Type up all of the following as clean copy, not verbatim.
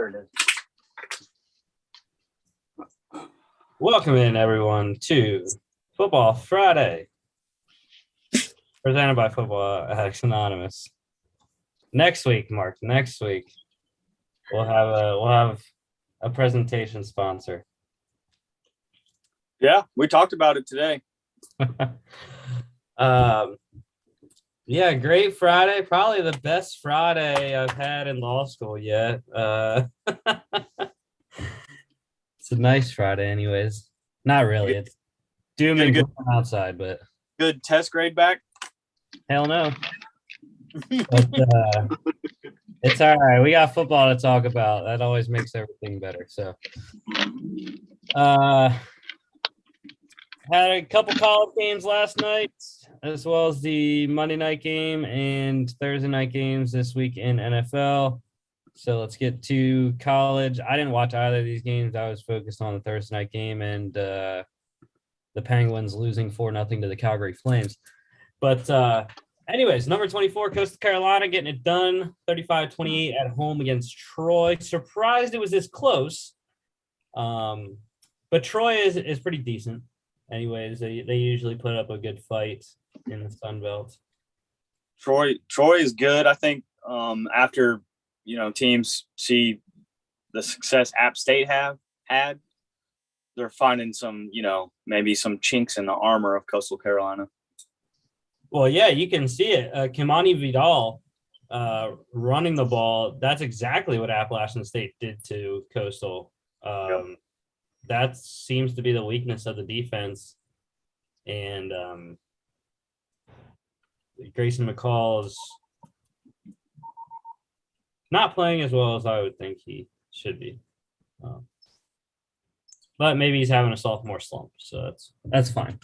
There it is. Welcome in, everyone, to Football Friday, presented by Football Addicts Anonymous. Next week, Mark. Next week, we'll have a presentation sponsor. Yeah, we talked about it today. Yeah, great Friday. Probably the best Friday I've had in law school yet. It's a nice Friday, anyways. Not really. It's doom and gloom outside, but good test grade back. Hell no. But, it's all right. We got football to talk about. That always makes everything better. So, had a couple college games last night, as well as the Monday night game and Thursday night games this week in NFL. So let's get to college. I didn't watch either of these games. I was focused on the Thursday night game and the Penguins losing 4-0 to the Calgary Flames. But anyways, number 24, Coastal Carolina getting it done, 35-28 at home against Troy. Surprised it was this close. But Troy is pretty decent. Anyways, they usually put up a good fight in the Sun Belt. Troy is good. I think after teams see the success App State had, they're finding some maybe some chinks in the armor of Coastal Carolina. Well, yeah, you can see it. Kimani Vidal running the ball. That's exactly what Appalachian State did to Coastal. Yep. That seems to be the weakness of the defense. And Grayson McCall's not playing as well as I would think he should be. But maybe he's having a sophomore slump, so that's fine.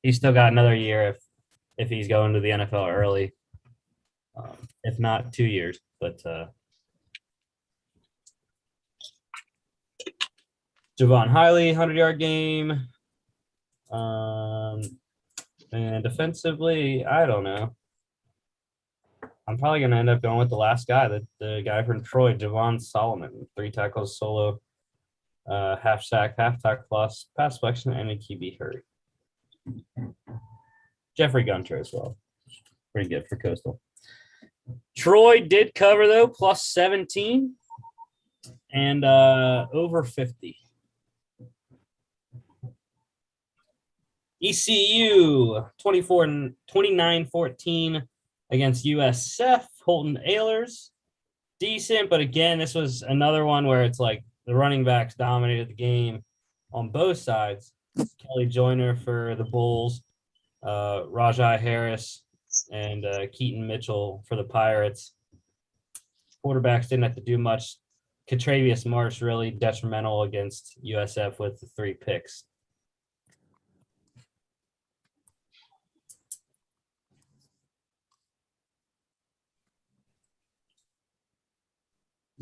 He's still got another year if he's going to the NFL early, if not 2 years. But Javon Hiley, 100-yard game. And defensively, I don't know. I'm probably going to end up going with the last guy, the guy from Troy, Javon Solomon. 3 tackles solo, half sack, half tackle plus, pass deflection, and a QB hurry. Jeffrey Gunter as well. Pretty good for Coastal. Troy did cover, though, plus 17 and over 50. ECU 29-14 against USF. Holton Ahlers, decent, but again, this was another one where it's like the running backs dominated the game on both sides. Kelly Joyner for the Bulls, Rajai Harris, and Keaton Mitchell for the Pirates. Quarterbacks didn't have to do much. Catravius Marsh really detrimental against USF with the 3 picks.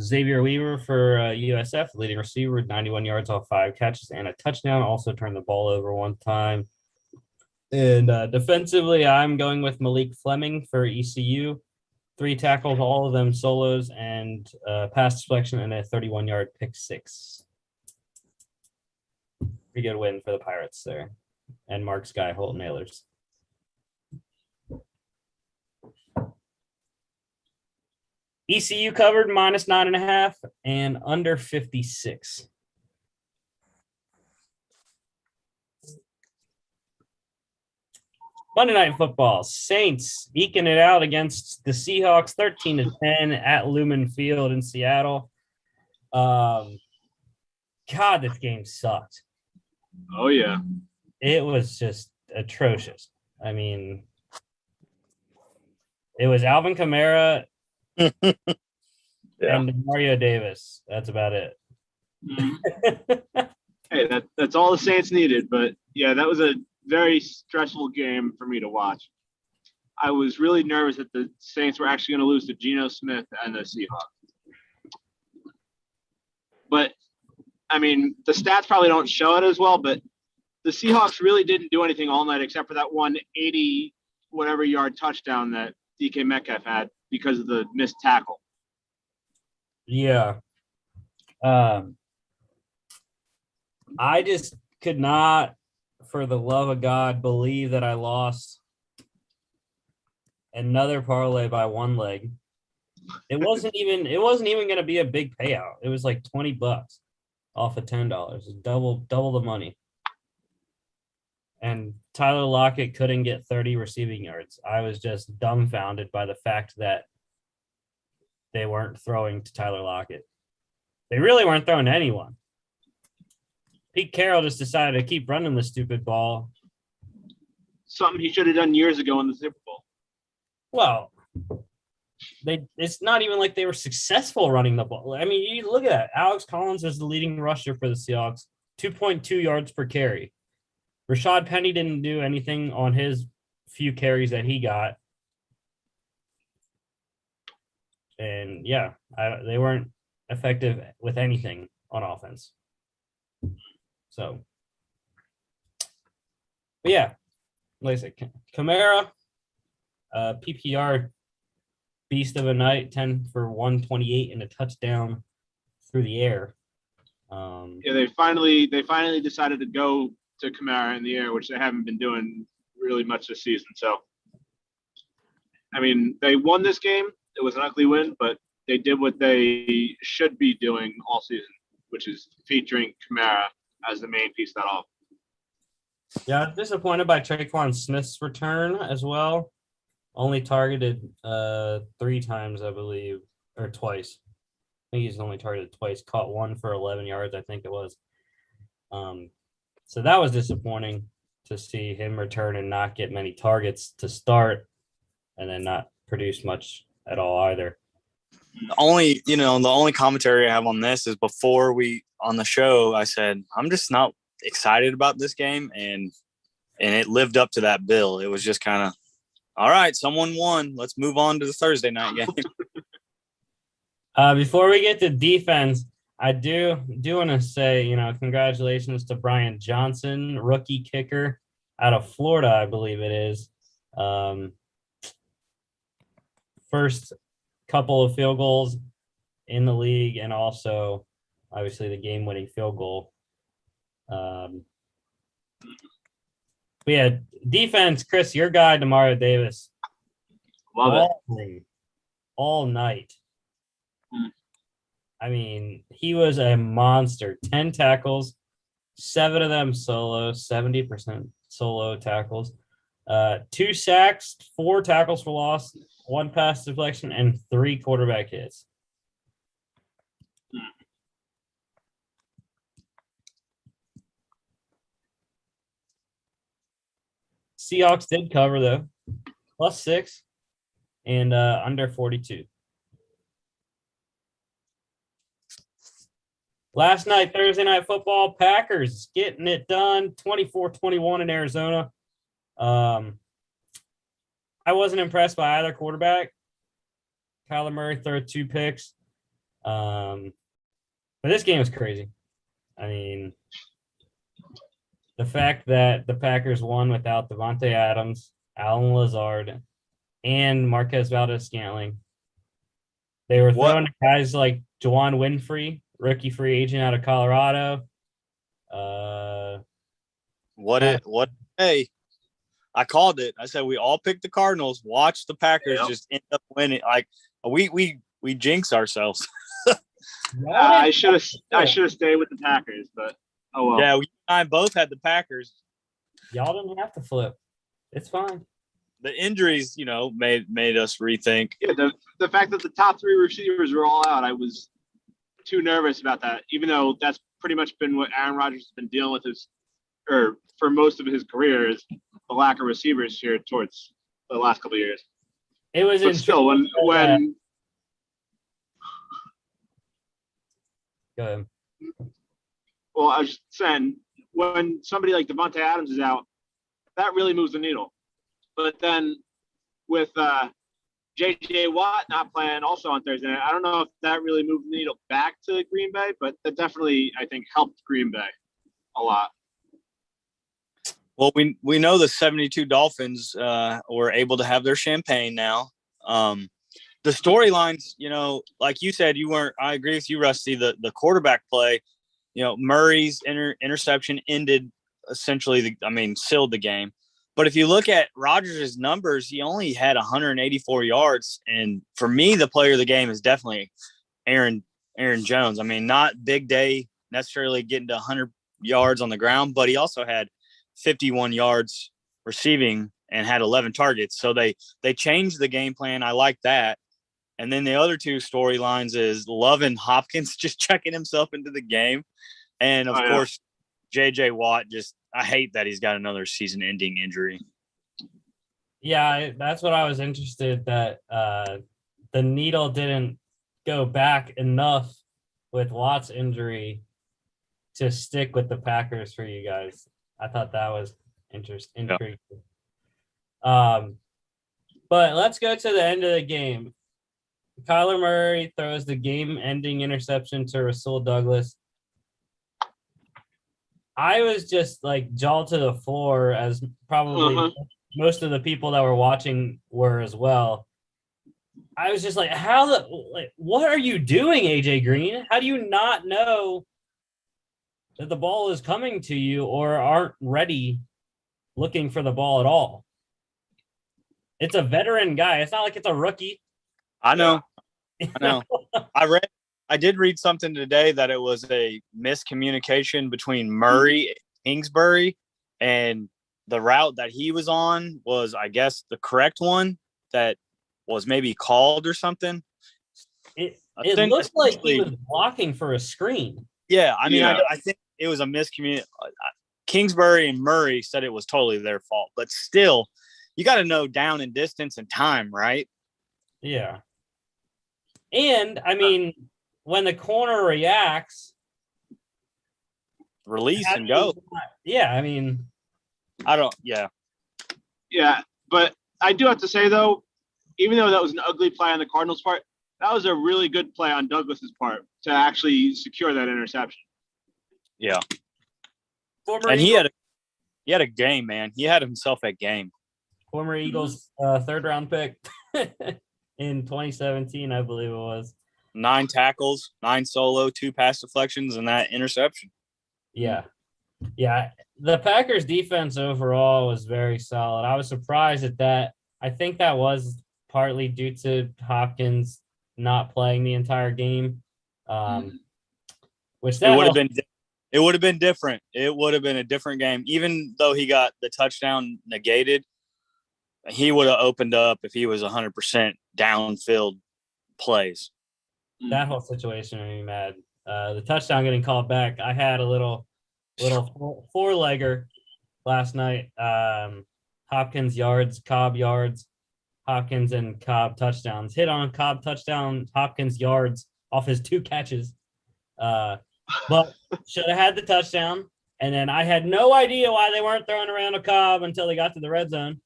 Xavier Weaver for USF, leading receiver, 91 yards off 5 catches and a touchdown. Also turned the ball over 1 time. And defensively, I'm going with Malik Fleming for ECU. 3 tackles, all of them solos, and pass deflection and a 31-yard pick 6. Pretty good win for the Pirates there. And Mark's guy, Holton Ahlers. ECU covered minus 9.5 and under 56. Monday Night Football. Saints eking it out against the Seahawks, 13-10 at Lumen Field in Seattle. God, this game sucked. Oh, yeah. It was just atrocious. I mean, it was Alvin Kamara and Mario Davis. That's about it. Hey, that's all the Saints needed. But, yeah, that was a very stressful game for me to watch. I was really nervous that the Saints were actually going to lose to Geno Smith and the Seahawks. But, I mean, the stats probably don't show it as well, but the Seahawks really didn't do anything all night except for that 180-whatever-yard touchdown that DK Metcalf had because of the missed tackle. Yeah. I just could not, for the love of God, believe that I lost another parlay by one leg. It wasn't even going to be a big payout. It was like $20 off of $10. Double the money. And Tyler Lockett couldn't get 30 receiving yards. I was just dumbfounded by the fact that they weren't throwing to Tyler Lockett. They really weren't throwing to anyone. Pete Carroll just decided to keep running the stupid ball. Something he should have done years ago in the Super Bowl. Well, it's not even like they were successful running the ball. I mean, you look at that. Alex Collins is the leading rusher for the Seahawks, 2.2 yards per carry. Rashad Penny didn't do anything on his few carries that he got. And yeah, they weren't effective with anything on offense. So, but yeah, like I said, Kamara, PPR beast of a night, 10 for 128 and a touchdown through the air. They finally decided to go to Kamara in the air, which they haven't been doing really much this season. So, I mean, they won this game. It was an ugly win, but they did what they should be doing all season, which is featuring Kamara as the main piece of that offense. Yeah, disappointed by Traquan Smith's return as well. Only targeted 3 times, I believe, or twice. I think he's only targeted twice. Caught one for 11 yards, I think it was. So that was disappointing to see him return and not get many targets to start, and then not produce much at all either. The only commentary I have on this is before on the show, I said, I'm just not excited about this game. And it lived up to that bill. It was just kind of, all right, someone won. Let's move on to the Thursday night game. Before we get to defense, I do want to say, congratulations to Brian Johnson, rookie kicker out of Florida, I believe it is. First couple of field goals in the league, and also obviously the game-winning field goal. But yeah, defense, Chris, your guy, Demario Davis. Love it. All night. I mean, he was a monster. 10 tackles, 7 of them solo, 70% solo tackles. 2 sacks, 4 tackles for loss, 1 pass deflection, and 3 quarterback hits. Seahawks did cover, though. +6 and under 42. Last night, Thursday Night Football, Packers getting it done, 24-21 in Arizona. I wasn't impressed by either quarterback. Kyler Murray threw 2 picks. But this game was crazy. I mean, the fact that the Packers won without Devontae Adams, Alan Lazard, and Marquez Valdez-Scantling. They were throwing to guys like Juwan Winfrey, rookie free agent out of Colorado. Hey, I called it. I said we all picked the Cardinals. Watch the Packers just end up winning. Like we jinx ourselves. I should have stayed with the Packers, but oh well. Yeah, we and I both had the Packers. Y'all didn't have to flip. It's fine. The injuries, made us rethink. Yeah, the fact that the top 3 receivers were all out, I was too nervous about that, even though that's pretty much been what Aaron Rodgers has been dealing with for most of his career, is the lack of receivers here towards the last couple of years. It was still when go ahead. Well, I was just saying, when somebody like Devontae Adams is out, that really moves the needle. But then with J.J. Watt not playing also on Thursday night, I don't know if that really moved the needle back to Green Bay, but that definitely, I think, helped Green Bay a lot. Well, we know the 72 Dolphins were able to have their champagne now. the storylines, like you said, I agree with you, Rusty. The quarterback play, Murray's interception ended essentially, sealed the game. But if you look at Rodgers' numbers, he only had 184 yards. And for me, the player of the game is definitely Aaron Jones. Not big day necessarily getting to 100 yards on the ground, but he also had 51 yards receiving and had 11 targets. So they changed the game plan. I like that. And then the other two storylines is Love and Hopkins just checking himself into the game. And, of course, J.J. Watt I hate that he's got another season-ending injury. Yeah, that's what I was interested that the needle didn't go back enough with Watt's injury to stick with the Packers for you guys. I thought that was intriguing. But let's go to the end of the game. Kyler Murray throws the game-ending interception to Rasul Douglas. I was just like jaw to the floor, as probably most of the people that were watching were as well. I was just like, what are you doing, AJ Green? How do you not know that the ball is coming to you or aren't ready looking for the ball at all? It's a veteran guy. It's not like it's a rookie. I know. I did read something today that it was a miscommunication between Murray and Kingsbury, and the route that he was on was, I guess, the correct one that was maybe called or something. It looked like he was blocking for a screen. Yeah, I think it was a miscommunication. Kingsbury and Murray said it was totally their fault, but still, you got to know down and distance and time, right? Yeah. And, when the corner reacts, release and go. Yeah, Yeah, but I do have to say, though, even though that was an ugly play on the Cardinals' part, that was a really good play on Douglas's part to actually secure that interception. Yeah. And he had a game, man. He had himself a game. Former Eagles third-round pick in 2017, I believe it was. 9 tackles, 9 solo, 2 pass deflections, and that interception. Yeah. Yeah. The Packers defense overall was very solid. I was surprised at that. I think that was partly due to Hopkins not playing the entire game. Which it would have been different. It would have been a different game. Even though he got the touchdown negated, he would have opened up if he was 100% downfield plays. That whole situation made me mad. The touchdown getting called back. I had a little four-legger last night. Hopkins yards, Cobb yards, Hopkins and Cobb touchdowns. Hit on Cobb touchdown, Hopkins yards off his 2 catches. But should have had the touchdown. And then I had no idea why they weren't throwing around a Cobb until they got to the red zone.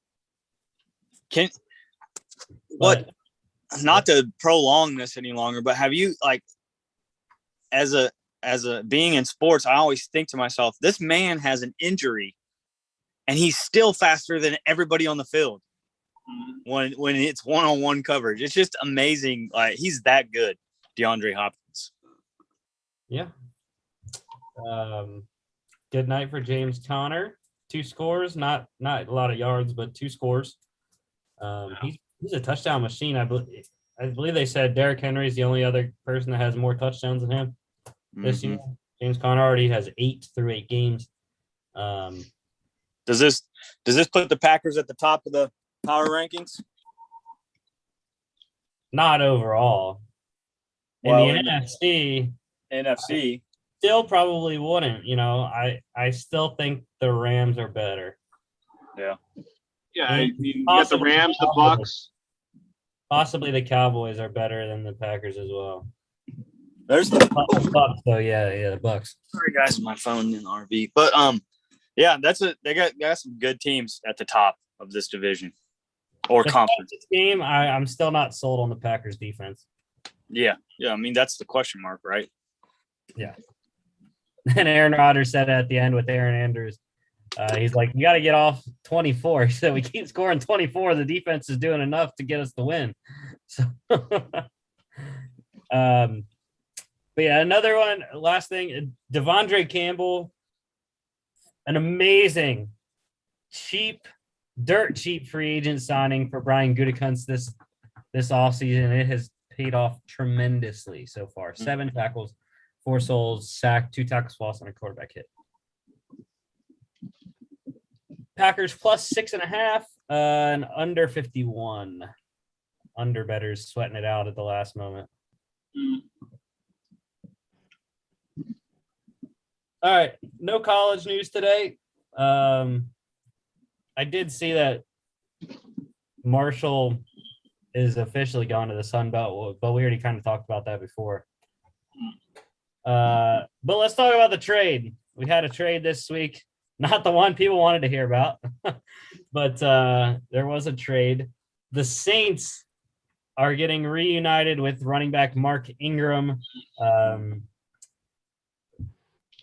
Not to prolong this any longer, but have you, as a being in sports, I always think to myself, this man has an injury and he's still faster than everybody on the field when it's one-on-one coverage. It's just amazing. He's that good, DeAndre Hopkins. Yeah. Good night for James Conner. 2 scores, not a lot of yards, but 2 scores. He's a touchdown machine. I believe they said Derrick Henry is the only other person that has more touchdowns than him this year. James Conner already has 8 through 8 games. Does this put the Packers at the top of the power rankings? Not overall. In the NFC still probably wouldn't. I still think the Rams are better. Yeah. Yeah, you got the Rams, the Bucks. Possibly the Cowboys are better than the Packers as well. There's the Bucks, though. Yeah, the Bucks. Sorry, guys, my phone in the RV. But yeah, they got some good teams at the top of this division or conference. This game, I'm still not sold on the Packers defense. Yeah. That's the question mark, right? Yeah. And Aaron Rodgers said at the end with Aaron Andrews, He's like, you got to get off 24. He said, we keep scoring 24. The defense is doing enough to get us the win. So, but yeah, another one. Last thing, Devondre Campbell, an amazing, dirt cheap free agent signing for Brian Gutekunst this offseason. It has paid off tremendously so far. 7 tackles, 4 souls, sack, 2 tackles for loss, and a quarterback hit. Packers plus 6.5 and under 51. Under bettors sweating it out at the last moment. All right, no college news today. I did see that Marshall is officially gone to the Sun Belt, but we already kind of talked about that before. But let's talk about the trade. We had a trade this week. Not the one people wanted to hear about, but there was a trade. The Saints are getting reunited with running back Mark Ingram.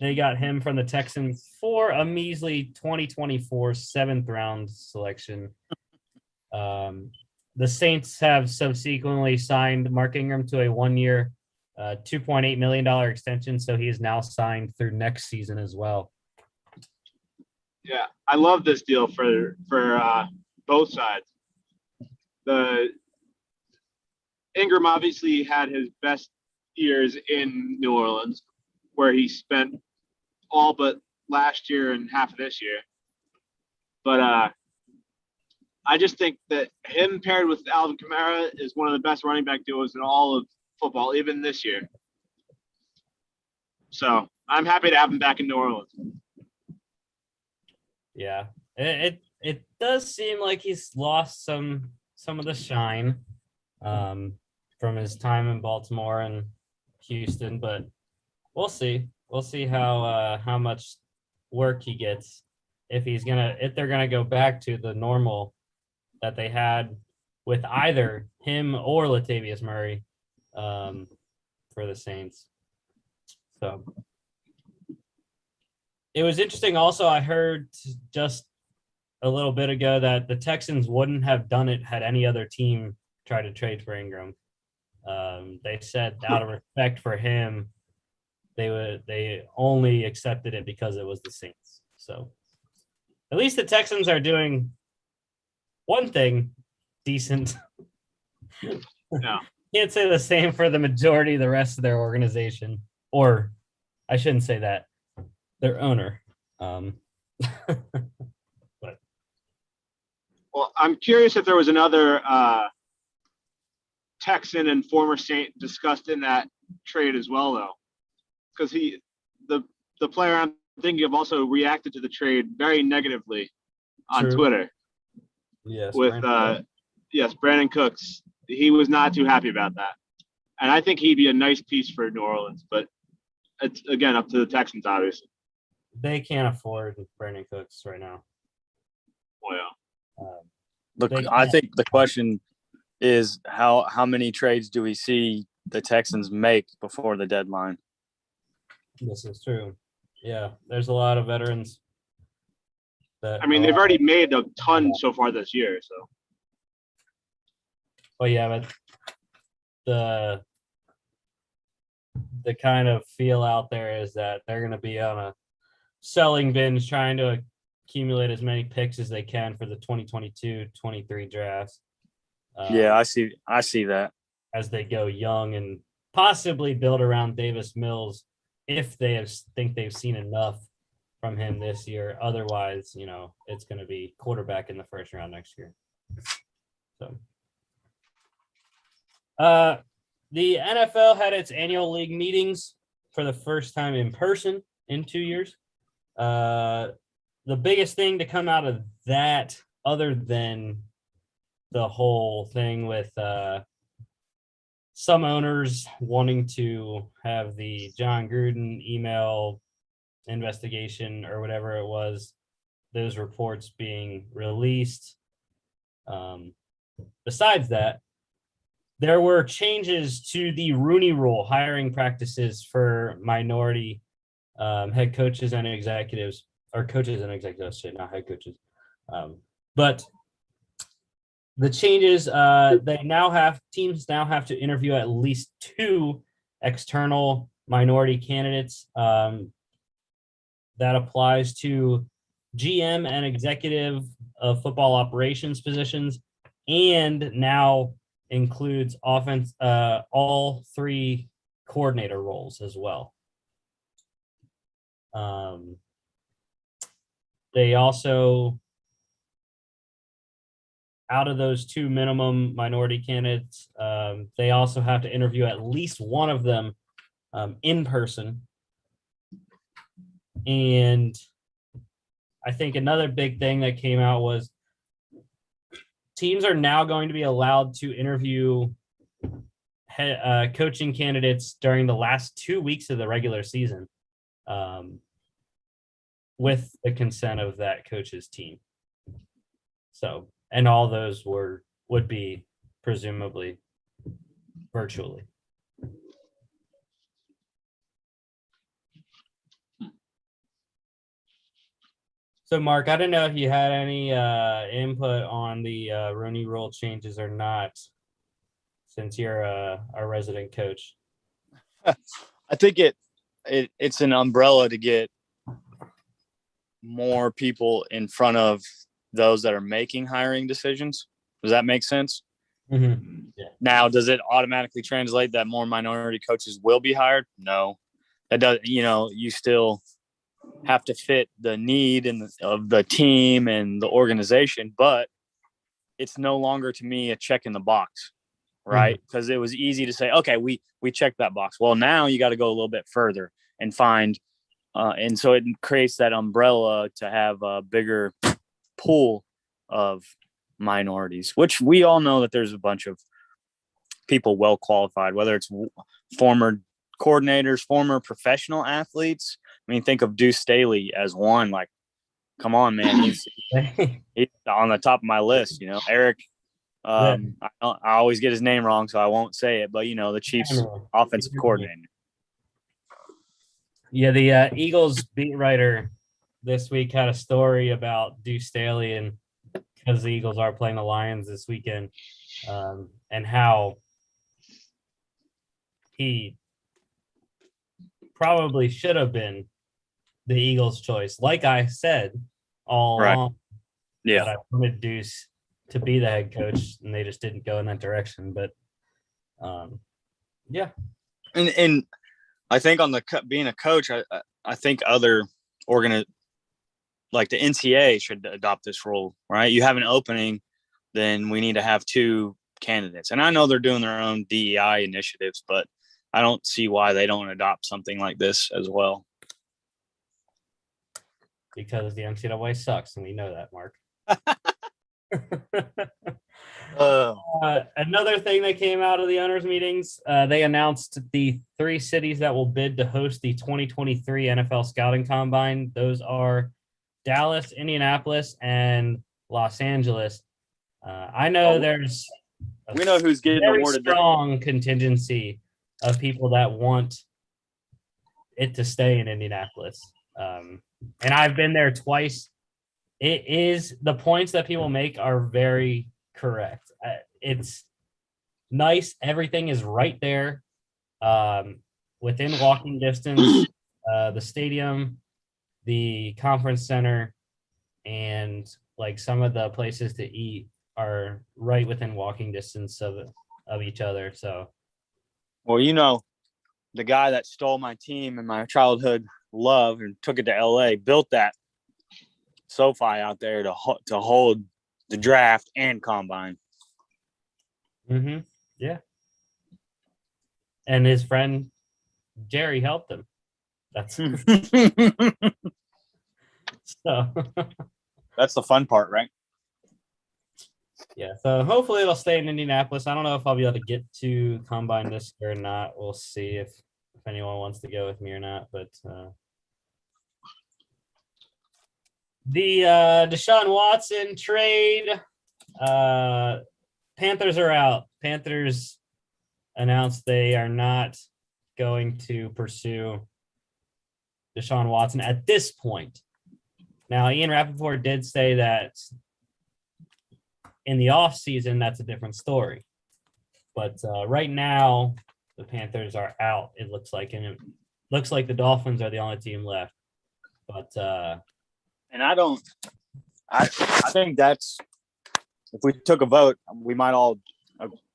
They got him from the Texans for a measly 2024 7th round selection. The Saints have subsequently signed Mark Ingram to a 1-year, $2.8 million extension, so he is now signed through next season as well. Yeah, I love this deal for both sides. The Ingram obviously had his best years in New Orleans, where he spent all but last year and half of this year. But I just think that him paired with Alvin Kamara is one of the best running back duos in all of football, even this year. So I'm happy to have him back in New Orleans. Yeah, it does seem like he's lost some of the shine from his time in Baltimore and Houston, but we'll see. We'll see how much work he gets if they're gonna go back to the normal that they had with either him or Latavius Murray for the Saints. So it was interesting. Also, I heard just a little bit ago that the Texans wouldn't have done it had any other team tried to trade for Ingram. They said out of respect for him, they only accepted it because it was the Saints. So at least the Texans are doing one thing decent. No. Can't say the same for the majority of the rest of their organization, or I shouldn't say that. Their owner. But Well, I'm curious if there was another Texan and former Saint discussed in that trade as well, though, because the player I'm thinking of also reacted to the trade very negatively on True. Twitter. yes, With Brandon Cooks. He was not too happy about that, and I think he'd be a nice piece for New Orleans, but it's again up to the Texans, obviously. they can't afford Brandon Cooks right now. Oh yeah. Look, They I can't. think the question is how many trades do we see the Texans make before the deadline? This is true. Yeah, there's a lot of veterans. I mean, they've already made a ton so far this year, so. Well, yeah, but the kind of feel out there is that they're going to be on a selling binge trying to accumulate as many picks as they can for the 2022-23 drafts. Yeah, I see that. As they go young and possibly build around Davis Mills if they think they've seen enough from him this year. Otherwise, it's going to be quarterback in the first round next year. So, the NFL had its annual league meetings for the first time in person in 2 years. The biggest thing to come out of that, other than the whole thing with some owners wanting to have the John Gruden email investigation or whatever it was, those reports being released. Besides that, there were changes to the Rooney Rule hiring practices for minority head coaches and executives. or coaches and executives, not head coaches. But the changes, teams now have to interview at least 2 external minority candidates. That applies to GM and executive of football operations positions, and now includes all 3 coordinator roles as well. They also, out of those 2 minimum minority candidates, they also have to interview at least one of them in person. And I think another big thing that came out was teams are now going to be allowed to interview coaching candidates during the last 2 weeks of the regular season, with the consent of that coach's team. So, and all those would be presumably virtually. So, Mark, I didn't know if you had any input on the Rooney Rule changes or not, since you're a resident coach. I think it's an umbrella to get more people in front of those that are making hiring decisions. Does that make sense? Mm-hmm. Yeah. Now, does it automatically translate that more minority coaches will be hired? No, that does. You still have to fit the need of the team and the organization, but it's no longer to me a check in the box, right? Because it was easy to say, okay, we checked that box. Well, now you got to go a little bit further and find, and so it creates that umbrella to have a bigger pool of minorities, which we all know that there's a bunch of people well qualified, whether it's former coordinators, former professional athletes. I mean, think of Deuce Staley as one. Like, come on, man, he's on the top of my list. Eric. I always get his name wrong, so I won't say it. But the Chiefs' offensive coordinator. Yeah, the Eagles beat writer this week had a story about Deuce Staley, and because the Eagles are playing the Lions this weekend, and how he probably should have been the Eagles' choice. Like I said all along, that I wanted Deuce to be the head coach, and they just didn't go in that direction. But yeah, and I think on the being a coach, I think other like the NCAA should adopt this rule, right? You have an opening, then we need to have 2 candidates. And I know they're doing their own DEI initiatives, but I don't see why they don't adopt something like this as well. Because the NCAA sucks, and we know that, Mark. Another thing that came out of the owners' meetings, they announced the 3 cities that will bid to host the 2023 NFL Scouting Combine. Those are Dallas, Indianapolis, and Los Angeles. I know we know who's getting very awarded. Strong contingency of people that want it to stay in Indianapolis. And I've been there twice. It is, the points that people make are very correct. It's nice. Everything is right there, within walking distance. The stadium, the conference center, and like some of the places to eat are right within walking distance of each other. So, well, the guy that stole my team and my childhood love and took it to LA built that SoFi out there to hold the draft and combine. Yeah. And his friend Jerry helped him. That's so. That's the fun part, right? Yeah. So hopefully it'll stay in Indianapolis. I don't know if I'll be able to get to combine this year or not. We'll see if anyone wants to go with me or not. But the Deshaun Watson trade, Panthers are out. Panthers announced they are not going to pursue Deshaun Watson at this point. Now, Ian Rappaport did say that in the offseason, that's a different story. But right now, the Panthers are out, it looks like. And it looks like the Dolphins are the only team left. But And I think that's, if we took a vote, we might all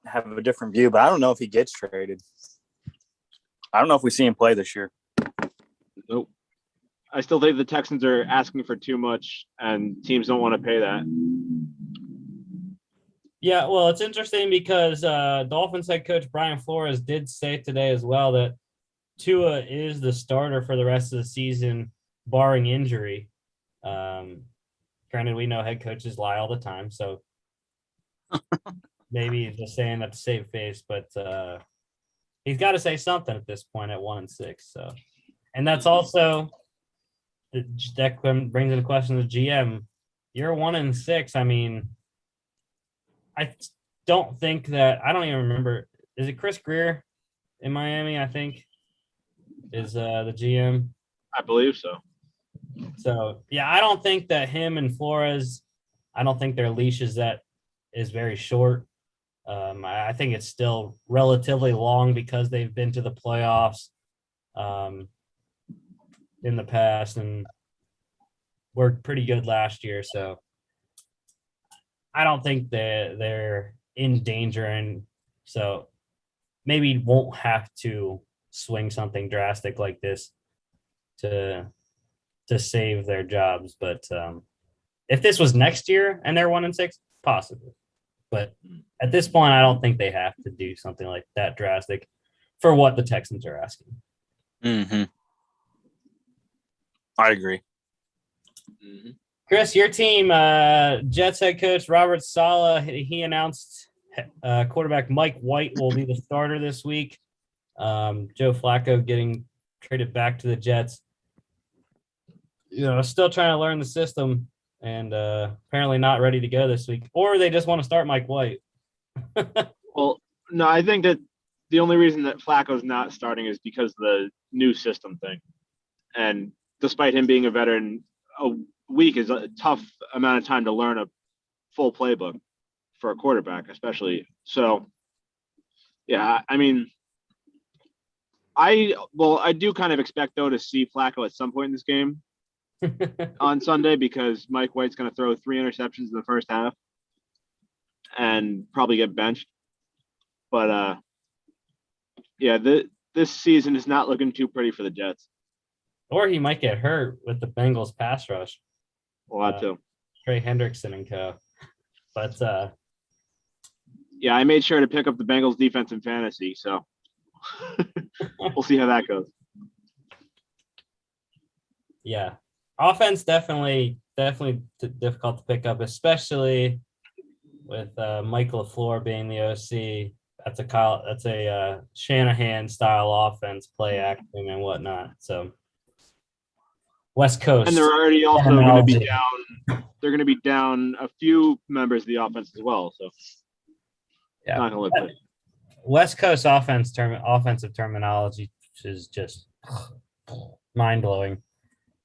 have a different view, but I don't know if he gets traded. I don't know if we see him play this year. Nope. I still think the Texans are asking for too much, and teams don't want to pay that. yeah, well, it's interesting because Dolphins head coach Brian Flores did say today as well that Tua is the starter for the rest of the season, barring injury. Granted, we know head coaches lie all the time, so maybe he's just saying that to save face, but he's got to say something at this point at 1-6. So, and that's also that brings into question the GM. You're 1-6. I mean, I don't think that, I don't even remember. Is it Chris Greer in Miami? I think is the GM. I believe so. So yeah, I don't think that him and Flores, I don't think their leash is very short. I think it's still relatively long because they've been to the playoffs in the past and were pretty good last year. So I don't think they're in danger, and so maybe won't have to swing something drastic like this to save their jobs. But if this was next year and they're 1-6, possibly. But at this point, I don't think they have to do something like that drastic for what the Texans are asking. Mm-hmm. I agree. Mm-hmm. Chris, your team, Jets head coach Robert Saleh, he announced quarterback Mike White will be the starter this week. Joe Flacco getting traded back to the Jets. Still trying to learn the system and apparently not ready to go this week. Or they just want to start Mike White. Well, no, I think that the only reason that Flacco's not starting is because of the new system thing. And despite him being a veteran, a week is a tough amount of time to learn a full playbook for a quarterback, especially. So, yeah, I mean, I do kind of expect, though, to see Flacco at some point in this game on Sunday because Mike White's going to throw 3 interceptions in the first half and probably get benched. But, yeah, this season is not looking too pretty for the Jets. Or he might get hurt with the Bengals pass rush. Well, that too. Trey Hendrickson and co. But yeah, I made sure to pick up the Bengals defense in fantasy, so we'll see how that goes. Yeah, offense definitely difficult to pick up, especially with Mike LaFleur being the OC. That's a Shanahan style offense, play acting and whatnot. So West Coast, and they're already also going to be down. They're going to be down a few members of the offense as well. So yeah, not going to look good. West Coast offensive terminology is just mind blowing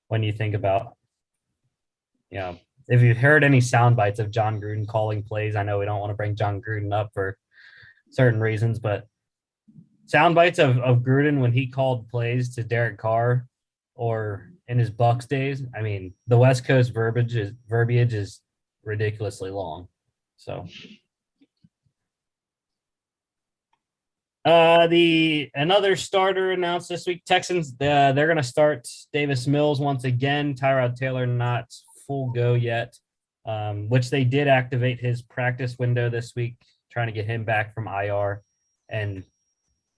when you think about, if you've heard any sound bites of John Gruden calling plays. I know we don't want to bring John Gruden up for certain reasons, but sound bites of Gruden when he called plays to Derek Carr or in his Bucs days. I mean, the West Coast verbiage is ridiculously long. So another starter announced this week. Texans, they're going to start Davis Mills once again. Tyrod Taylor not full go yet, which they did activate his practice window this week, trying to get him back from IR. And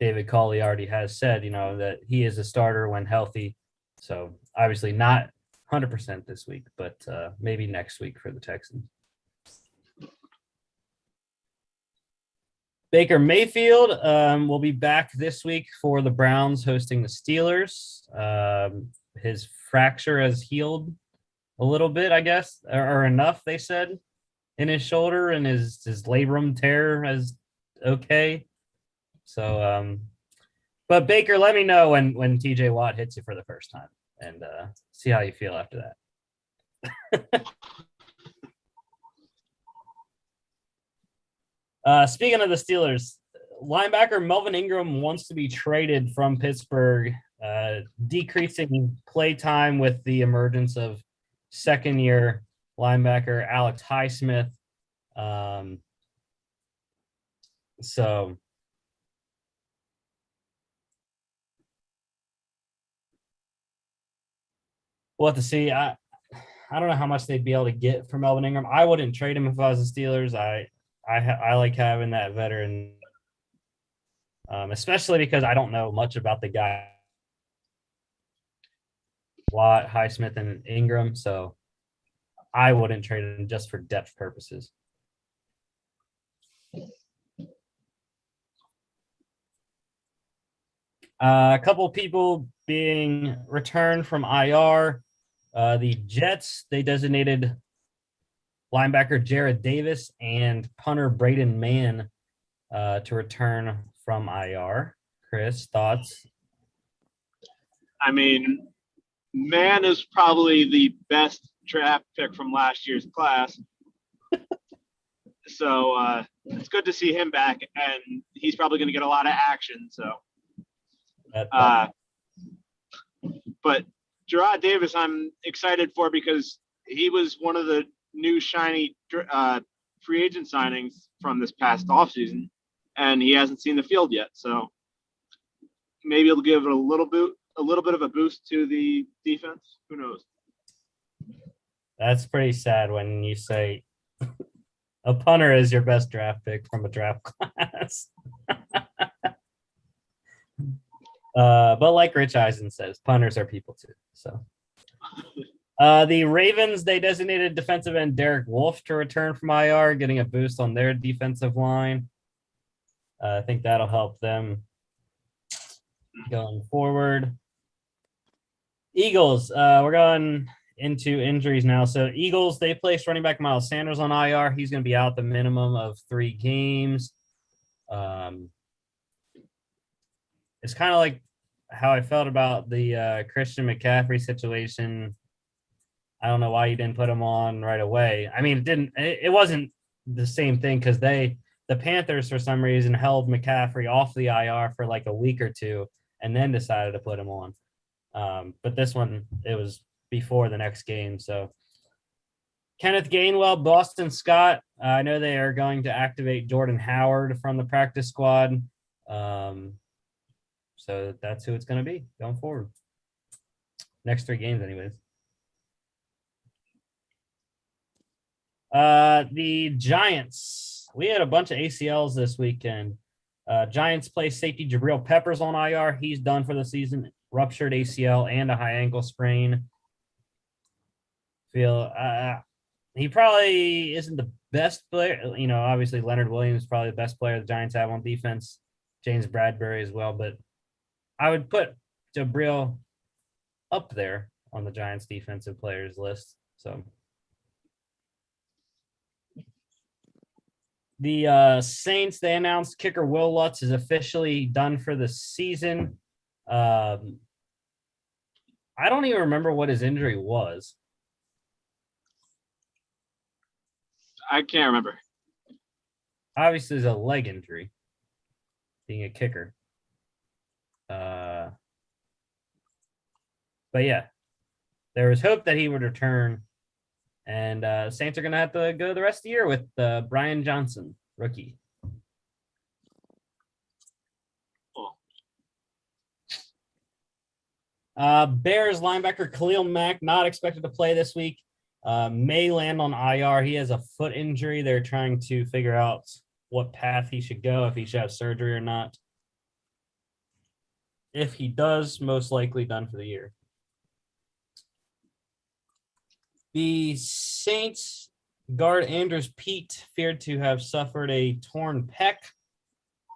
David Culley already has said, that he is a starter when healthy. So obviously not 100% this week, but maybe next week for the Texans. Baker Mayfield will be back this week for the Browns hosting the Steelers. His fracture has healed a little bit, I guess, or enough, they said, in his shoulder, and his labrum tear is okay. So, but Baker, let me know when TJ Watt hits you for the first time and see how you feel after Speaking of the Steelers, linebacker Melvin Ingram wants to be traded from Pittsburgh, decreasing play time with the emergence of second-year linebacker Alex Highsmith. So we'll have to see. I don't know how much they'd be able to get from Melvin Ingram. I wouldn't trade him if I was the Steelers. I like having that veteran, especially because I don't know much about the guy. Watt, Highsmith, and Ingram, so I wouldn't trade him just for depth purposes. A couple people being returned from IR. The Jets, they designated linebacker Jared Davis and punter Braden Mann to return from IR. Chris, thoughts? I mean, Mann is probably the best draft pick from last year's class. So it's good to see him back, and he's probably going to get a lot of action. So, but Gerard Davis, I'm excited for because he was one of the new shiny free agent signings from this past offseason, and he hasn't seen the field yet. So maybe it'll give it a little bit of a boost to the defense. Who knows? That's pretty sad when you say a punter is your best draft pick from a draft class. But like Rich Eisen says, punters are people too. So the Ravens, they designated defensive end Derek Wolfe to return from IR, getting a boost on their defensive line. I think that'll help them going forward. Eagles, we're going into injuries now. So Eagles, they placed running back Miles Sanders on IR. He's going to be out the minimum of 3 games. It's kind of like how I felt about the Christian McCaffrey situation. I don't know why you didn't put him on right away. I mean, it wasn't the same thing because the Panthers, for some reason, held McCaffrey off the IR for like a week or two and then decided to put him on. But this one, it was before the next game. So Kenneth Gainwell, Boston Scott, I know they are going to activate Jordan Howard from the practice squad. So that's who it's going to be going forward. Next 3 games anyways. The Giants, we had a bunch of ACLs this weekend. Giants play safety Jabril Peppers on IR. He's done for the season. Ruptured ACL and a high ankle sprain. He probably isn't the best player. You know, obviously Leonard Williams is probably the best player the Giants have on defense. James Bradbury as well, but I would put Jabril up there on the Giants defensive players list. So the Saints, they announced kicker Will Lutz is officially done for the season. I don't even remember what his injury was. I can't remember. Obviously, it's a leg injury, being a kicker. But yeah, there was hope that he would return. And Saints are going to have to go the rest of the year with Brian Johnson, rookie. Bears linebacker Khalil Mack, not expected to play this week. May land on IR. He has a foot injury. They're trying to figure out what path he should go, if he should have surgery or not. If he does, most likely done for the year. The Saints guard Andrews Pete feared to have suffered a torn pec.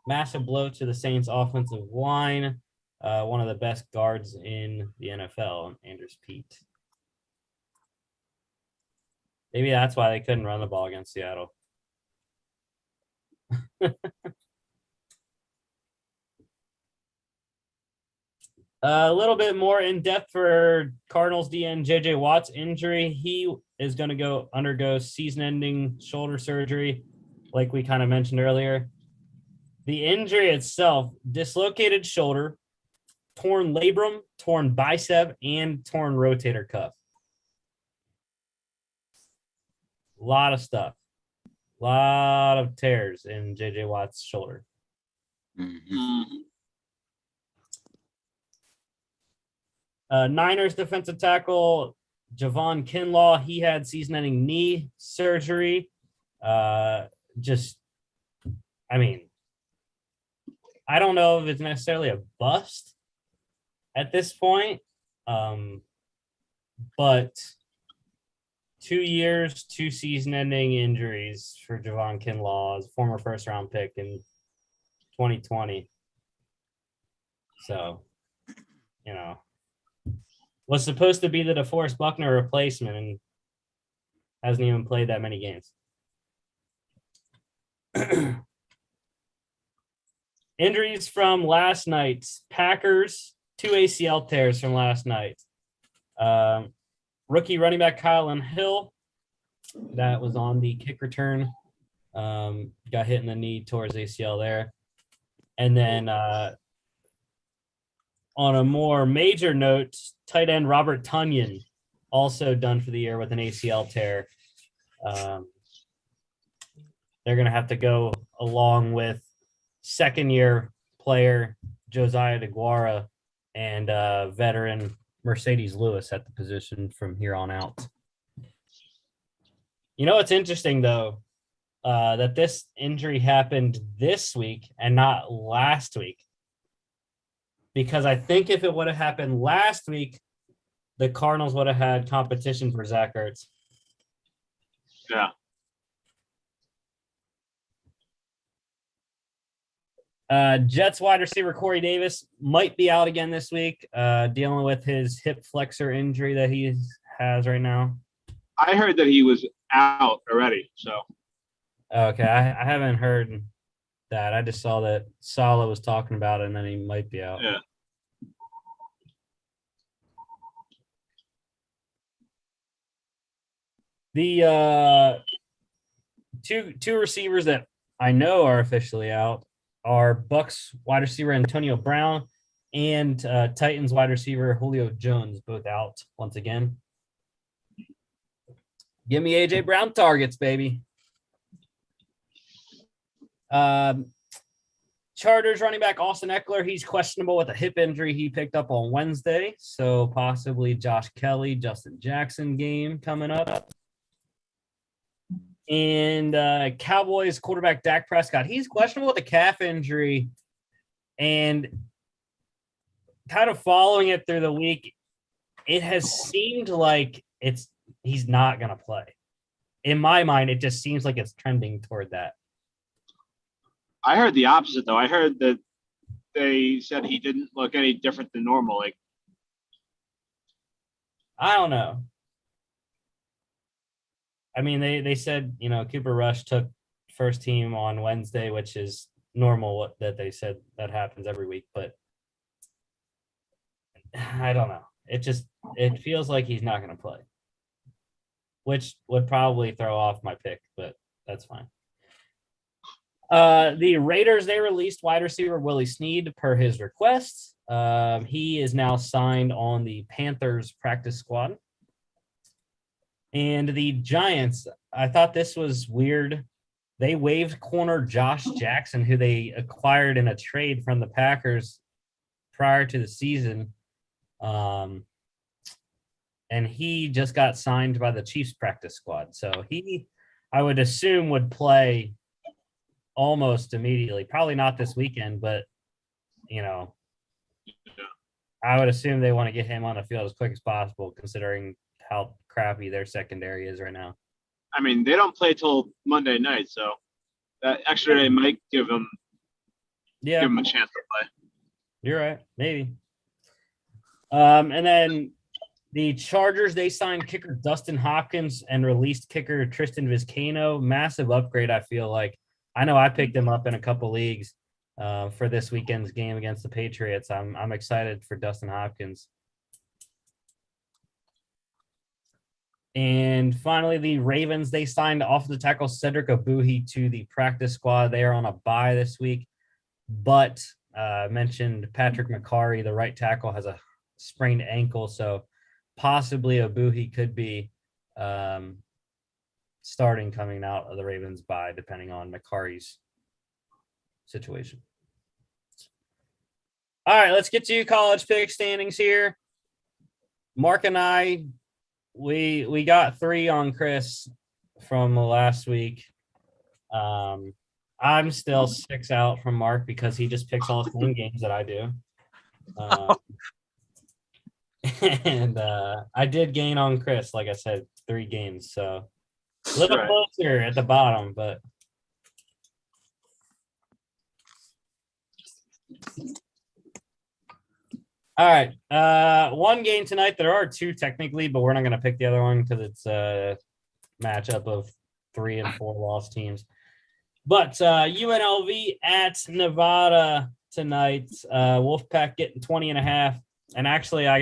Massive blow to the Saints offensive line. One of the best guards in the NFL, Andrews Pete. Maybe that's why they couldn't run the ball against Seattle. A little bit more in depth for Cardinals DN JJ Watt's injury. He is going to undergo season-ending shoulder surgery, like we kind of mentioned earlier. The injury itself: dislocated shoulder, torn labrum, torn bicep, and torn rotator cuff. A lot of stuff. A lot of tears in JJ Watt's shoulder. Niners defensive tackle Javon Kinlaw, he had season-ending knee surgery. I don't know if it's necessarily a bust at this point, but 2 years, 2 season-ending injuries for Javon Kinlaw, former first-round pick in 2020. So, was supposed to be the DeForest Buckner replacement and hasn't even played that many games. Injuries from last night. Packers, 2 ACL tears from last night. Rookie running back Kylan Hill, that was on the kick return. Got hit in the knee, tore his ACL there. And then on a more major note, tight end Robert Tonyan, also done for the year with an ACL tear. They're going to have to go along with second-year player Josiah DeGuara and veteran Mercedes Lewis at the position from here on out. It's interesting, though, that this injury happened this week and not last week. Because I think if it would have happened last week, the Cardinals would have had competition for Zach Ertz. Yeah. Jets wide receiver Corey Davis might be out again this week, dealing with his hip flexor injury that he has right now. I heard that he was out already. So. Okay, I haven't heard that. I just saw that Saleh was talking about it, and then he might be out. Yeah. The two receivers that I know are officially out are Bucks wide receiver Antonio Brown and Titans wide receiver Julio Jones, both out once again. Give me AJ Brown targets, baby. Chargers running back Austin Eckler, he's questionable with a hip injury he picked up on Wednesday, so possibly Josh Kelly, Justin Jackson game coming up. And Cowboys quarterback Dak Prescott, he's questionable with a calf injury, and kind of following it through the week, it has seemed like he's not going to play. In my mind, it just seems like it's trending toward that. I heard the opposite, though. I heard that they said he didn't look any different than normal. Like, I don't know. I mean, they said, Cooper Rush took first team on Wednesday, which is normal that they said that happens every week. But I don't know. It feels like he's not going to play, which would probably throw off my pick, but that's fine. The Raiders, they released wide receiver Willie Snead per his request. He is now signed on the Panthers practice squad. And the Giants, I thought this was weird. They waived corner Josh Jackson, who they acquired in a trade from the Packers prior to the season. And he just got signed by the Chiefs practice squad. So he, I would assume, would play almost immediately. Probably not this weekend, but, I would assume they want to get him on the field as quick as possible, considering how crappy their secondary is right now. I mean, they don't play till Monday night, so that extra day might give them a chance to play. You're right. Maybe. And then the Chargers, they signed kicker Dustin Hopkins and released kicker Tristan Vizcaino. Massive upgrade, I feel like. I know I picked him up in a couple leagues. for this weekend's game against the Patriots. I'm excited for Dustin Hopkins. And finally, the Ravens, they signed offensive tackle Cedric Abuhi to the practice squad. They are on a bye this week, but mentioned Patrick McCarry, the right tackle, has a sprained ankle, so possibly Abuhi could be starting coming out of the Ravens bye, depending on McCarry's situation. All right, let's get to college pick standings here. Mark and I, we got 3 on Chris from last week. I'm still 6 out from Mark because he just picks all the same games that I do. And I did gain on Chris, like I said, 3 games. So a little closer at the bottom, but all right. One game tonight. There are 2 technically, but we're not going to pick the other one because it's a matchup of 3 and 4 lost teams. But UNLV at Nevada tonight. Wolfpack getting 20.5. And actually, I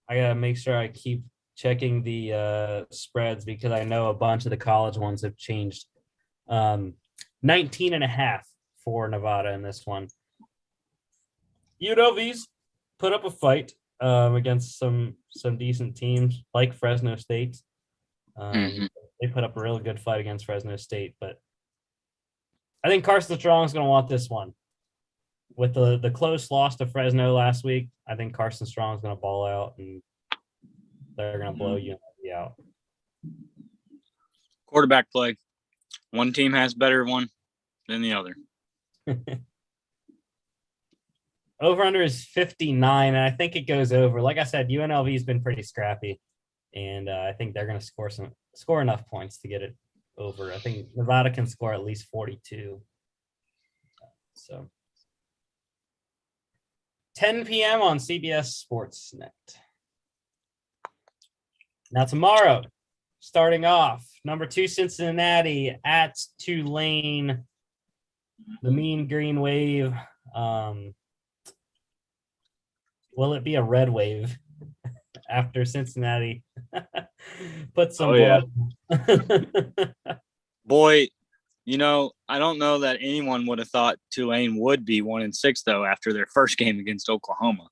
gotta make sure I keep checking the spreads because I know a bunch of the college ones have changed. 19.5 for Nevada in this one. UNLV's put up a fight against some decent teams like Fresno State. They put up a really good fight against Fresno State, but I think Carson Strong's going to want this one. With the close loss to Fresno last week, I think Carson Strong's going to ball out and they're going to blow UNLV out. Quarterback play. One team has better one than the other. Over-under is 59, and I think it goes over. Like I said, UNLV has been pretty scrappy, and I think they're going to score enough points to get it over. I think Nevada can score at least 42. So 10 p.m. on CBS Sportsnet. Now tomorrow, starting off, number 2 Cincinnati at Tulane. The Mean Green Wave. Will it be a red wave after Cincinnati put some Boy, I don't know that anyone would have thought Tulane would be 1-6 though after their first game against Oklahoma.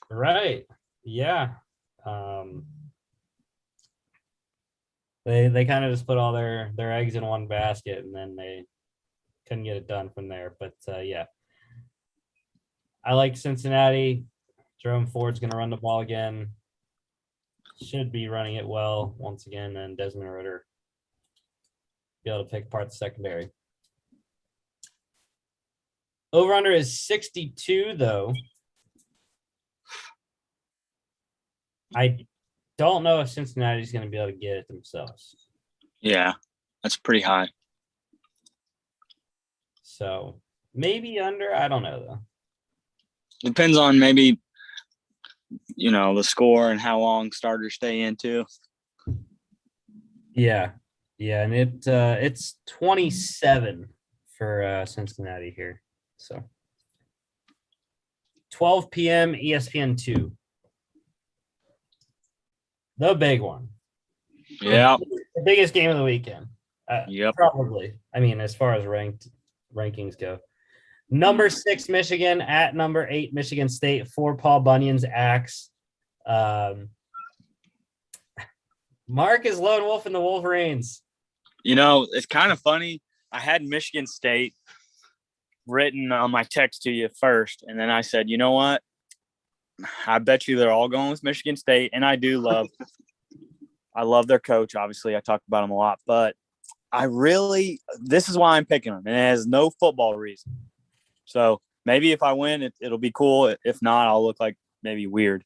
Right. Yeah. They kind of just put all their eggs in one basket and then they couldn't get it done from there. But yeah. I like Cincinnati. Jerome Ford's going to run the ball again. Should be running it well once again, and Desmond Ritter be able to pick apart the secondary. Over-under is 62, though. I don't know if Cincinnati's going to be able to get it themselves. Yeah, that's pretty high. So maybe under. I don't know, though. Depends on maybe the score and how long starters stay in too. Yeah, and it's 27 for Cincinnati here. So 12 p.m. ESPN 2. The big one. Yeah. The biggest game of the weekend. Yep. Probably. I mean, as far as rankings go. Number 6, Michigan at number 8, Michigan State for Paul Bunyan's Axe. Mark is lone wolf in the Wolverines. It's kind of funny. I had Michigan State written on my text to you first, and then I said, you know what? I bet you they're all going with Michigan State, and I do love I love their coach. Obviously, I talk about him a lot, but this is why I'm picking them, and it has no football reason. So maybe if I win, it'll be cool. If not, I'll look like maybe weird.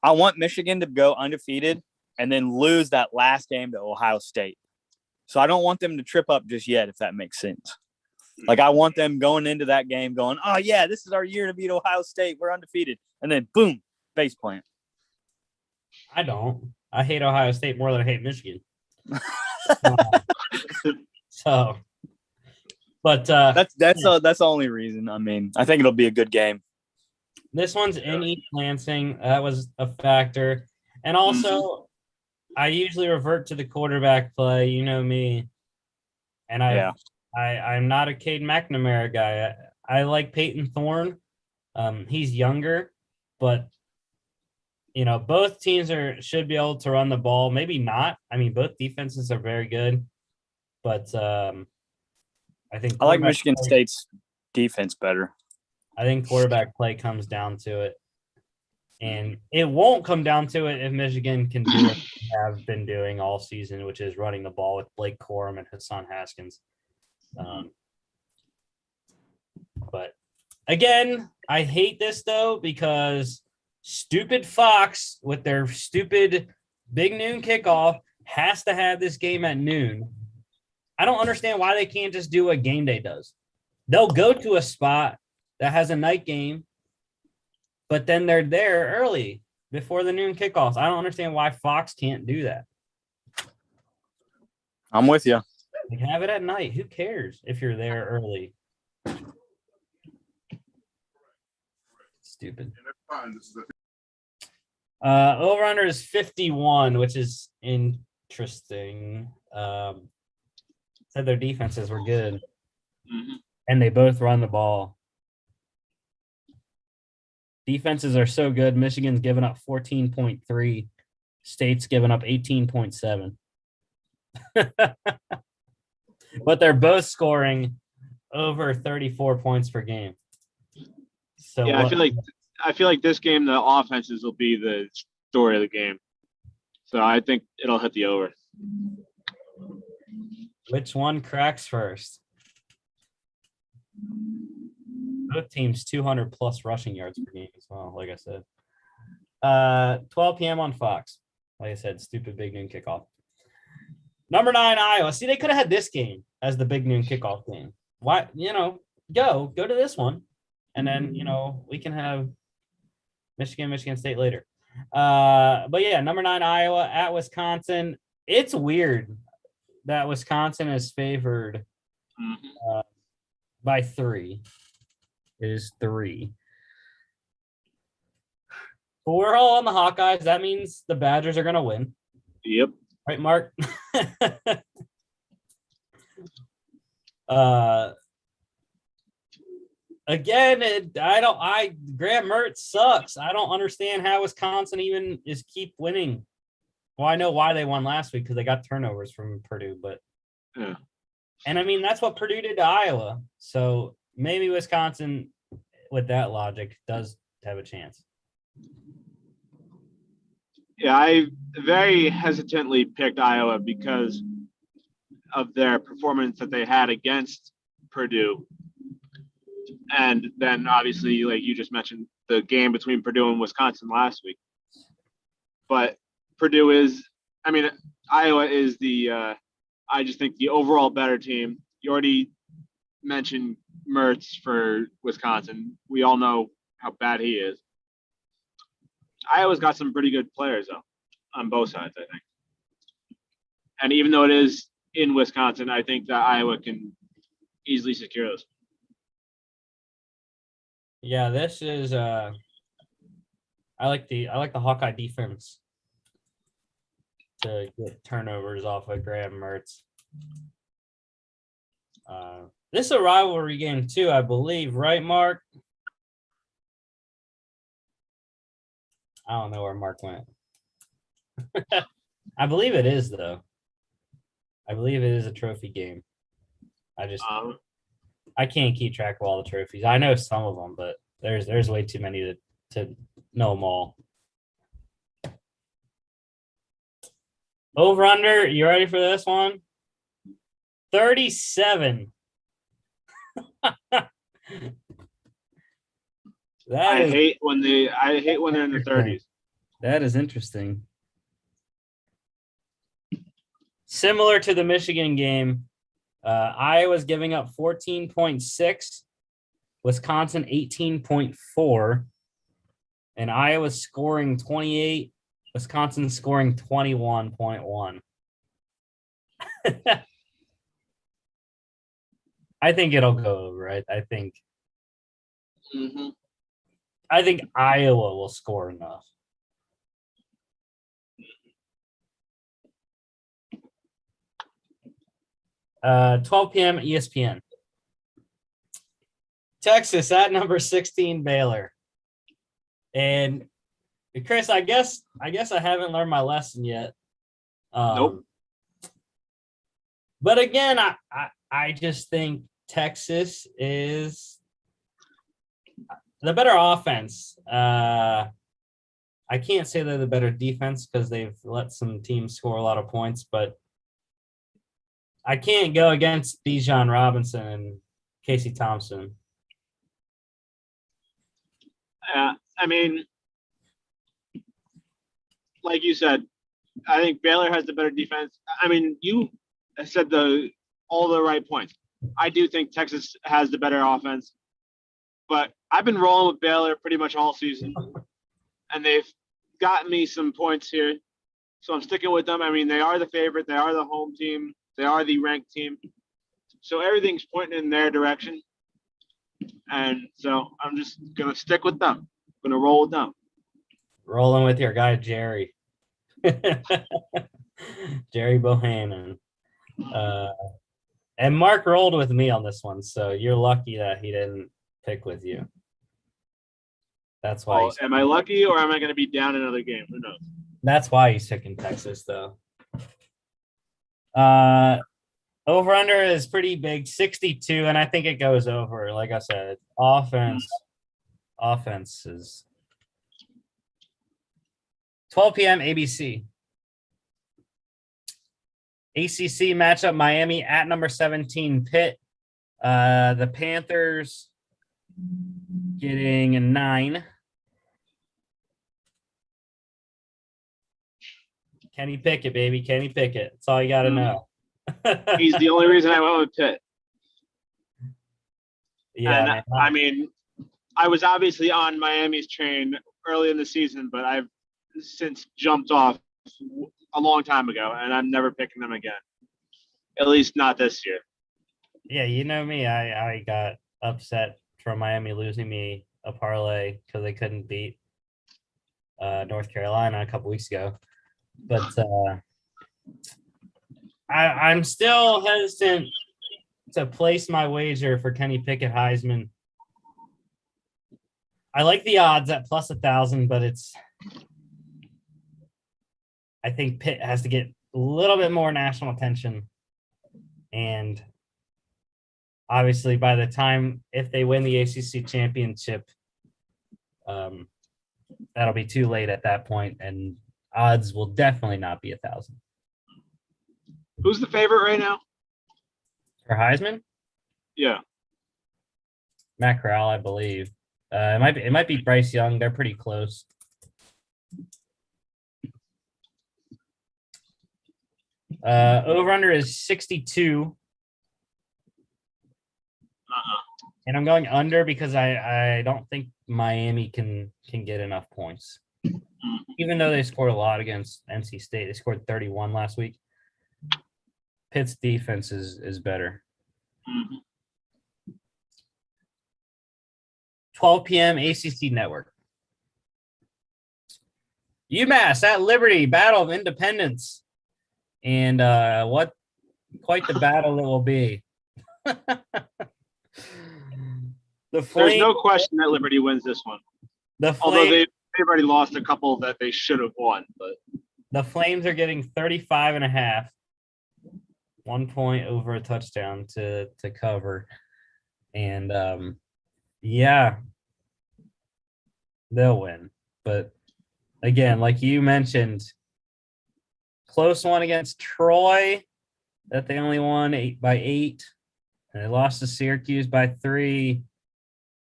I want Michigan to go undefeated and then lose that last game to Ohio State. So I don't want them to trip up just yet, if that makes sense. Like, I want them going into that game going, oh, yeah, this is our year to beat Ohio State. We're undefeated. And then, boom, face plant. I don't. I hate Ohio State more than I hate Michigan. So But That's the only reason. I mean, I think it'll be a good game. this one's in East Lansing. That was a factor. And also, I usually revert to the quarterback play. You know me. And I'm not a Cade McNamara guy. I like Peyton Thorne. He's younger, but both teams should be able to run the ball. Maybe not. I mean, both defenses are very good, but I think I like Michigan State's defense better. I think quarterback play comes down to it, and it won't come down to it if Michigan can do what they have been doing all season, which is running the ball with Blake Corum and Hassan Haskins. But again, I hate this though because stupid Fox with their stupid big noon kickoff has to have this game at noon. I don't understand why they can't just do what game day does. They'll go to a spot that has a night game, but then they're there early before the noon kickoffs. I don't understand why Fox can't do that. I'm with you. Like, have it at night. Who cares if you're there early? Stupid. Over under is 51, which is interesting. Said their defenses were good, and they both run the ball. Defenses are so good. Michigan's given up 14.3. State's given up 18.7. But they're both scoring over 34 points per game. So yeah, I feel like this game the offenses will be the story of the game. So I think it'll hit the over. Which one cracks first? Both teams 200 plus rushing yards per game as well, like I said. 12 p.m. on Fox. Like I said, stupid big noon kickoff. Number 9, Iowa. See, they could have had this game as the big noon kickoff game. Why, go to this one. And then, we can have Michigan State later. But yeah, number 9, Iowa at Wisconsin. It's weird that Wisconsin is favored by 3. It is 3. But we're all on the Hawkeyes. That means the Badgers are going to win. Yep. Right, Mark? Again, Graham Mertz sucks. I don't understand how Wisconsin even keep winning. Well, I know why they won last week because they got turnovers from Purdue, but yeah. And I mean that's what Purdue did to Iowa. So maybe Wisconsin, with that logic, does have a chance. Yeah, I very hesitantly picked Iowa because of their performance that they had against Purdue. And then obviously, like you just mentioned, the game between Purdue and Wisconsin last week. But Purdue Iowa is I just think the overall better team. You already mentioned Mertz for Wisconsin. We all know how bad he is. Iowa's got some pretty good players, though, on both sides, I think. And even though it is in Wisconsin, I think that Iowa can easily secure this. Yeah, this is I like the Hawkeye defense to get turnovers off of Graham Mertz. This is a rivalry game too, I believe, right, Mark? I don't know where Mark went. I believe it is, though. I believe it is a trophy game. I can't keep track of all the trophies. I know some of them, but there's way too many to know them all. Over under, you ready for this one? 37. I hate when they're in the 30s. That is interesting. Similar to the Michigan game, Iowa's giving up 14.6, Wisconsin 18.4, and Iowa's scoring 28, Wisconsin scoring 21.1. I think it'll go over. I think Mm-hmm. Iowa will score enough. 12 p.m. ESPN. Texas at number 16 Baylor. And Chris, I guess I haven't learned my lesson yet. Nope. But again, I just think Texas is the better offense. I can't say they're the better defense because they've let some teams score a lot of points, but I can't go against Bijan Robinson and Casey Thompson. I mean, like you said, I think Baylor has the better defense. I mean, you said all the right points. I do think Texas has the better offense, but I've been rolling with Baylor pretty much all season, and they've gotten me some points here, so I'm sticking with them. I mean, they are the favorite. They are the home team. They are the ranked team. So everything's pointing in their direction, and so I'm just going to stick with them. I'm going to roll with them. Rolling with your guy, Jerry. Jerry Bohannon. And Mark rolled with me on this one, so you're lucky that he didn't pick with you. That's why. Oh, am I lucky, or am I going to be down another game? Who knows? That's why he's picking Texas, though. Over under is pretty big, 62, and I think it goes over. Like I said, offense is 12 p.m. ABC. ACC matchup: Miami at number 17 Pitt. The Panthers getting a 9. Kenny Pickett, baby. Kenny Pickett. That's all you got to know. He's the only reason I went with Pitt. Yeah, and I mean, I was obviously on Miami's train early in the season, but I've since jumped off a long time ago, and I'm never picking them again. At least not this year. Yeah, you know me. I got upset from Miami losing me a parlay because they couldn't beat North Carolina a couple weeks ago. But I'm still hesitant to place my wager for Kenny Pickett Heisman. I like the odds at plus 1,000, but I think Pitt has to get a little bit more national attention. And obviously, by the time if they win the ACC championship, that'll be too late at that point, and odds will definitely not be 1,000. Who's the favorite right now? For Heisman? Yeah. Matt Corral, I believe. It might be Bryce Young. They're pretty close. Over under is 62. And I'm going under because I don't think Miami can get enough points. Even though they scored a lot against NC State. They scored 31 last week. Pitt's defense is better. 12 p.m. ACC Network. UMass at Liberty, Battle of Independence. And what quite the battle it will be. There's no question that Liberty wins this one. Although they've already lost a couple that they should have won. But the Flames are getting 35.5. 1 point over a touchdown to cover. And yeah, they'll win. But again, like you mentioned, close one against Troy that they only won 8-8. And they lost to Syracuse by 3.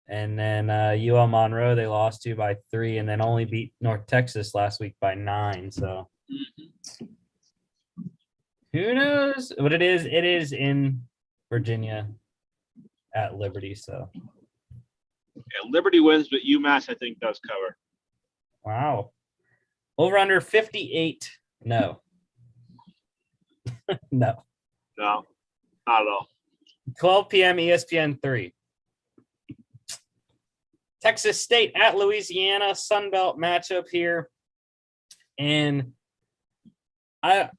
And then UL Monroe, they lost to by 3, and then only beat North Texas last week by 9. So who knows what it is? It is in Virginia at Liberty. So yeah, Liberty wins, but UMass I think does cover. wow. Over under 58. No. No. No, not at all. 12 p.m. ESPN 3. Texas State at Louisiana, Sun Belt matchup here. And I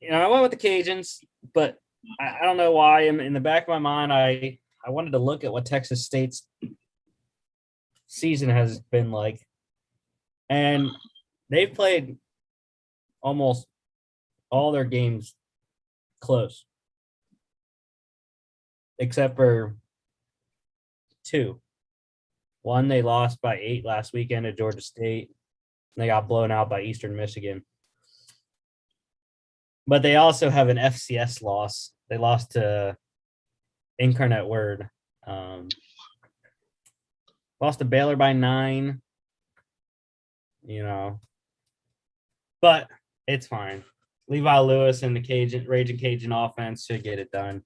went with the Cajuns, but I don't know why. In the back of my mind, I wanted to look at what Texas State's season has been like. And they've played almost all their games close, except for 2. One, they lost by 8 last weekend to Georgia State. They got blown out by Eastern Michigan. But they also have an FCS loss. They lost to Incarnate Word. Lost to Baylor by 9. But it's fine. Levi Lewis and the Raging Cajun offense should get it done.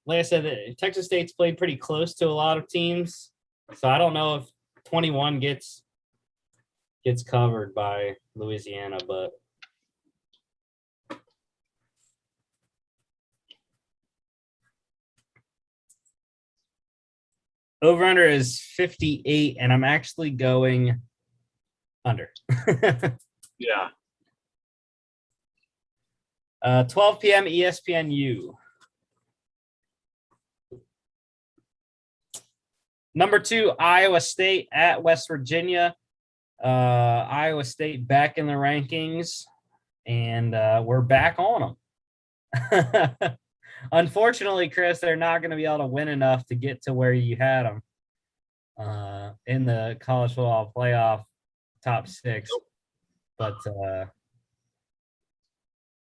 Like I said, Texas State's played pretty close to a lot of teams, so I don't know if 21 gets covered by Louisiana, but over-under is 58, and I'm actually going under. Yeah. 12 p.m. ESPNU. Number 2, Iowa State at West Virginia. Iowa State back in the rankings, and we're back on them. Unfortunately, Chris, they're not going to be able to win enough to get to where you had them in the college football playoff top 6. But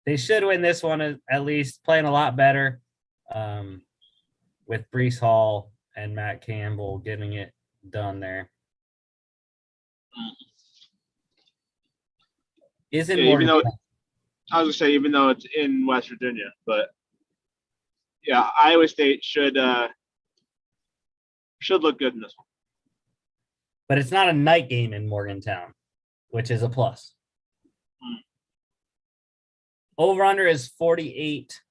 they should win this one at least, playing a lot better with Breece Hall and Matt Campbell getting it done there. Isn't Yeah, more even though I was gonna say, even though it's in West Virginia, but yeah, Iowa State should look good in this one. but it's not a night game in Morgantown, which is a plus. Over-under is 48,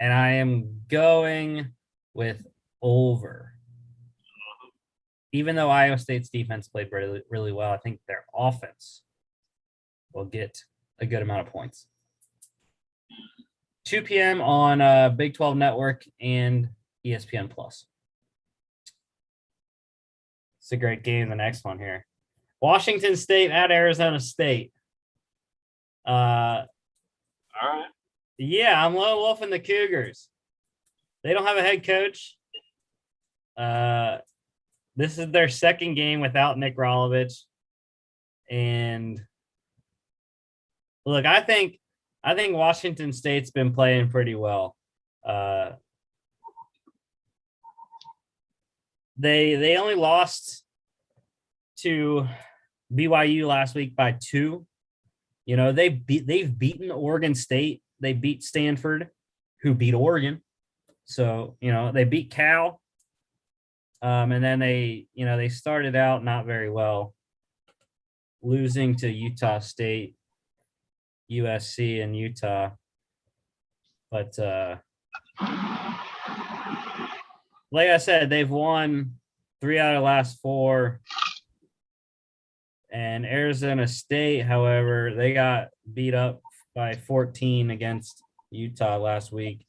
and I am going with over. Even though Iowa State's defense played really, really well, I think their offense will get a good amount of points. 2 p.m. on Big 12 Network and ESPN Plus. It's a great game. The next one here, Washington State at Arizona State. All right. Yeah, I'm low wolfing the Cougars. They don't have a head coach. This is their second game without Nick Rolovich. And look, I think Washington State's been playing pretty well. They only lost to BYU last week by 2. They've beaten Oregon State. They beat Stanford, who beat Oregon. So, they beat Cal. And then they started out not very well, losing to Utah State, USC, and Utah. But like I said, they've won 3 out of the last 4. And Arizona State, however, they got beat up by 14 against Utah last week.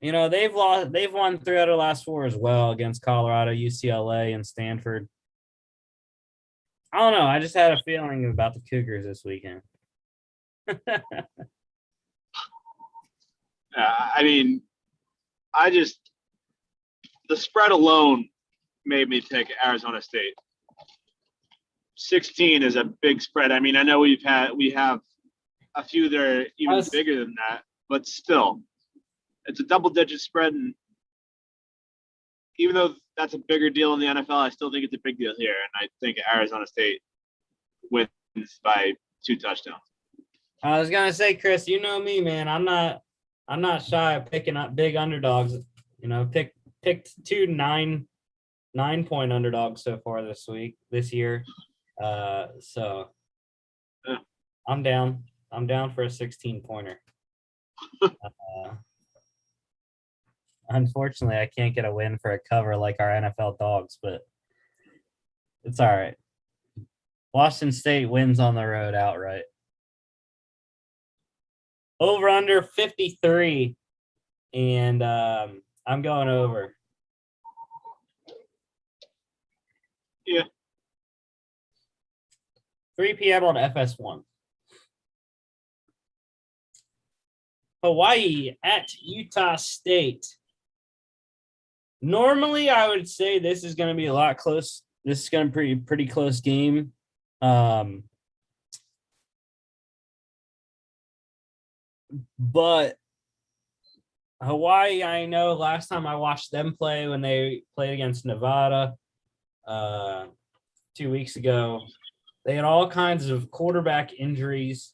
They've won 3 out of the last 4 as well against Colorado, UCLA, and Stanford. I don't know. I just had a feeling about the Cougars this weekend. I mean, the spread alone made me pick Arizona State. 16 is a big spread. I mean, I know we have a few that are even bigger than that, but still, it's a double-digit spread. And even though that's a bigger deal in the NFL, I still think it's a big deal here. And I think Arizona State wins by 2 touchdowns. I was gonna say, Chris, you know me, man. I'm not shy of picking up big underdogs. Picked 2 9-point underdogs so far this year. So yeah. I'm down. I'm down for a 16-pointer. Unfortunately, I can't get a win for a cover like our NFL dogs, but it's all right. Washington State wins on the road outright. Over under 53, and I'm going over. Yeah. 3 p.m. on FS1. Hawaii at Utah State. Normally, I would say this is going to be a lot close. This is going to be a pretty close game. But Hawaii, I know last time I watched them play when they played against Nevada 2 weeks ago, they had all kinds of quarterback injuries.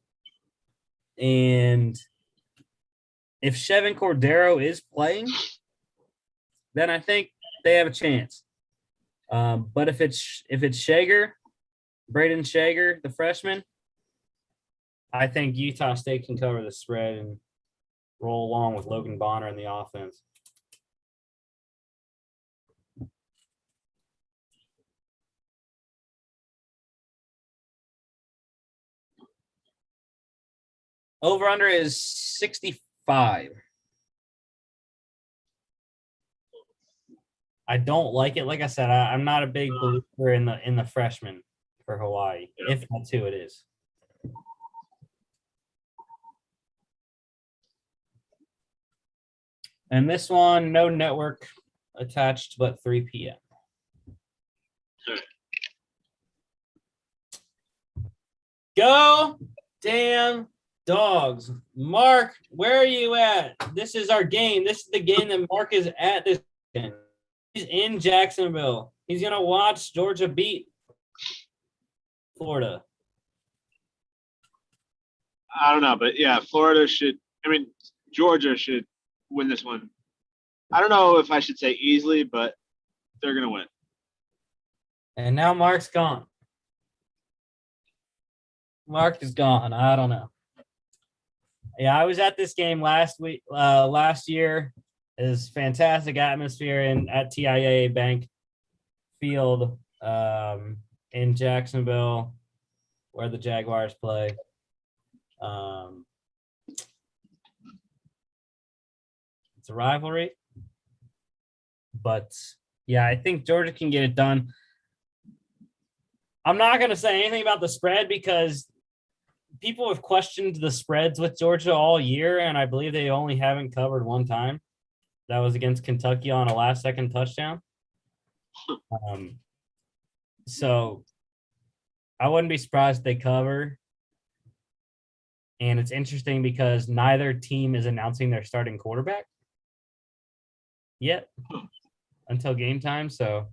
And if Chevin Cordero is playing, then I think they have a chance. But if it's Shager, Braden Shager, the freshman, I think Utah State can cover the spread and roll along with Logan Bonner in the offense. Over under is 65. I don't like it. Like I said, I'm not a big believer in the freshman for Hawaii, if that's who it is. And this one, no network attached, but 3 p.m. Go damn dogs. Mark, where are you at? This is our game. This is the game that Mark is at this game. He's in Jacksonville. He's going to watch Georgia beat Florida. I don't know, but yeah, Georgia should win this one. I don't know if I should say easily, but they're going to win. And now Mark's gone. Mark is gone. I don't know. Yeah, I was at this game last year. It was fantastic atmosphere at TIAA Bank Field in Jacksonville, where the Jaguars play. It's a rivalry. But, yeah, I think Georgia can get it done. I'm not going to say anything about the spread because people have questioned the spreads with Georgia all year, and I believe they only haven't covered one time. That was against Kentucky on a last-second touchdown. So I wouldn't be surprised if they cover. And it's interesting because neither team is announcing their starting quarterback yet until game time. So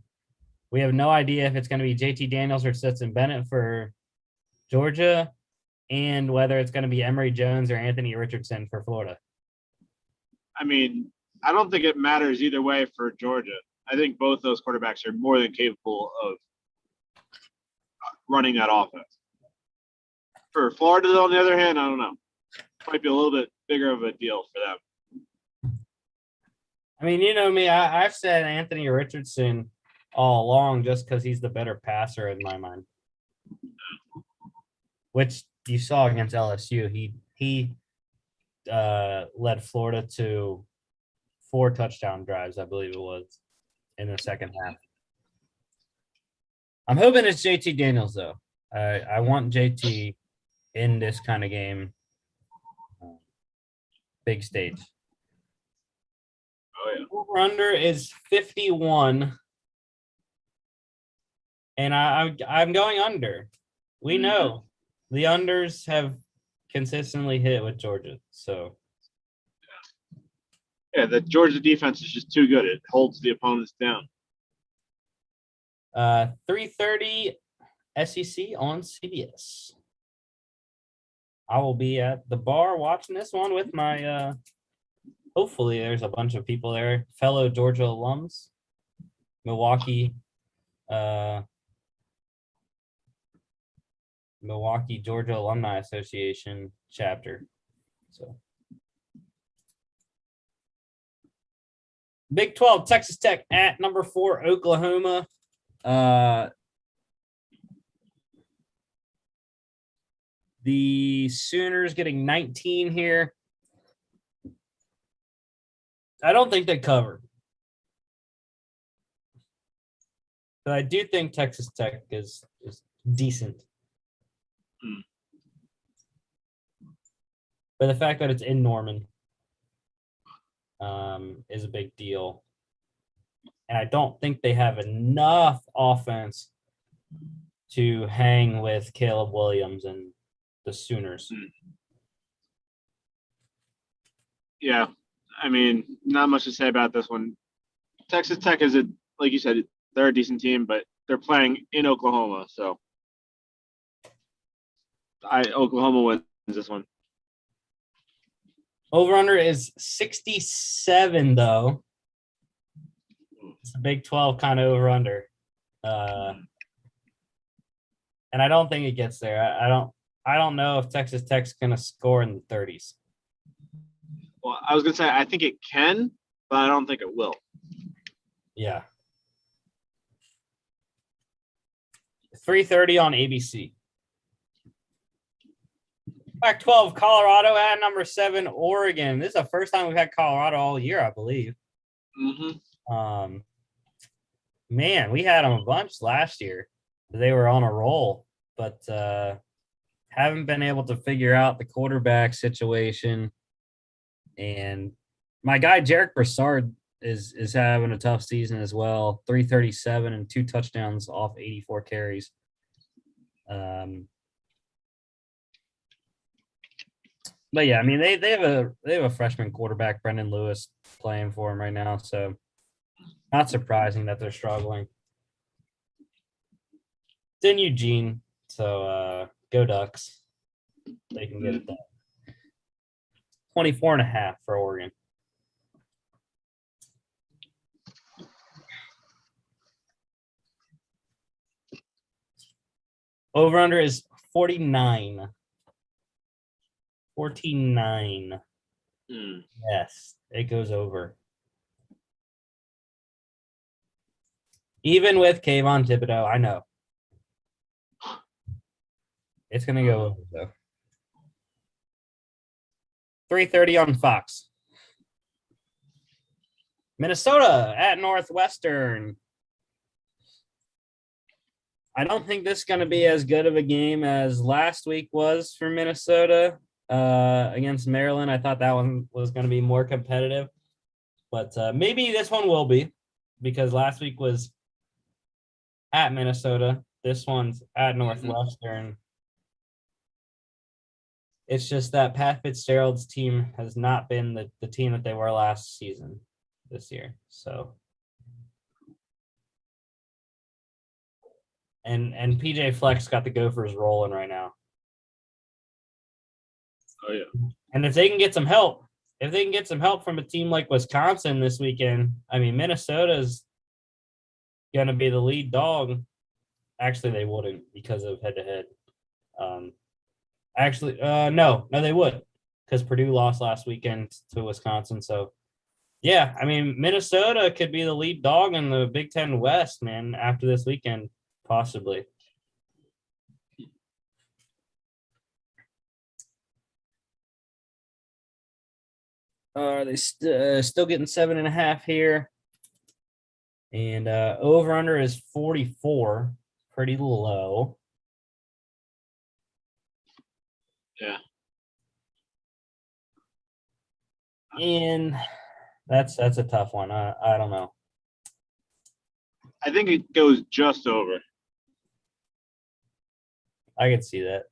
we have no idea if it's going to be JT Daniels or Stetson Bennett for Georgia and whether it's going to be Emory Jones or Anthony Richardson for Florida. I mean, I don't think it matters either way for Georgia. I think both those quarterbacks are more than capable of running that offense. For Florida, on the other hand, I don't know. Might be a little bit bigger of a deal for them. I mean, you know me, I've said Anthony Richardson all along just because he's the better passer in my mind. Which you saw against LSU. He led Florida to 4 touchdown drives, I believe it was, in the second half. I'm hoping it's JT Daniels, though. I want JT in this kind of game. Big stage. Oh, yeah. Over-under is 51. And I'm going under. We know the unders have consistently hit with Georgia. So yeah, the Georgia defense is just too good. It holds the opponents down. 3:30 SEC on CBS. I will be at the bar watching this one with my hopefully there's a bunch of people there, fellow Georgia alums, Milwaukee Milwaukee, Georgia Alumni Association chapter. So Big 12, Texas Tech at number 4, Oklahoma. The Sooners getting 19 here. I don't think they cover. But I do think Texas Tech is decent. But the fact that it's in Norman is a big deal. And I don't think they have enough offense to hang with Caleb Williams and the Sooners. Yeah, I mean, not much to say about this one. Texas Tech is like you said, they're a decent team, but they're playing in Oklahoma, so Oklahoma wins this one. Over-under is 67, though. It's a Big 12 kind of over-under. And I don't think it gets there. I don't know if Texas Tech's going to score in the 30s. Well, I was going to say, I think it can, but I don't think it will. Yeah. 3:30 on ABC. Pac-12, Colorado at number 7, Oregon. This is the first time we've had Colorado all year, I believe. Man, we had them a bunch last year. They were on a roll, but haven't been able to figure out the quarterback situation. And my guy Jarek Broussard is having a tough season as well. 337 and 2 touchdowns off 84 carries. But yeah, I mean they have a freshman quarterback, Brendan Lewis, playing for him right now, so not surprising that they're struggling. It's in Eugene, so go Ducks. They can get it done. 24.5 for Oregon. Over under is 49. 49. Yes, it goes over. Even with Kayvon Thibodeau, I know. It's going to go over, though. 3:30 on Fox. Minnesota at Northwestern. I don't think this is going to be as good of a game as last week was for Minnesota against Maryland. I thought that one was going to be more competitive, but maybe this one will be, because last week was at Minnesota. This one's at Northwestern. It's just that Pat Fitzgerald's team has not been the team that they were last season this year. So, and PJ Flex got the Gophers rolling right now. Oh yeah. And if they can get some help from a team like Wisconsin this weekend, I mean, Minnesota's going to be the lead dog. Actually, they wouldn't because of head-to-head. No, they would, because Purdue lost last weekend to Wisconsin. So, yeah, I mean, Minnesota could be the lead dog in the Big Ten West, man, after this weekend, possibly. They still getting 7.5 here. And over-under is 44, pretty low. Yeah. And that's a tough one. I don't know. I think it goes just over. I could see that.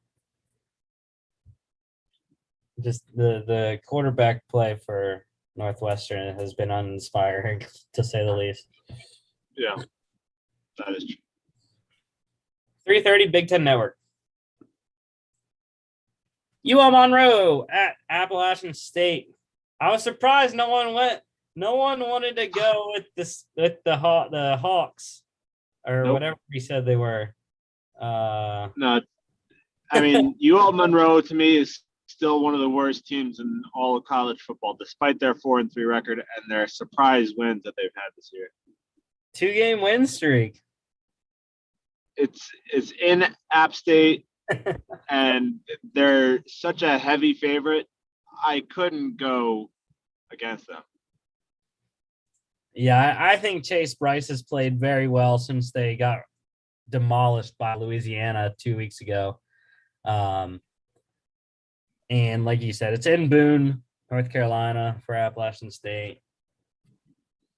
Just the quarterback play for Northwestern has been uninspiring, to say the least. Yeah, that is true. 3:30 Big Ten Network. UL Monroe at Appalachian State. I was surprised no one wanted to go with the Hawks or Nope. whatever he said they were. No, I mean, UL Monroe to me is still one of the worst teams in all of college football, despite their 4-3 record and their surprise wins that they've had this year. 2-game win streak. It's in App State, and they're such a heavy favorite. I couldn't go against them. Yeah, I think Chase Bryce has played very well since they got demolished by Louisiana 2 weeks ago. And like you said, it's in Boone, North Carolina for Appalachian State.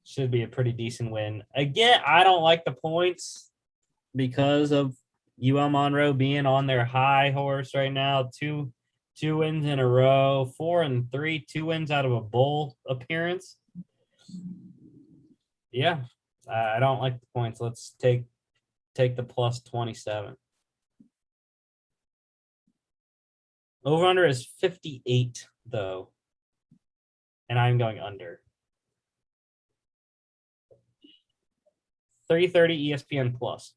Should be a pretty decent win. Again, I don't like the points because of UL Monroe being on their high horse right now. Two wins in a row, 4-3, 2 wins out of a bowl appearance. Yeah, I don't like the points. Let's take the plus 27. Over under is 58 though, and I'm going under. 3:30 ESPN Plus.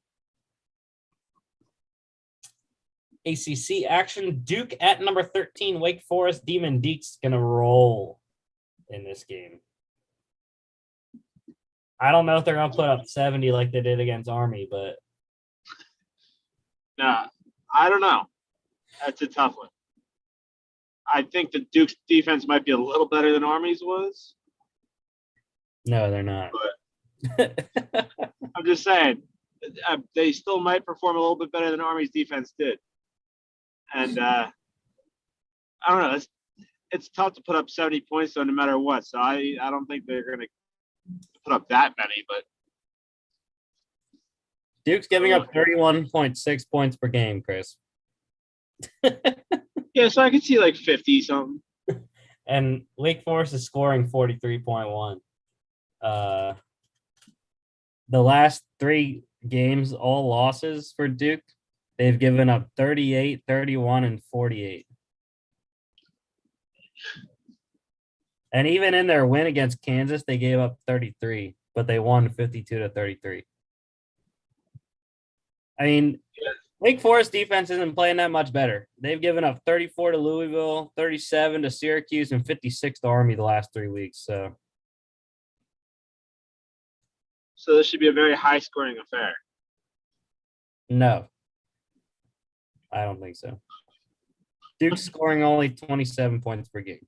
ACC action. Duke at number 13. Wake Forest. Demon Deacs gonna roll in this game. I don't know if they're gonna put up 70 like they did against Army, but Nah, I don't know. That's a tough one. I think the Duke's defense might be a little better than Army's was. no, they're not. I'm just saying, they still might perform a little bit better than Army's defense did. And I don't know. It's tough to put up 70 points, though, no matter what. So I don't think they're going to put up that many. But Duke's giving up 31.6 points per game, Chris. yeah, so I could see like 50 something. And Wake Forest is scoring 43.1. The last 3 games, all losses for Duke. They've given up 38, 31, and 48. And even in their win against Kansas, they gave up 33, but they won 52-33. I mean, Wake Forest defense isn't playing that much better. They've given up 34 to Louisville, 37 to Syracuse, and 56 to Army the last 3 weeks. So this should be a very high-scoring affair. no, I don't think so. Duke's scoring only 27 points per game.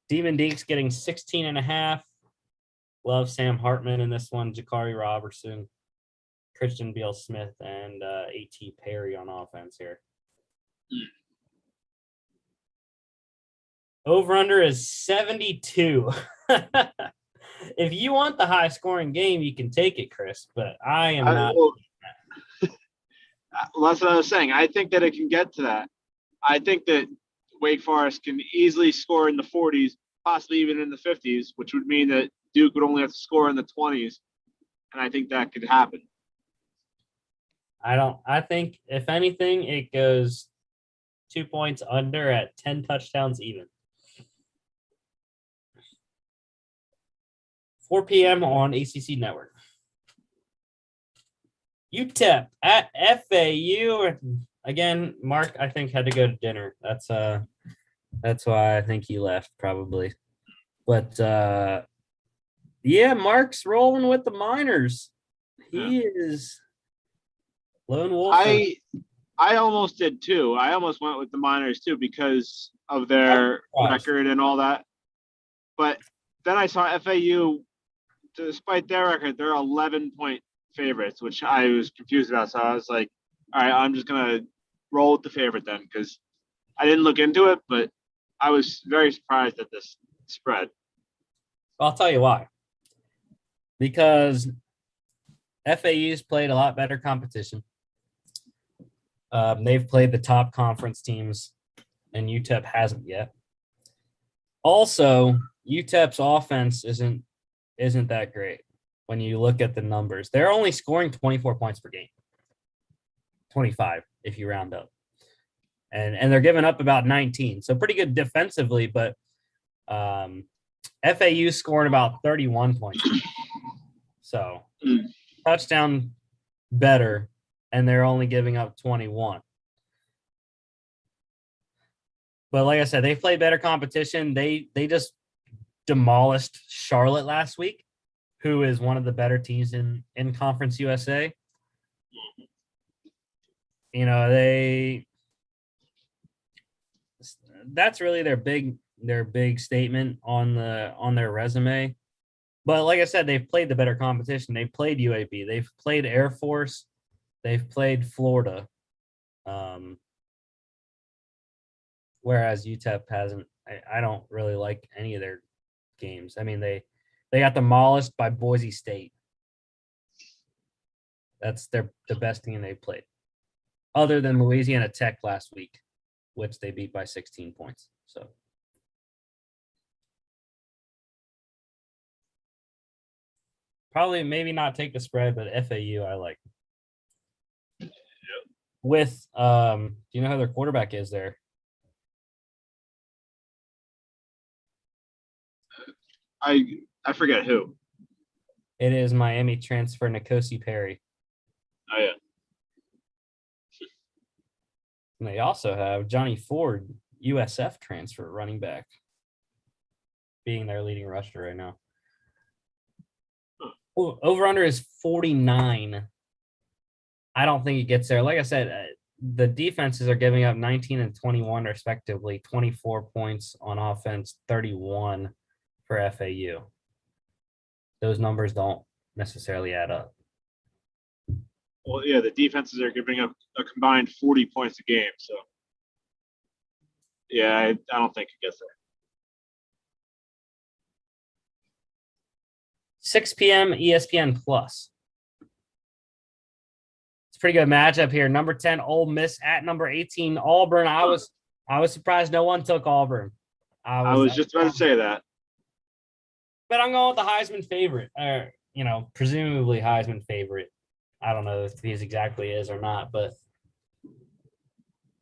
Demon Deacs getting 16.5. Love Sam Hartman in this one. Jakari Robertson, Christian Beal Smith, and A.T. Perry on offense here. Over-under is 72. If you want the high-scoring game, you can take it, Chris, but I am not. Well, that's what I was saying. I think that it can get to that. I think that Wake Forest can easily score in the 40s, possibly even in the 50s, which would mean that Duke would only have to score in the 20s, and I think that could happen. I think, if anything, it goes 2 points under at 10 touchdowns even. 4 p.m. on ACC Network. UTEP at FAU. Again, Mark, I think, had to go to dinner. That's why I think he left, probably. But yeah, Mark's rolling with the Miners. He is lone wolf. I almost did too. I almost went with the Miners too because of their record and all that. But then I saw FAU, despite their record, they're 11-point favorites, which I was confused about. So I was like, all right, I'm just going to roll with the favorite then, because I didn't look into it, but I was very surprised at this spread. I'll tell you why. Because FAU's played a lot better competition. They've played the top conference teams, and UTEP hasn't yet. Also, UTEP's offense isn't that great when you look at the numbers. They're only scoring 24 points per game. 25 if you round up. And they're giving up about 19. So pretty good defensively, but FAU scoring about 31 points. So touchdown better, and they're only giving up 21. But like I said, they played better competition. They just demolished Charlotte last week, who is one of the better teams in Conference USA. You know, that's really their big statement on their resume. But like I said, they've played the better competition. They've played UAB. They've played Air Force. They've played Florida. Whereas UTEP hasn't. I don't really like any of their games. I mean, they got demolished by Boise State. That's the best team they played, other than Louisiana Tech last week, which they beat by 16 points. So probably maybe not take the spread, but FAU I like. With do you know who their quarterback is there? I forget who. It is Miami transfer N'Kosi Perry. Oh yeah. And they also have Johnny Ford, USF transfer running back, being their leading rusher right now. Over under is 49. I don't think it gets there. Like I said, the defenses are giving up 19 and 21 respectively, 24 points on offense, 31 for FAU. Those numbers don't necessarily add up. Well, yeah, the defenses are giving up a combined 40 points a game. So, yeah, I don't think it gets there. 6 p.m. ESPN Plus. It's a pretty good matchup here. Number 10, Ole Miss at number 18, Auburn. I was surprised no one took Auburn. I was just about to say that. But I'm going with the Heisman favorite, or presumably Heisman favorite. I don't know if he exactly is or not, but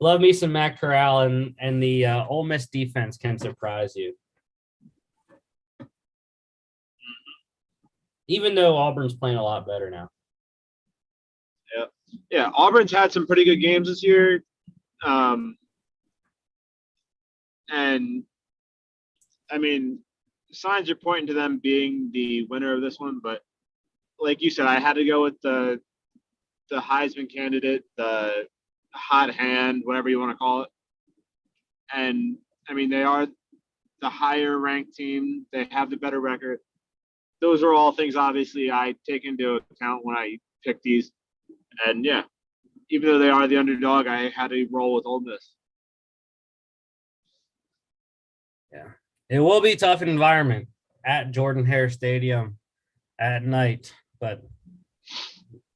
love me some Matt Corral, and the Ole Miss defense can surprise you. Even though Auburn's playing a lot better now. Yeah. Auburn's had some pretty good games this year. And I mean, signs are pointing to them being the winner of this one, but like you said, I had to go with the Heisman candidate, the hot hand, whatever you want to call it. And I mean, they are the higher ranked team. They have the better record. Those are all things, obviously, I take into account when I pick these. And yeah, even though they are the underdog, I had to roll with Ole Miss. Yeah, it will be a tough environment at Jordan-Hare Stadium at night, but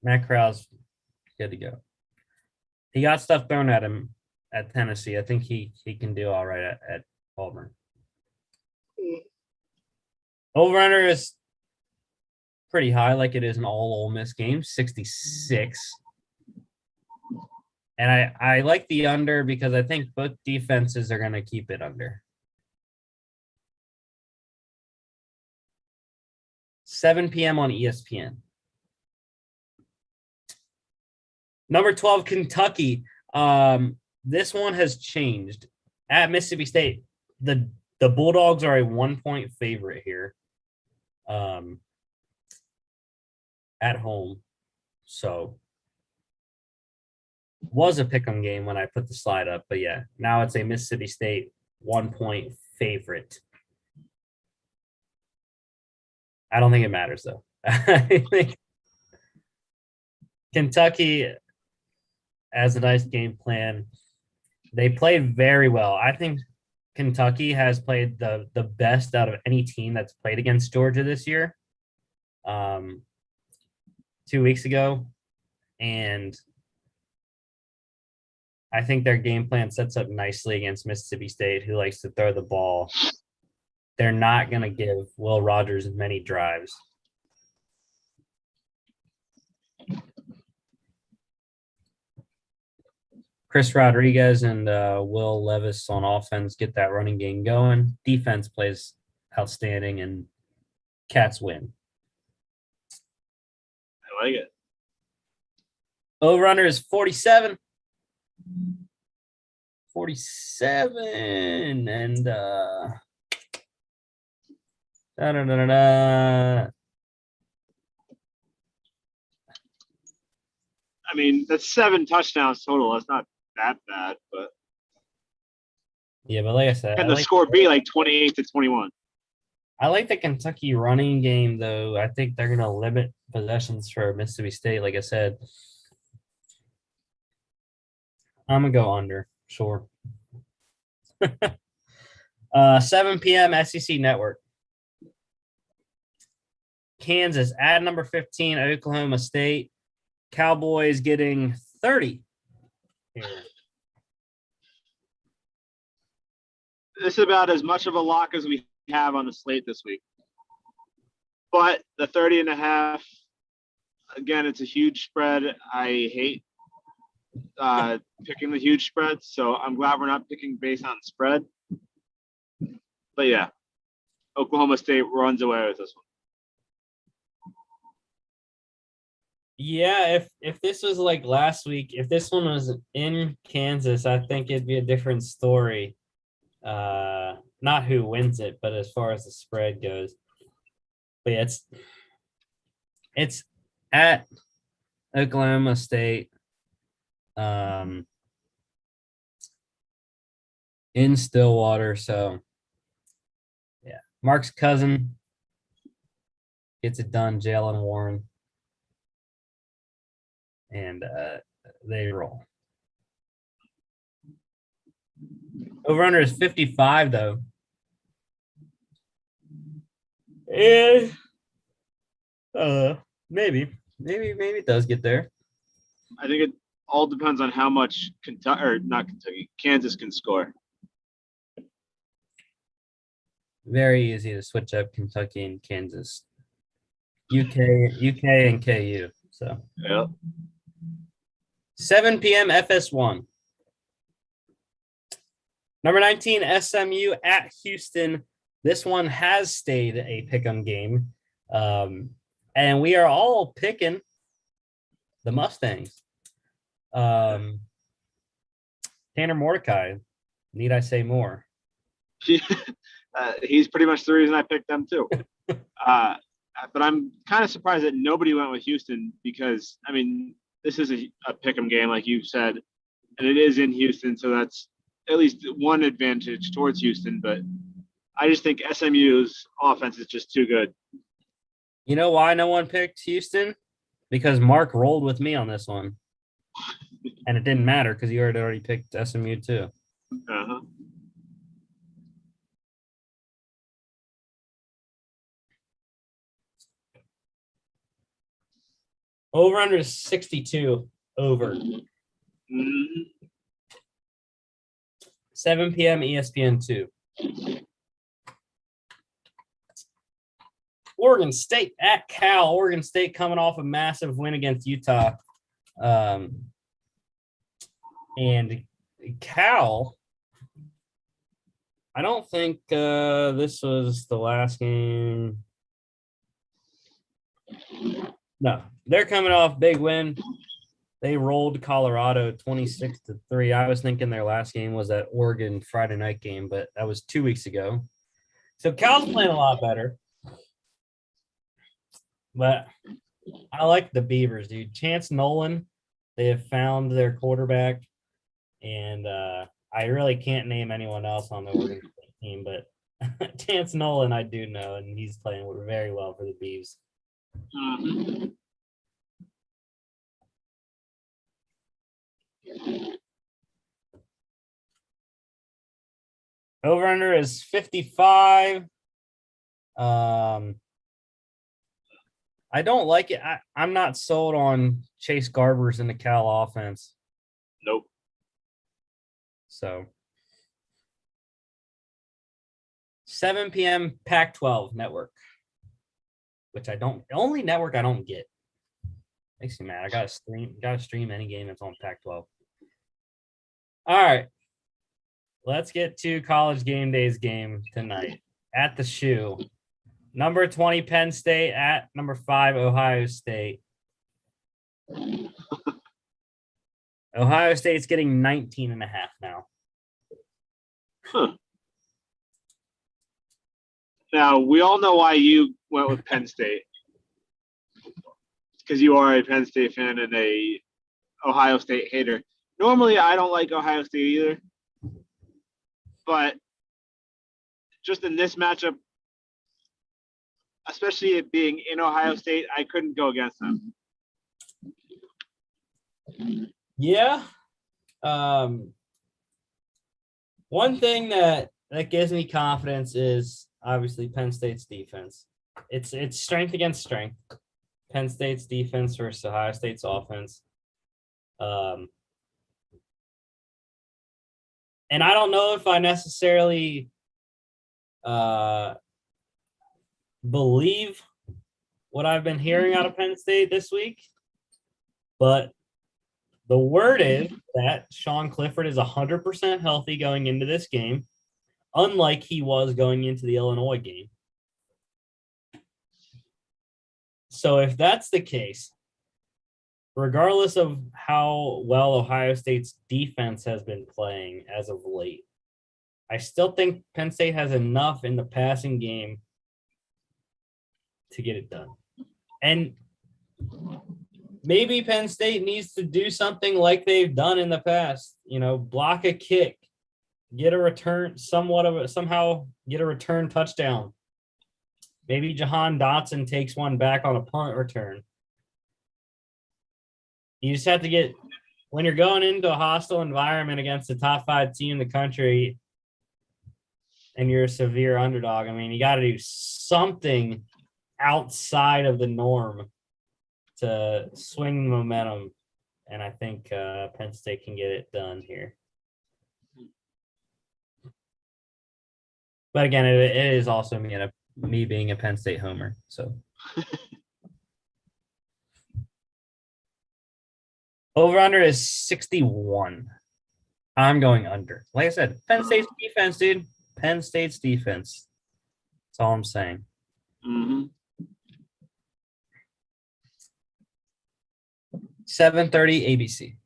Matt Corral's good to go. He got stuff thrown at him at Tennessee. I think he can do all right at Auburn. Over-under is pretty high, like it is an all Ole Miss game, 66. And I like the under because I think both defenses are going to keep it under. 7 p.m. on ESPN. Number 12, Kentucky. This one has changed. At Mississippi State, the Bulldogs are a 1-point favorite here. At home. So was a pick-em game when I put the slide up, but yeah, now it's a Mississippi State 1-point favorite. I don't think it matters though. I think Kentucky has a nice game plan. They played very well. I think Kentucky has played the best out of any team that's played against Georgia this year. 2 weeks ago, and I think their game plan sets up nicely against Mississippi State, who likes to throw the ball. They're not going to give Will Rogers many drives. Chris Rodriguez and Will Levis on offense get that running game going. Defense plays outstanding, and Cats win. I like it. Over-under is 47. 47. And da-da-da-da-da. I mean, that's 7 touchdowns total. That's not that bad, but Yeah, but like I said, can the score be like 28-21? I like the Kentucky running game, though. I think they're going to limit possessions for Mississippi State, like I said. I'm going to go under, sure. 7 p.m. SEC Network. Kansas at number 15, Oklahoma State. Cowboys getting 30 here. This is about as much of a lock as we have on the slate this week. But the 30.5, again, it's a huge spread. I hate picking the huge spreads, so I'm glad we're not picking based on spread. But yeah, Oklahoma State runs away with this one. Yeah, if this was like last week, if this one was in Kansas, I think it'd be a different story. Not who wins it, but as far as the spread goes. But yeah, it's at Oklahoma State. In Stillwater, so yeah. Mark's cousin gets it done, Jalen Warren. And they roll. Over under is 55 though. And maybe it does get there. I think it all depends on how much Kansas can score. Very easy to switch up Kentucky and Kansas. UK and KU. So Yeah. 7 p.m. FS1. Number 19, SMU at Houston. This one has stayed a pick'em game. And we are all picking the Mustangs. Tanner Mordecai. Need I say more? He's pretty much the reason I picked them too. But I'm kind of surprised that nobody went with Houston because, I mean, this is a pick'em game, like you said, and it is in Houston, so that's at least one advantage towards Houston. But I just think SMU's offense is just too good. You know why no one picked Houston? Because Mark rolled with me on this one. And it didn't matter because you already picked SMU too. Uh-huh. Over under is 62. Over. Mm-hmm. 7 p.m. ESPN 2. Oregon State at Cal. Oregon State coming off a massive win against Utah. And Cal, I don't think this was the last game. No, they're coming off big win. They rolled Colorado 26-3. I was thinking their last game was that Oregon Friday night game, but that was 2 weeks ago. So Cal's playing a lot better. But I like the Beavers, dude. Chance Nolan, they have found their quarterback. And I really can't name anyone else on the Oregon State team, but Chance Nolan I do know, and he's playing very well for the Beavs. Mm-hmm. Over under is 55. I don't like it. I'm not sold on Chase Garbers in the Cal offense. Nope. So 7 p.m. Pac-12 network, which I don't. The only network I don't get. Makes me mad. I gotta stream any game that's on Pac-12. All right. Let's get to College Game Day's game tonight at the Shoe. Number 20 Penn State at number 5 Ohio State. Ohio State's getting 19.5 now. Huh. Now, we all know why you went with Penn State. Because you are a Penn State fan and a Ohio State hater. Normally, I don't like Ohio State either. But just in this matchup, especially it being in Ohio State, I couldn't go against them. Yeah. One thing that gives me confidence is obviously Penn State's defense. It's strength against strength. Penn State's defense versus Ohio State's offense. And I don't know if I necessarily believe what I've been hearing out of Penn State this week, but the word is that Sean Clifford is 100% healthy going into this game, unlike he was going into the Illinois game. So if that's the case, regardless of how well Ohio State's defense has been playing as of late, I still think Penn State has enough in the passing game to get it done. And maybe Penn State needs to do something like they've done in the past, block a kick, get a return, somehow get a return touchdown. Maybe Jahan Dotson takes one back on a punt return. You just have to get, when you're going into a hostile environment against a top 5 team in the country and you're a severe underdog, you got to do something outside of the norm to swing momentum. And I think Penn State can get it done here. But again, it is also me being a Penn State homer. So over under is 61. I'm going under. Like I said, Penn State's defense, dude. Penn State's defense. That's all I'm saying. Mm-hmm. 7:30 ABC.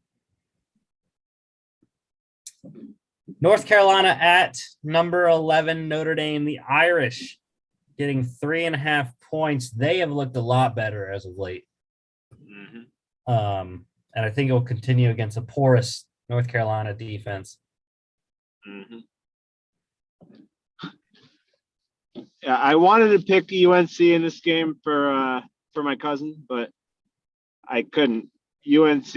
North Carolina at number 11 Notre Dame. The Irish getting 3.5 points. They have looked a lot better as of late. Mm-hmm. And I think it will continue against a porous North Carolina defense. Mm-hmm. Yeah, I wanted to pick UNC in this game for my cousin, but I couldn't. UNC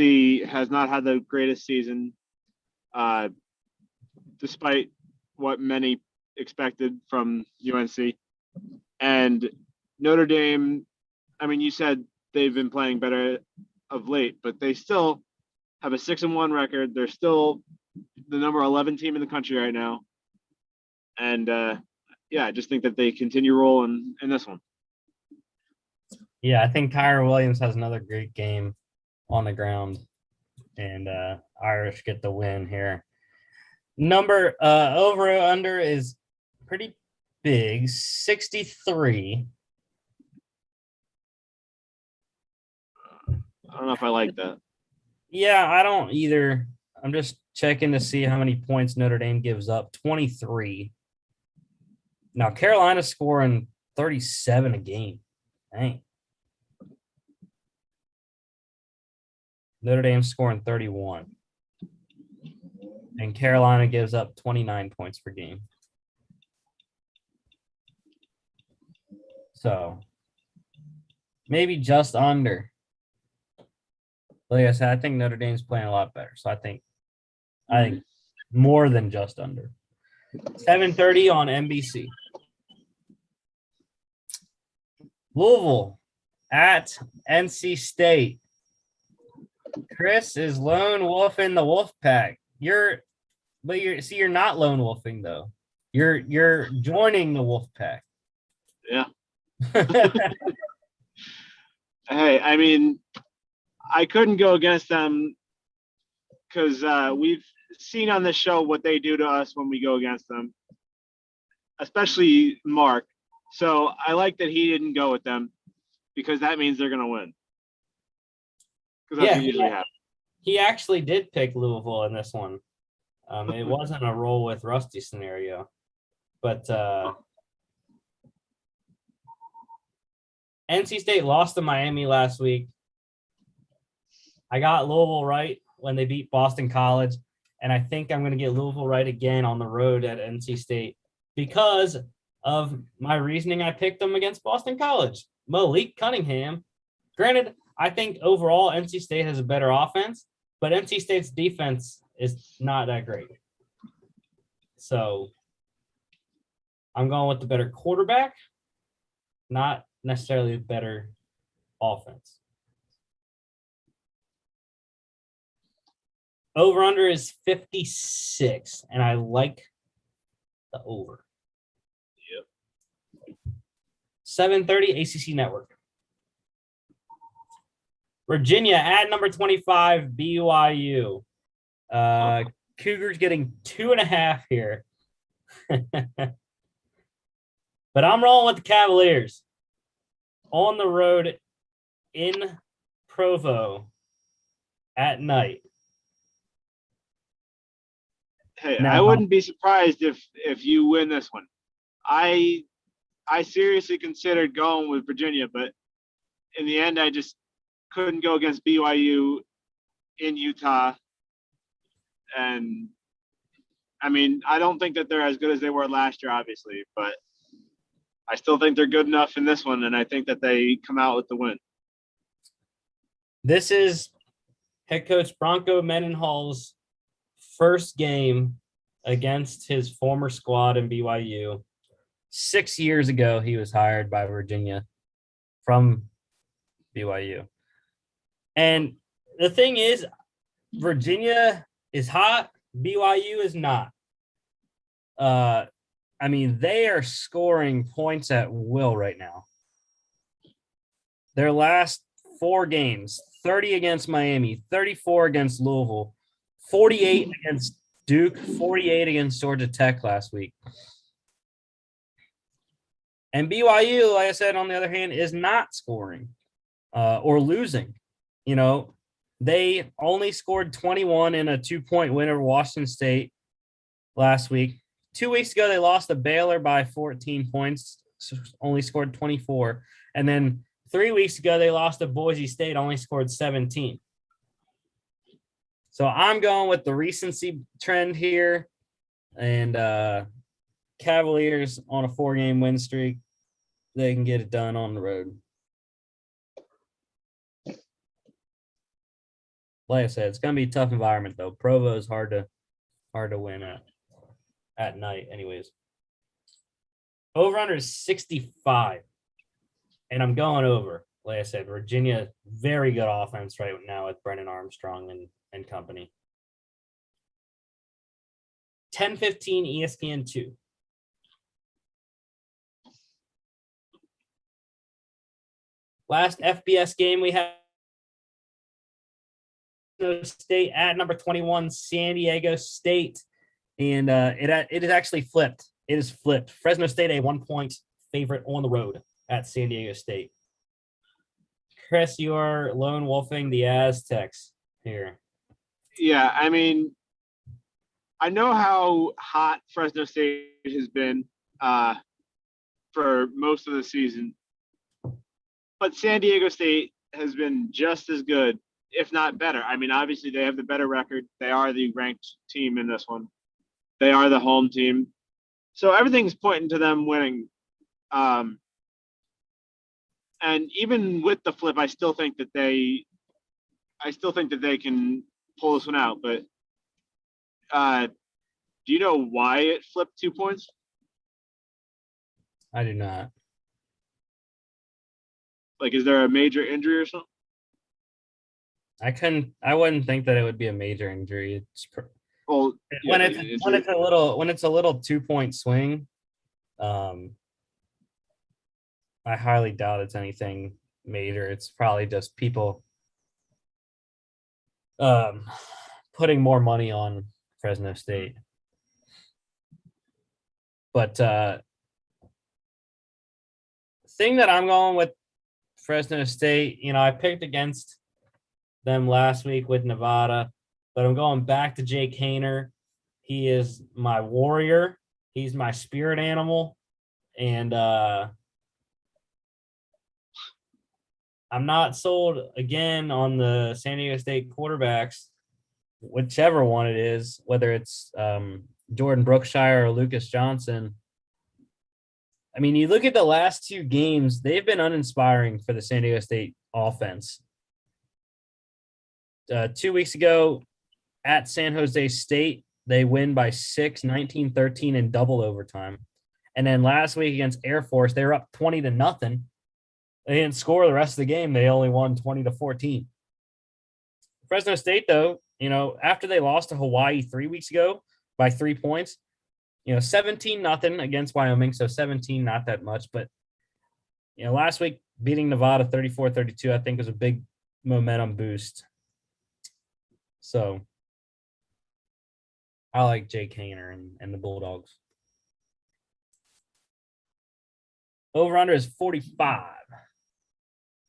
has not had the greatest season, despite what many expected from UNC. And Notre Dame, you said they've been playing better of late, but they still have a 6-1 record. They're still the number 11 team in the country right now. And I just think that they continue rolling in this one. Yeah, I think Tyler Williams has another great game on the ground, and Irish get the win here. Number over or under is pretty big, 63. I don't know if I like that. Yeah, I don't either. I'm just checking to see how many points Notre Dame gives up. 23. Now, Carolina's scoring 37 a game. Dang. Notre Dame's scoring 31. And Carolina gives up 29 points per game. So, maybe just under. Like I said, I think Notre Dame's playing a lot better. So I think more than just under. 7:30 on NBC. Louisville at NC State. Chris is lone wolfing the wolf pack. You're not lone wolfing though. You're joining the wolf pack. Yeah. Hey, I couldn't go against them because we've seen on this show what they do to us when we go against them, especially Mark. So I like that he didn't go with them because that means they're going to win. because that's Yeah, what usually happens. he actually did pick Louisville in this one. It wasn't a roll with Rusty scenario, but NC State lost to Miami last week. I got Louisville right when they beat Boston College, and I think I'm going to get Louisville right again on the road at NC State because of my reasoning. I picked them against Boston College. Malik Cunningham. Granted, I think overall NC State has a better offense, but NC State's defense is not that great. So I'm going with the better quarterback, not necessarily the better offense. Over under is 56, and I like the over. Yep. 7:30 ACC Network. Virginia at number 25, BYU. Cougars getting 2.5 here. But I'm rolling with the Cavaliers on the road in Provo at night. Hey, Now, I wouldn't be surprised if you win this one. I seriously considered going with Virginia, but in the end, I just couldn't go against BYU in Utah. And I mean, I don't think that they're as good as they were last year, obviously, but I still think they're good enough in this one, and I think that they come out with the win. This is head coach Bronco Mendenhall's first game against his former squad in BYU. 6 years ago, he was hired by Virginia from BYU. And the thing is, Virginia is hot, BYU is not. I mean, they are scoring points at will right now. Their last 4 games, 30 against Miami, 34 against Louisville, 48 against Duke, 48 against Georgia Tech last week. And BYU, like I said, on the other hand, is not scoring or losing. You know, they only scored 21 in a 2-point win over Washington State last week. 2 weeks ago, they lost to Baylor by 14 points, so only scored 24. And then 3 weeks ago, they lost to Boise State, only scored 17. So I'm going with the recency trend here, and Cavaliers on a 4-game win streak. They can get it done on the road. Like I said, it's going to be a tough environment, though. Provo is hard to win at night anyways. Over under is 65, and I'm going over. Like I said, Virginia, very good offense right now with Brennan Armstrong and company. 10:15 ESPN2. Last FBS game we have State at number 21, San Diego State. And it is actually flipped. It is flipped. Fresno State, a 1-point favorite on the road at San Diego State. Chris, you are lone wolfing the Aztecs here. Yeah, I mean, I know how hot Fresno State has been for most of the season, but San Diego State has been just as good, if not better. I mean, obviously they have the better record. They are the ranked team in this one. They are the home team. So everything's pointing to them winning. And even with the flip, I still think that they can pull this one out. But do you know why it flipped 2 points? I do not. Like, is there a major injury or something? I wouldn't think that it would be a major injury. Well, when it's a little 2-point swing, I highly doubt it's anything major. It's probably just people putting more money on Fresno State. But thing that I'm going with Fresno State, you know, I picked against them last week with Nevada, but I'm going back to Jake Hayner. He is my warrior. He's my spirit animal. And I'm not sold again on the San Diego State quarterbacks, whichever one it is, whether it's Jordan Brookshire or Lucas Johnson. I mean, you look at the last two games, they've been uninspiring for the San Diego State offense. 2 weeks ago at San Jose State, they win by 6, 19-13 in double overtime. And then last week against Air Force, they were up 20-0. They didn't score the rest of the game. They only won 20-14. Fresno State, though, after they lost to Hawaii 3 weeks ago by 3 points, 17-0 against Wyoming. So 17, not that much. But, last week beating Nevada 34-32, I think was a big momentum boost. So I like Jake Hayner and the Bulldogs. Over-under is 45.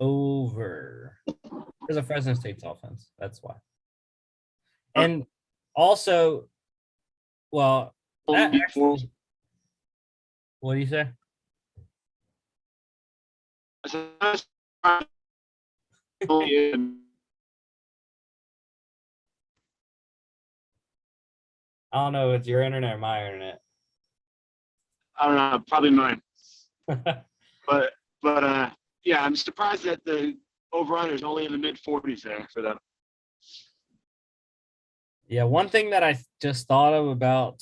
Over. Because of Fresno State's offense. That's why. And also, well, what do you say? I don't know. It's your internet or my internet? I don't know. Probably mine. but yeah, I'm surprised that the over-under is only in the mid-40s there for them. Yeah, one thing that I just thought of about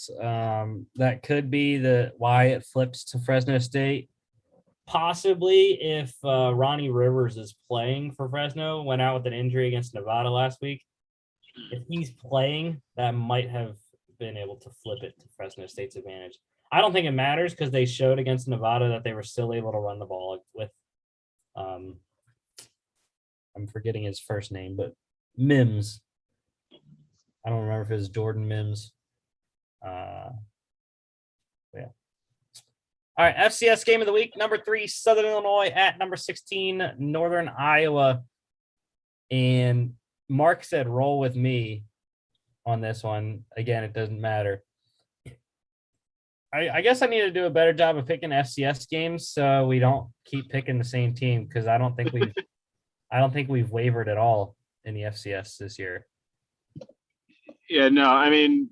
that could be why it flips to Fresno State. Possibly if Ronnie Rivers is playing for Fresno, went out with an injury against Nevada last week. If he's playing, that might have been able to flip it to Fresno State's advantage. I don't think it matters because they showed against Nevada that they were still able to run the ball with I'm forgetting his first name, but Mims. I don't remember if it was Jordan Mims. Yeah. All right, FCS game of the week, number 3, Southern Illinois at number 16, Northern Iowa. And Mark said roll with me on this one. Again, it doesn't matter. I guess I need to do a better job of picking FCS games so we don't keep picking the same team because I don't think we've wavered at all in the FCS this year. Yeah, no, I mean,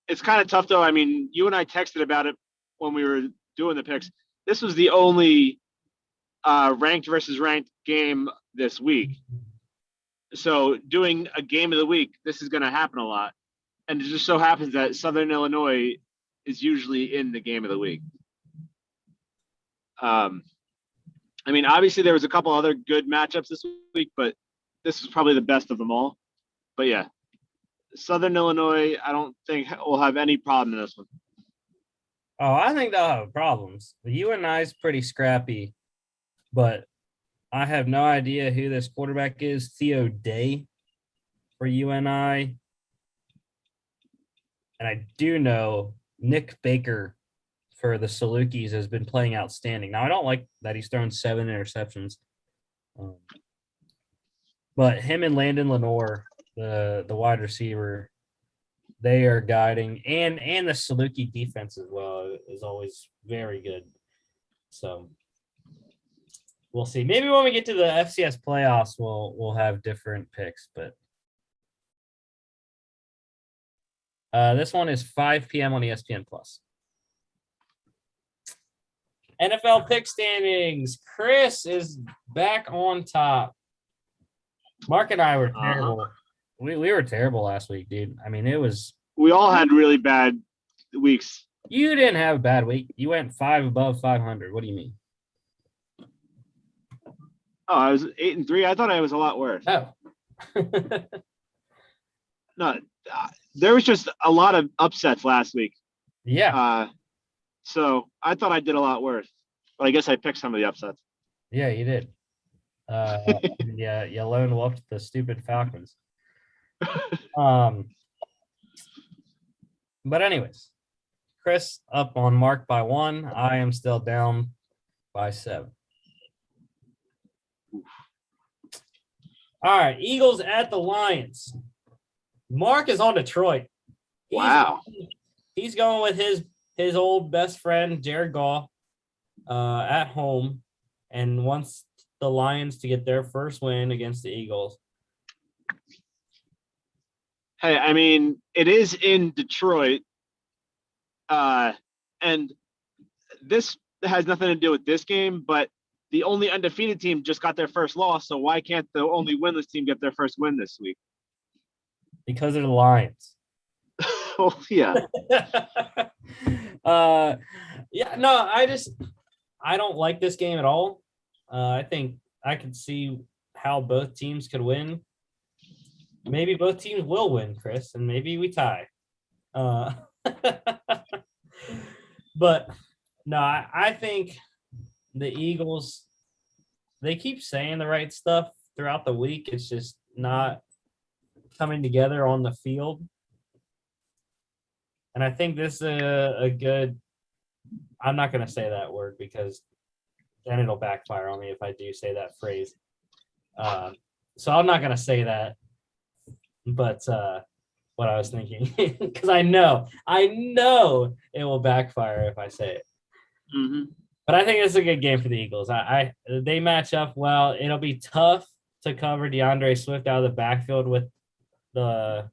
it's kind of tough though. I mean, you and I texted about it when we were doing the picks. This was the only ranked versus ranked game this week. So doing a game of the week, this is going to happen a lot. And it just so happens that Southern Illinois is usually in the game of the week. I mean, obviously there was a couple other good matchups this week, but this was probably the best of them all. But yeah, Southern Illinois, I don't think will have any problem in this one. Oh, I think they'll have problems. The UNI is pretty scrappy, but I have no idea who this quarterback is. Theo Day for UNI. And I do know Nick Baker for the Salukis has been playing outstanding. Now, I don't like that he's thrown 7 interceptions. But him and Landon Lenore, the wide receiver, they are guiding. And the Saluki defense as well is always very good. So we'll see. Maybe when we get to the FCS playoffs, we'll have different picks. But this one is 5 p.m. on ESPN+. NFL pick standings. Chris is back on top. Mark and I were terrible. We were terrible last week, dude. I mean, it was. We all had really bad weeks. You didn't have a bad week. You went 5 above 500. What do you mean? Oh, I was 8-3. I thought I was a lot worse. Oh. No, there was just a lot of upsets last week. Yeah. So I thought I did a lot worse, but I guess I picked some of the upsets. Yeah, you did. Yeah, you lone wolfed the stupid Falcons. But anyways, Chris up on Mark by 1. I am still down by 7. All right, Eagles at the Lions. Mark is on Detroit. Wow. He's going with his old best friend Jared Goff at home, and wants the Lions to get their first win against the Eagles. Hey, I mean, it is in Detroit, and this has nothing to do with this game, but the only undefeated team just got their first loss, so why can't the only winless team get their first win this week? Because they're the Lions. Oh, yeah. Yeah, no, I don't like this game at all. I think I could see how both teams could win. Maybe both teams will win, Chris, and maybe we tie. But no, I think the Eagles, they keep saying the right stuff throughout the week. It's just not coming together on the field. And I think this is a good, I'm not going to say that word because then it'll backfire on me if I do say that phrase. So I'm not going to say that. But what I was thinking, because I know it will backfire if I say it. Mm-hmm. But I think it's a good game for the Eagles. They match up well. It'll be tough to cover DeAndre Swift out of the backfield with the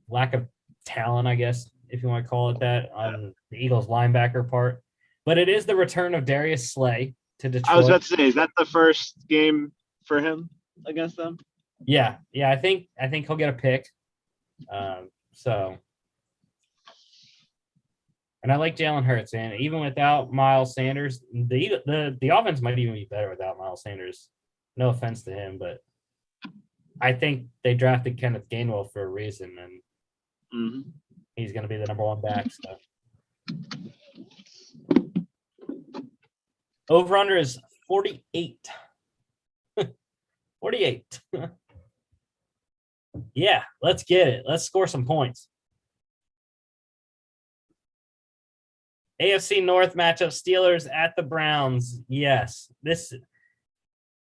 lack of talent, I guess, if you want to call it that, on the Eagles linebacker part. But it is the return of Darius Slay to Detroit. I was about to say, is that the first game for him against them? Yeah. I think he'll get a pick. So, and I like Jalen Hurts, and even without Miles Sanders, the offense might even be better without Miles Sanders. No offense to him, but I think they drafted Kenneth Gainwell for a reason, and he's going to be the number one back. So, over under is 48. 48. Yeah, let's get it. Let's score some points. AFC North matchup, Steelers at the Browns. Yes, this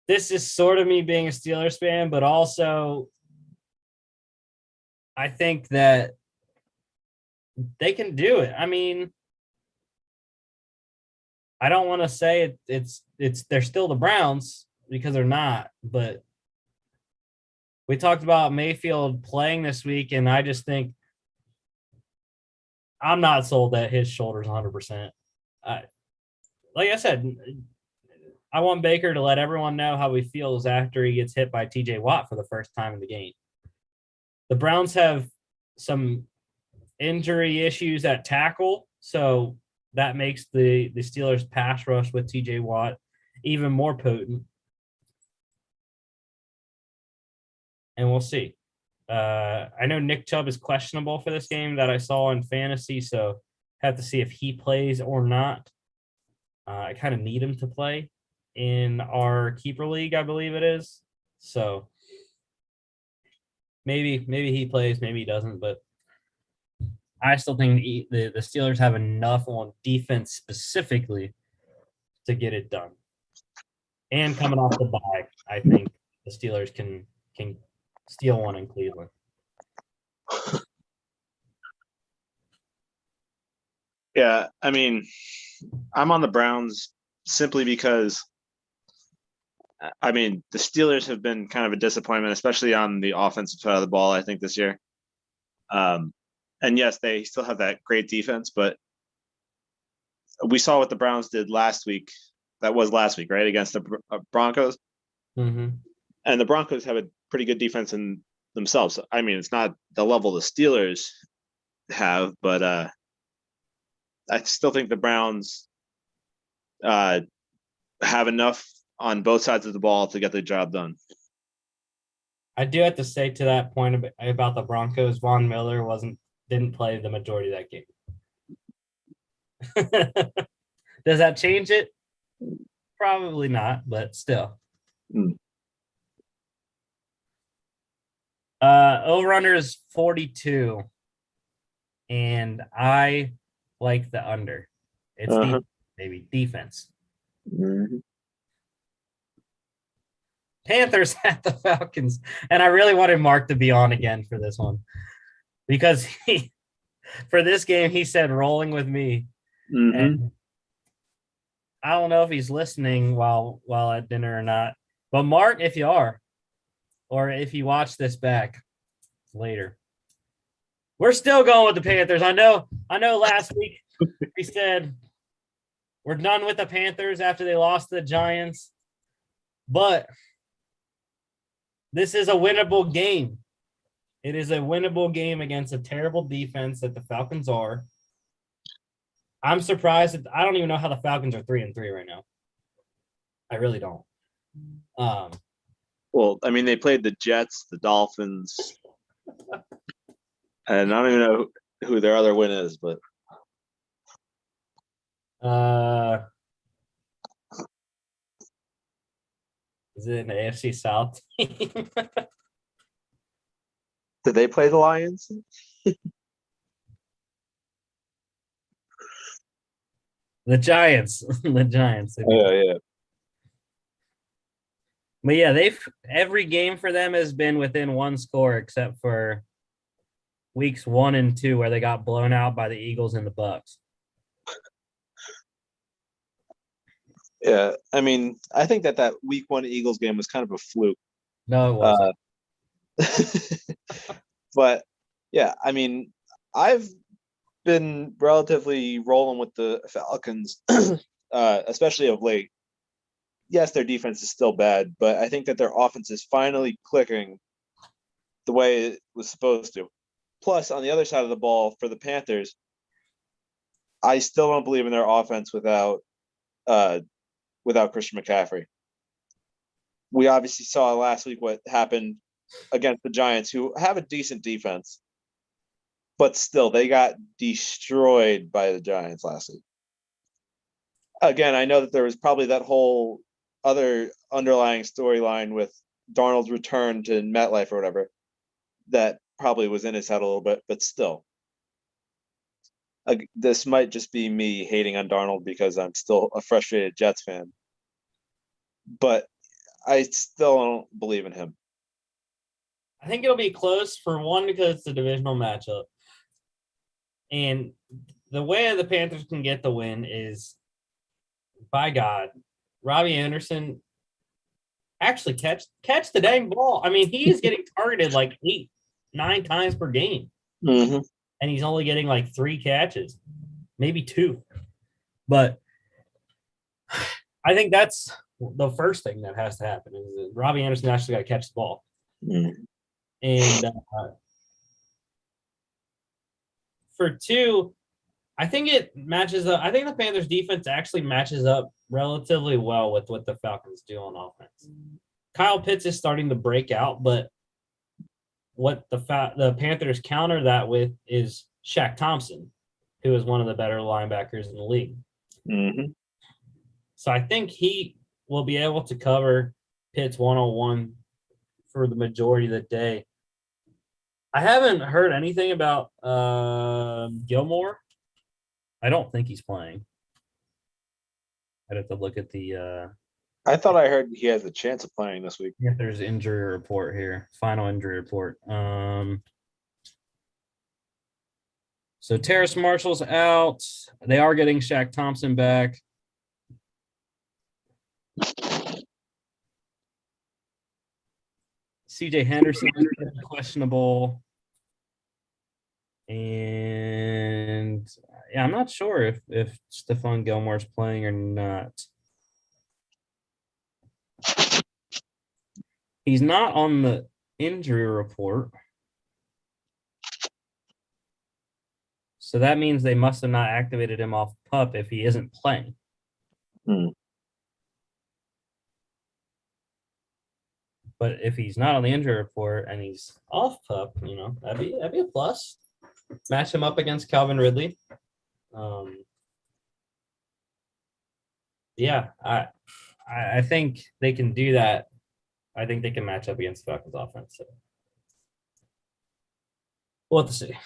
is sort of me being a Steelers fan, but also I think that they can do it. I mean, I don't want to say it's they're still the Browns because they're not, but we talked about Mayfield playing this week, and I just think I'm not sold that his shoulder's 100%. Like I said, I want Baker to let everyone know how he feels after he gets hit by TJ Watt for the first time in the game. The Browns have some injury issues at tackle, so that makes the Steelers' pass rush with TJ Watt even more potent. And we'll see. I know Nick Chubb is questionable for this game that I saw in fantasy, so have to see if he plays or not. I kind of need him to play in our keeper league, I believe it is. So maybe he plays, maybe he doesn't, but I still think the Steelers have enough on defense specifically to get it done. And coming off the bye, I think the Steelers can steal one in Cleveland. Yeah, I mean, I'm on the Browns simply because, I mean, the Steelers have been kind of a disappointment, especially on the offensive side of the ball, I think, this year. And yes, they still have that great defense, but we saw what the Browns did last week. That was last week, right, against the Broncos. Mm-hmm. And the Broncos have a pretty good defense in themselves. I mean, it's not the level the Steelers have, but I still think the Browns have enough on both sides of the ball to get the job done. I do have to say to that point about the Broncos, Von Miller didn't play the majority of that game. Does that change it? Probably not, but still. Over-under is 42, and I like the under. It's maybe defense. Mm-hmm. Panthers at the Falcons. And I really wanted Mark to be on again for this one because for this game, he said rolling with me. Mm-hmm. And I don't know if he's listening while at dinner or not. But Mark, if you are, or if you watch this back later, we're still going with the Panthers. I know last week we said we're done with the Panthers after they lost to the Giants. But this is a winnable game. It is a winnable game against a terrible defense that the Falcons are. I'm surprised that I don't even know how the Falcons are 3-3 right now. I really don't. Well, I mean, they played the Jets, the Dolphins, and I don't even know who their other win is, but is it an AFC South team? did they play the Lions? The Giants. The Giants. Yeah. But yeah, every game for them has been within one score except for weeks 1 and 2 where they got blown out by the Eagles and the Bucks. Yeah, I mean, I think that week 1 Eagles game was kind of a fluke. No, it wasn't. But yeah, I mean, I've been relatively rolling with the Falcons, especially of late. Yes, their defense is still bad, but I think that their offense is finally clicking the way it was supposed to. Plus, on the other side of the ball for the Panthers, I still don't believe in their offense without Christian McCaffrey. We obviously saw last week what happened against the Giants, who have a decent defense, but still they got destroyed by the Giants last week. Again, I know that there was probably that whole other underlying storyline with Darnold's return to MetLife or whatever that probably was in his head a little bit, but still. This might just be me hating on Darnold because I'm still a frustrated Jets fan. But I still don't believe in him. I think it'll be close for one because it's a divisional matchup. And the way the Panthers can get the win is, by God, Robbie Anderson actually catch the dang ball. I mean, he is getting targeted like 8-9 times per game. Mm-hmm. And he's only getting like 3 catches, maybe 2. But I think that's the first thing that has to happen is that Robbie Anderson actually got to catch the ball. Mm-hmm. And for 2, I think it matches up. I think the Panthers defense actually matches up relatively well with what the Falcons do on offense. Kyle Pitts is starting to break out, but what the Panthers counter that with is Shaq Thompson, who is one of the better linebackers in the league. Mm-hmm. So I think he will be able to cover Pitts one-on-one for the majority of the day. I haven't heard anything about Gilmore. I don't think he's playing. I'd have to look at the I thought I heard he has a chance of playing this week. Panthers injury report here. Final injury report. So Terrace Marshall's out. They are getting Shaq Thompson back. CJ Henderson is questionable. And yeah, I'm not sure if Stephon Gilmore's playing or not. He's not on the injury report. So that means they must have not activated him off PUP if he isn't playing. But if he's not on the injury report and he's off PUP, that'd be a plus. Match him up against Calvin Ridley. Yeah, I think they can do that. I think they can match up against Falcons offense. So we'll have to see.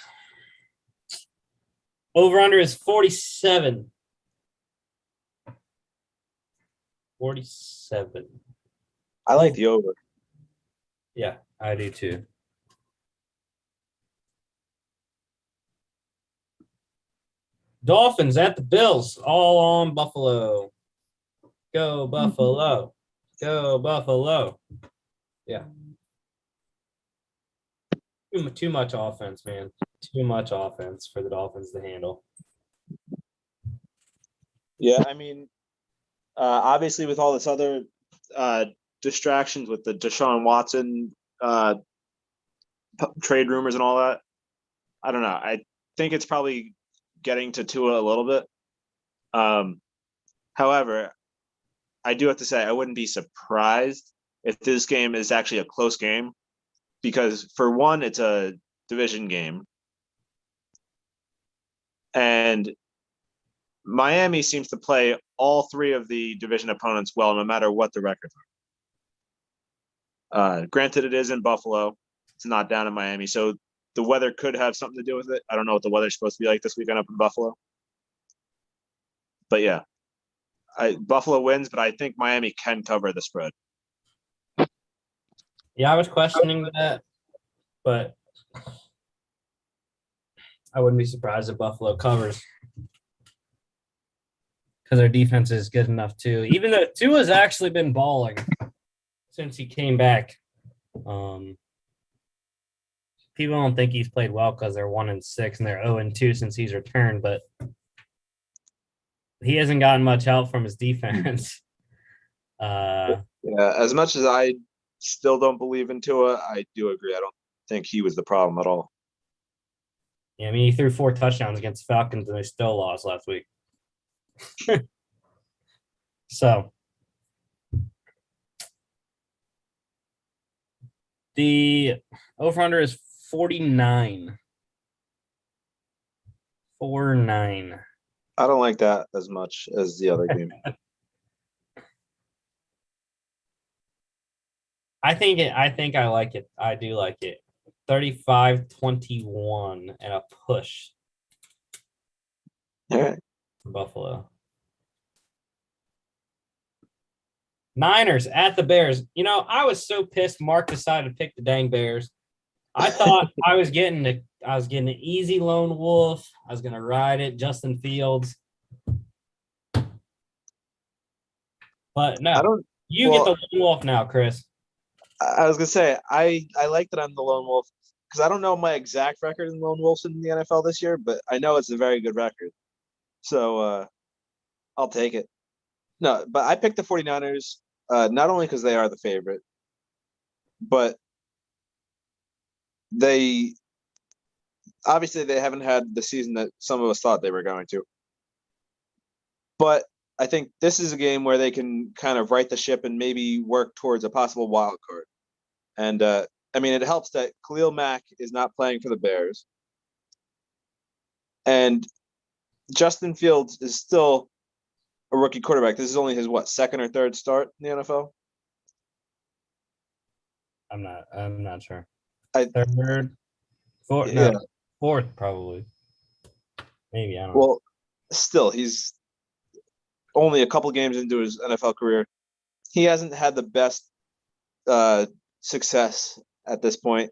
Over under is 47. 47. I like the over. Yeah, I do too. Dolphins at the Bills, all on Buffalo. Go Buffalo. Go Buffalo. Yeah. Too much offense, man. Too much offense for the Dolphins to handle. Yeah, I mean, obviously with all this other distractions with the Deshaun Watson trade rumors and all that, I don't know. I think it's probably getting to Tua a little bit. However, I do have to say I wouldn't be surprised if this game is actually a close game because for one, it's a division game. And Miami seems to play all three of the division opponents well, no matter what the records are. Granted, it is in Buffalo. It's not down in Miami. So the weather could have something to do with it. I don't know what the weather's supposed to be like this weekend up in Buffalo. But yeah, Buffalo wins, but I think Miami can cover the spread. Yeah, I was questioning that, but I wouldn't be surprised if Buffalo covers because their defense is good enough too. Even though Tua's actually been balling since he came back. People don't think he's played well because they're 1-6 and they're 0-2 since he's returned, but he hasn't gotten much help from his defense. Yeah, as much as I still don't believe in Tua, I do agree. I don't think he was the problem at all. Yeah, I mean, he threw 4 touchdowns against the Falcons and they still lost last week. So the over-under is 49. 4-9. I don't like that as much as the other game. I think I like it. I do like it. 35-21 and a push All right. for Buffalo. Niners at the Bears. You know, I was so pissed Mark decided to pick the dang Bears. I thought I was getting an easy lone wolf. I was gonna ride it, Justin Fields. But no, get the lone wolf now, Chris. I was gonna say I like that I'm the lone wolf because I don't know my exact record in lone wolves in the NFL this year, but I know it's a very good record. So I'll take it. No, but I picked the 49ers not only because they are the favorite, but they obviously they haven't had the season that some of us thought they were going to. But I think this is a game where they can kind of right the ship and maybe work towards a possible wild card. And I mean, it helps that Khalil Mack is not playing for the Bears. And Justin Fields is still a rookie quarterback. This is only his, second or third start in the NFL? I'm not sure. Third? Fourth, Yeah. no, fourth probably. Maybe, I don't know. Well, still, he's only a couple games into his NFL career. He hasn't had the best success at this point.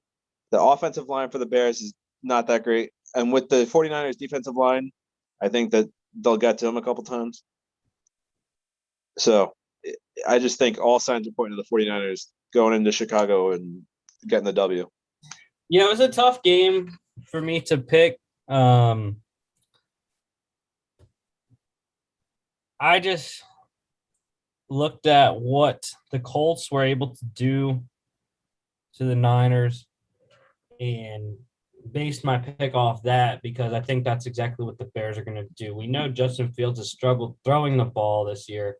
The offensive line for the Bears is not that great. And with the 49ers defensive line, I think that they'll get to him a couple times. So I just think all signs are pointing to the 49ers going into Chicago and getting the W. Yeah, it was a tough game for me to pick. I just looked at what the Colts were able to do to the Niners and based my pick off that because I think that's exactly what the Bears are going to do. We know Justin Fields has struggled throwing the ball this year,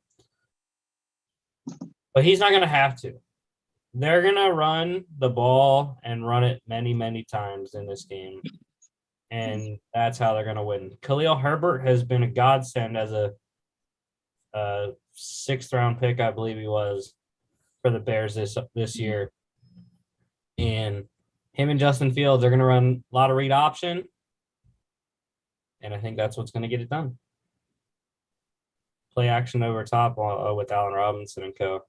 but he's not going to have to. They're going to run the ball and run it many, many times in this game, and that's how they're going to win. Khalil Herbert has been a godsend as a 6th-round pick, I believe he was, for the Bears this year. And him and Justin Fields are going to run a lot of read option, and I think that's what's going to get it done. Play action over top with Allen Robinson and co.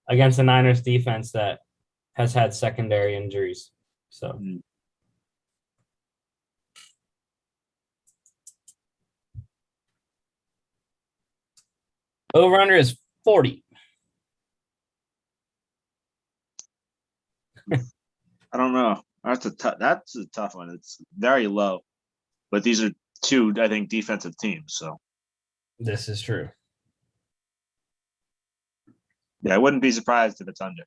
against the Niners defense that has had secondary injuries. So. Over-under is 40. I don't know. That's a tough one. It's very low, but these are two, I think, defensive teams. So This is true. yeah, I wouldn't be surprised if it's under.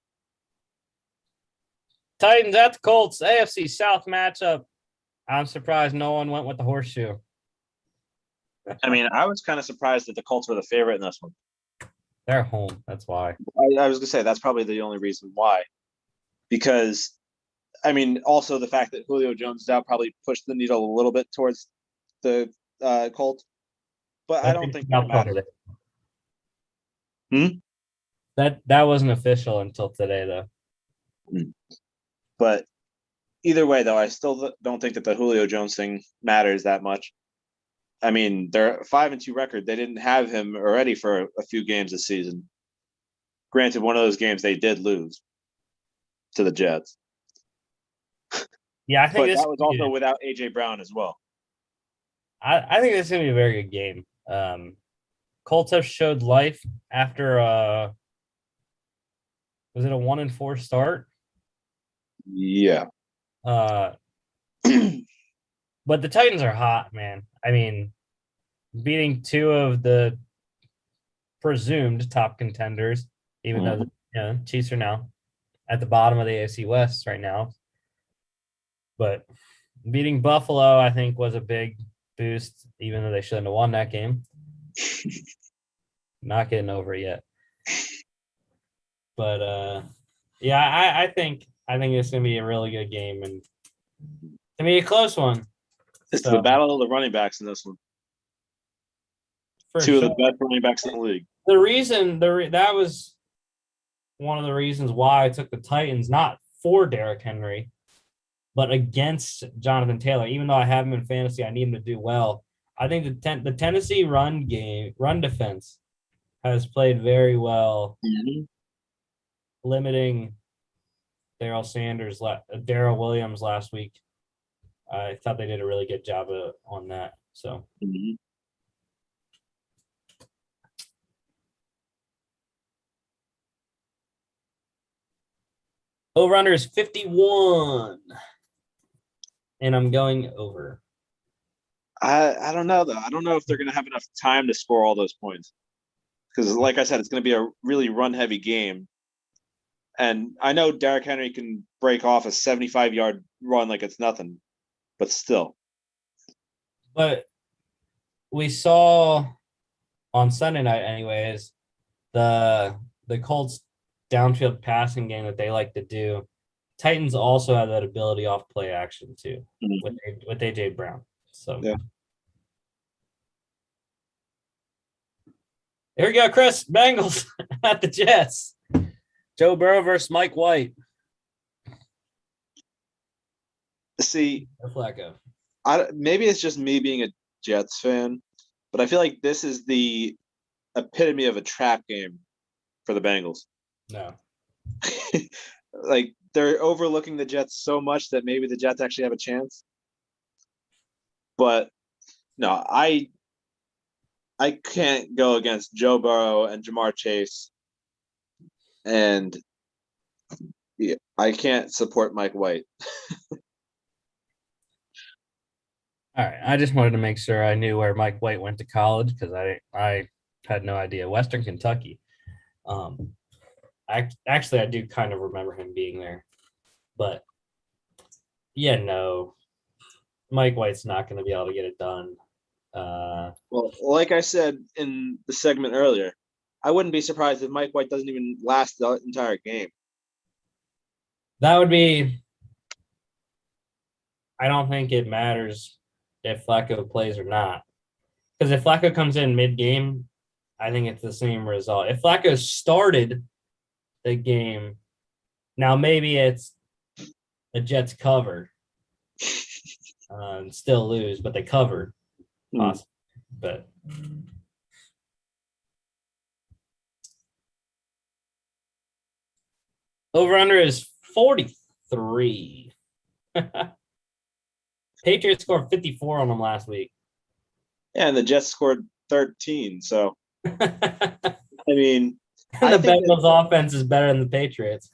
Titans at the Colts, AFC South matchup. I'm surprised no one went with the horseshoe. I mean, I was kind of surprised that the Colts were the favorite in this one. They're home. That's why. I was gonna say that's probably the only reason why, because I mean, also the fact that Julio Jones is out probably pushed the needle a little bit towards the Colts, but I don't think that matters. That wasn't official until today, though. But either way, though, I still don't think that the Julio Jones thing matters that much. I mean, they're 5-2 record. They didn't have him already for a few games this season. Granted, one of those games they did lose to the Jets. Yeah, I think but that was also without AJ Brown as well. I think this is gonna be a very good game. Colts have showed life after was it a 1-4 start? Yeah. But the Titans are hot, man. I mean, beating two of the presumed top contenders, even though the Chiefs are now at the bottom of the AFC West right now. But beating Buffalo, I think, was a big boost, even though they shouldn't have won that game. Not getting over it yet. But yeah, I think it's gonna be a really good game and gonna be a close one. It's the battle of the running backs in this one. Two of the best running backs in the league. The reason that was one of the reasons why I took the Titans, not for Derrick Henry, but against Jonathan Taylor. Even though I have him in fantasy, I need him to do well. I think the Tennessee run defense has played very well, limiting Darrell Williams last week. I thought they did a really good job on that. So. Over-under is 51. And I'm going over. I don't know, though. I don't know if they're going to have enough time to score all those points. Because, like I said, it's going to be a really run-heavy game. And I know Derrick Henry can break off a 75-yard run like it's nothing. But still. But we saw on Sunday night, anyways, the Colts downfield passing game that they like to do. Titans also have that ability off play action too with AJ Brown. So yeah. Here we go, Chris. Bengals at the Jets. Joe Burrow versus Mike White. See, Flacco. Maybe it's just me being a Jets fan, but I feel like this is the epitome of a trap game for the Bengals. No. Like they're overlooking the Jets so much that maybe the Jets actually have a chance. But no, I can't go against Joe Burrow and Jamar Chase. And yeah, I can't support Mike White. All right. I just wanted to make sure I knew where Mike White went to college because I had no idea. Western Kentucky. I do kind of remember him being there. But yeah, no. Mike White's not going to be able to get it done. Well, like I said in the segment earlier, I wouldn't be surprised if Mike White doesn't even last the entire game. That would be – I don't think it matters if Flacco plays or not. Because if Flacco comes in mid-game, I think it's the same result. If Flacco started the game, now maybe it's the Jets covered and still lose, but they covered. Awesome. But Over under is 43. Patriots scored 54 on them last week. Yeah, and the Jets scored 13. So And I mean, the think that- Bengals offense is better than the Patriots.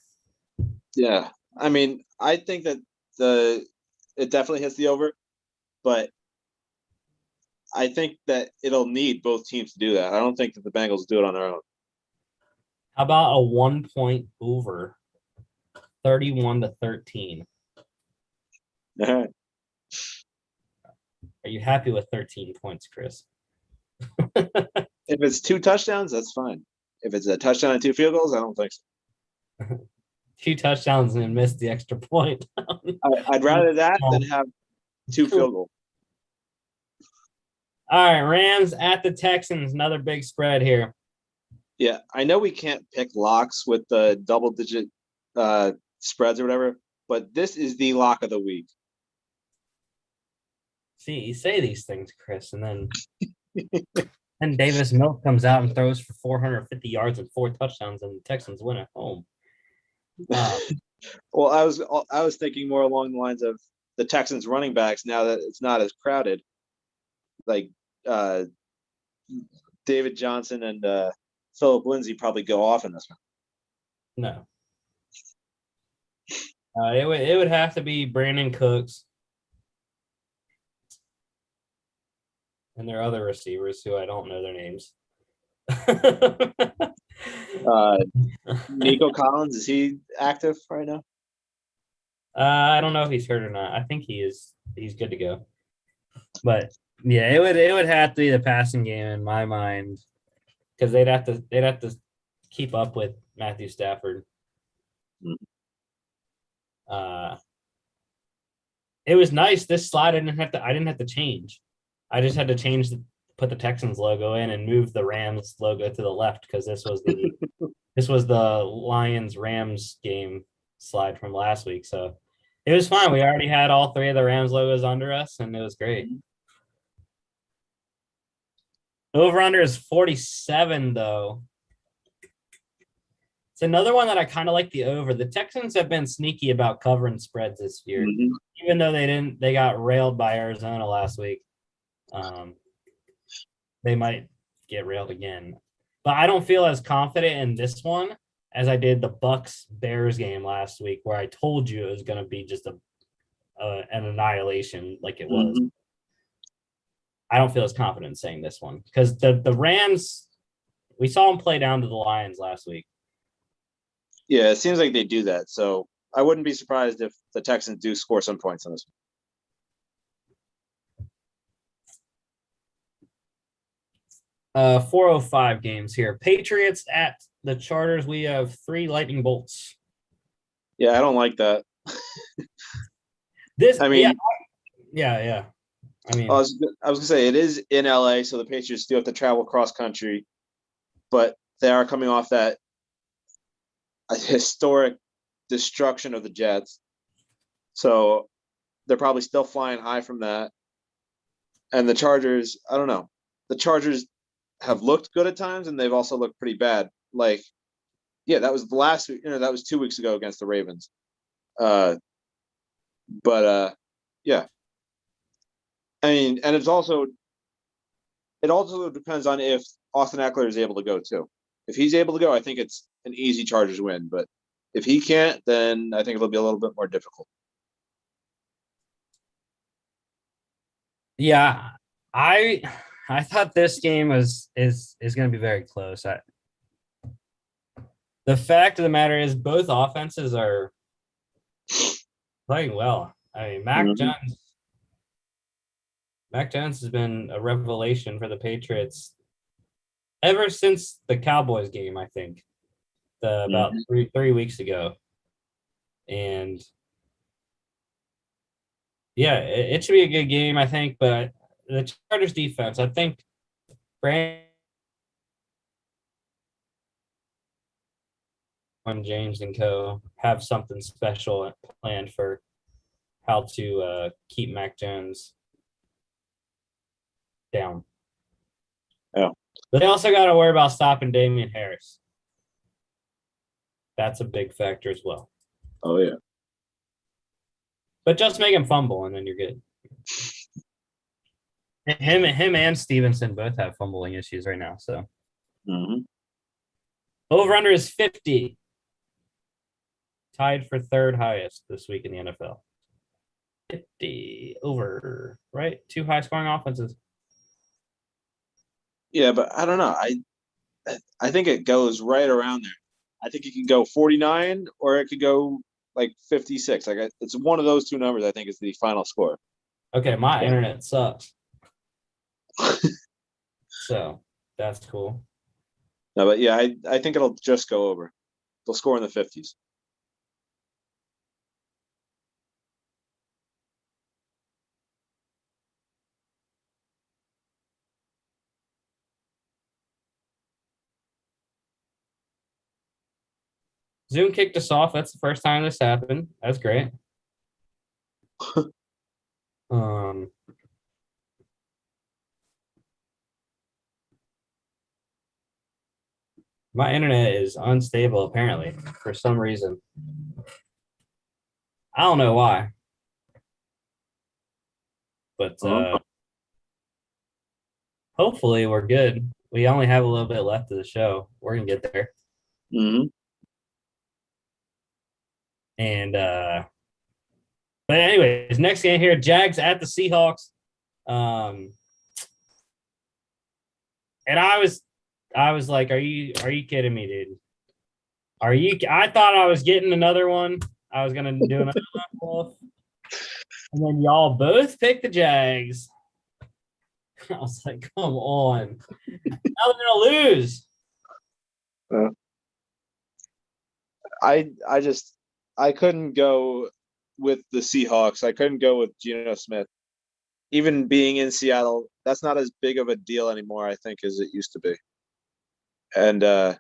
yeah, I mean, I think that it definitely hits the over, but I think that it'll need both teams to do that. I don't think that the Bengals do it on their own. How about a 1 point over? 31-13. All right. Are you happy with 13 points, Chris? If it's 2 touchdowns, that's fine. If it's a touchdown and 2 field goals, I don't think so. 2 touchdowns and miss the extra point. I'd rather that than have 2 field goals. All right, Rams at the Texans. Another big spread here. Yeah, I know we can't pick locks with the double-digit spreads or whatever, but this is the lock of the week. See, you say these things, Chris, and then and Davis Milk comes out and throws for 450 yards and 4 touchdowns, and the Texans win at home. Well, I was thinking more along the lines of the Texans running backs now that it's not as crowded. Like David Johnson and Philip Lindsay probably go off in this one. No. It would have to be Brandon Cooks and their other receivers who I don't know their names. Nico Collins, is he active right now? I don't know if he's hurt or not. I think he is. He's good to go. But yeah, it would have to be the passing game in my mind because they'd have to keep up with Matthew Stafford. It was nice. This slide I didn't have to change. I just had to put the Texans logo in and move the Rams logo to the left because this was the Lions Rams game slide from last week. So it was fine. We already had all 3 of the Rams logos under us, and it was great. Over under is 47 though. It's another one that I kind of like the over. The Texans have been sneaky about covering spreads this year, even though they got railed by Arizona last week. They might get railed again, but I don't feel as confident in this one as I did the Bucks Bears game last week, where I told you it was going to be just an annihilation like it was. I don't feel as confident saying this one because the Rams, we saw them play down to the Lions last week. Yeah, it seems like they do that. So I wouldn't be surprised if the Texans do score some points on this one. 405 games here. Patriots at the Chargers. We have 3 lightning bolts. Yeah, I don't like that. I mean, yeah. I mean, I was gonna say it is in LA, so the Patriots do have to travel cross country, but they are coming off that historic destruction of the Jets, so they're probably still flying high from that. And the Chargers, I don't know. The Chargers have looked good at times, and they've also looked pretty bad. Like, yeah, that was the last week. That was 2 weeks ago against the Ravens. Yeah. I mean, and it also depends on if Austin Eckler is able to go too. If he's able to go, I think it's an easy Chargers win. But if he can't, then I think it'll be a little bit more difficult. Yeah, I thought this game is going to be very close. The fact of the matter is both offenses are playing well. I mean, Mac Jones has been a revelation for the Patriots ever since the Cowboys game, I think, about 3 weeks ago. And yeah, it should be a good game, I think. But the Chargers defense, I think Brandon James and co. have something special planned for how to keep Mac Jones down. Yeah. But they also got to worry about stopping Damian Harris. That's a big factor as well. Oh yeah. But just make him fumble, and then you're good. Him and Stevenson both have fumbling issues right now. So over under is 50. Tied for third highest this week in the NFL. 50 over, right? Two high scoring offenses. Yeah, but I don't know. I think it goes right around there. I think it can go 49 or it could go like 56. Like it's one of those two numbers. I think is the final score. Okay, my internet sucks. So that's cool. No, but yeah, I think it'll just go over. They'll score in the 50s. Zoom kicked us off. That's the first time this happened. That's great. My internet is unstable apparently for some reason. I don't know why. But hopefully we're good. We only have a little bit left of the show. We're gonna get there. And but anyways, next game here, Jags at the Seahawks. And I was like, are you kidding me, dude? I thought I was getting another one. I was gonna do another one. And then y'all both picked the Jags. I was like, come on. Now they're gonna lose. I couldn't go with the Seahawks. I couldn't go with Geno Smith. Even being in Seattle, that's not as big of a deal anymore, I think, as it used to be. And I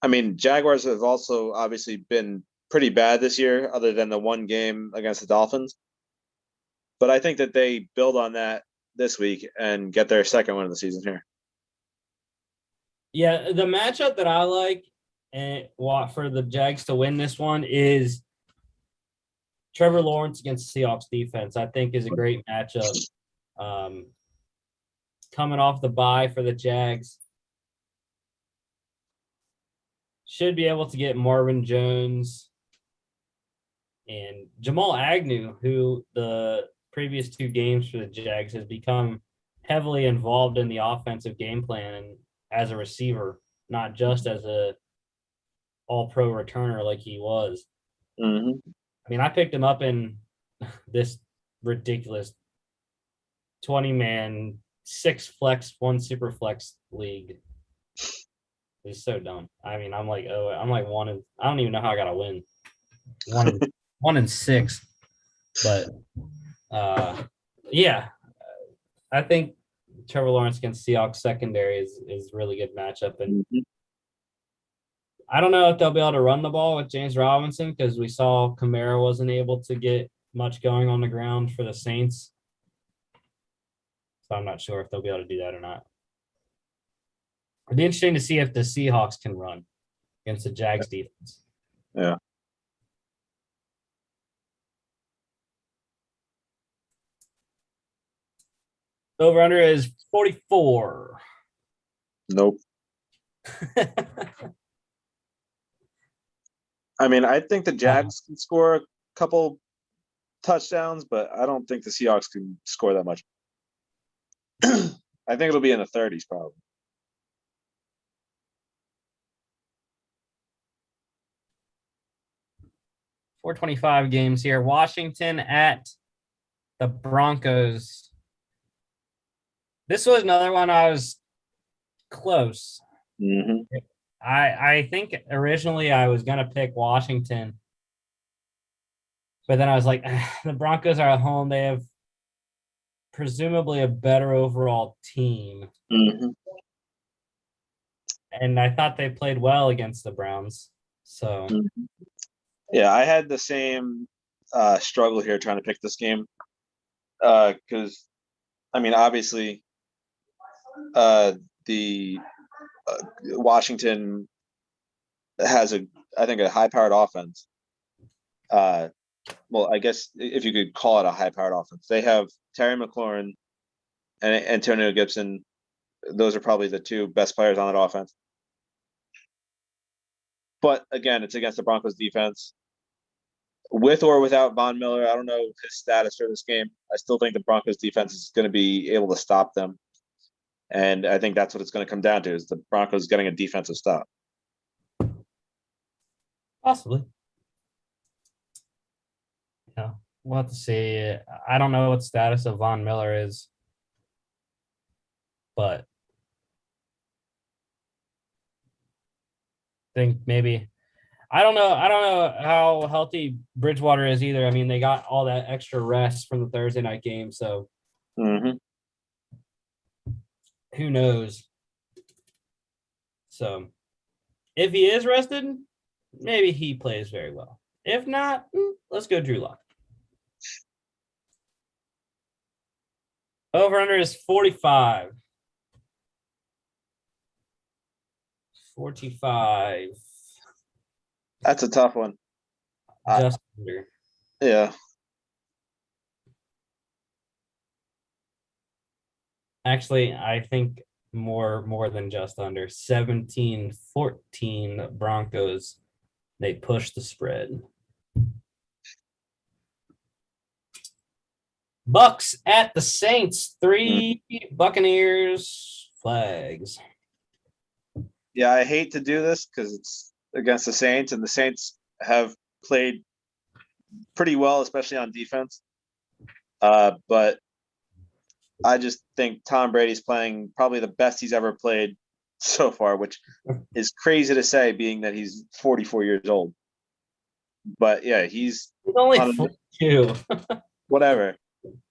mean, Jaguars have also obviously been pretty bad this year, other than the one game against the Dolphins. But I think that they build on that this week and get their second win of the season here. Yeah, the matchup that I like and for the Jags to win this one is Trevor Lawrence against the Seahawks defense. I think is a great matchup. Coming off the bye for the Jags, should be able to get Marvin Jones and Jamal Agnew, who the previous two games for the Jags has become heavily involved in the offensive game plan and as a receiver, not just as a all-pro returner like he was. Mm-hmm. I mean, I picked him up in this ridiculous 20-man, 6 flex, 1 super flex league. It's so dumb. I mean, I'm like one and I don't even know how I got to win. 1 and 6. But yeah, I think Trevor Lawrence against Seahawks secondary is really good matchup. And I don't know if they'll be able to run the ball with James Robinson because we saw Kamara wasn't able to get much going on the ground for the Saints. So I'm not sure if they'll be able to do that or not. It'd be interesting to see if the Seahawks can run against the Jags defense. Yeah. Over under is 44. Nope. I mean, I think the Jags can score a couple touchdowns, but I don't think the Seahawks can score that much. I think it'll be in the 30s probably. .425 games here. Washington at the Broncos. This was another one I was close. Mm-hmm. I think originally I was going to pick Washington. But then I was like, the Broncos are at home. They have presumably a better overall team. Mm-hmm. And I thought they played well against the Browns. So, yeah, I had the same struggle here trying to pick this game. Because, I mean, obviously, the Washington has I think a high-powered offense. Well, I guess if you could call it a high-powered offense, they have Terry McLaurin and Antonio Gibson. Those are probably the two best players on that offense. But again, it's against the Broncos defense. With or without Von Miller, I don't know his status for this game. I still think the Broncos defense is going to be able to stop them. And I think that's what it's going to come down to, is the Broncos getting a defensive stop. Possibly. Yeah, we'll have to see. I don't know what the status of Von Miller is, but I think maybe I don't know how healthy Bridgewater is either. I mean, they got all that extra rest from the Thursday night game, so who knows? So if he is rested, maybe he plays very well. If not, let's go Drew Lock. Over under is 45. 45. That's a tough one. Just under. Yeah. Actually, I think more than just under. 17-14 Broncos. They push the spread. Bucks at the Saints. 3 Buccaneers flags. Yeah, I hate to do this because it's against the Saints, and the Saints have played pretty well, especially on defense. But I just think Tom Brady's playing probably the best he's ever played so far, which is crazy to say, being that he's 44 years old. But yeah, he's only 42. Whatever,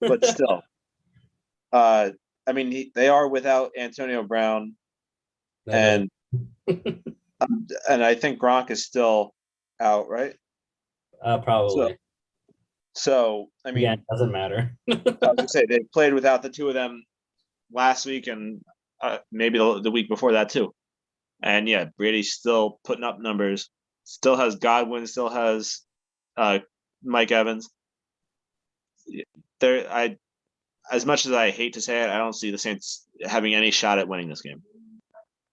but still. I mean, they are without Antonio Brown, and I think Gronk is still out, right? Probably. So I mean, yeah, it doesn't matter. I was gonna say they played without the two of them last week, and maybe the week before that too. And yeah, Brady's still putting up numbers. Still has Godwin. Still has Mike Evans. As much as I hate to say it, I don't see the Saints having any shot at winning this game.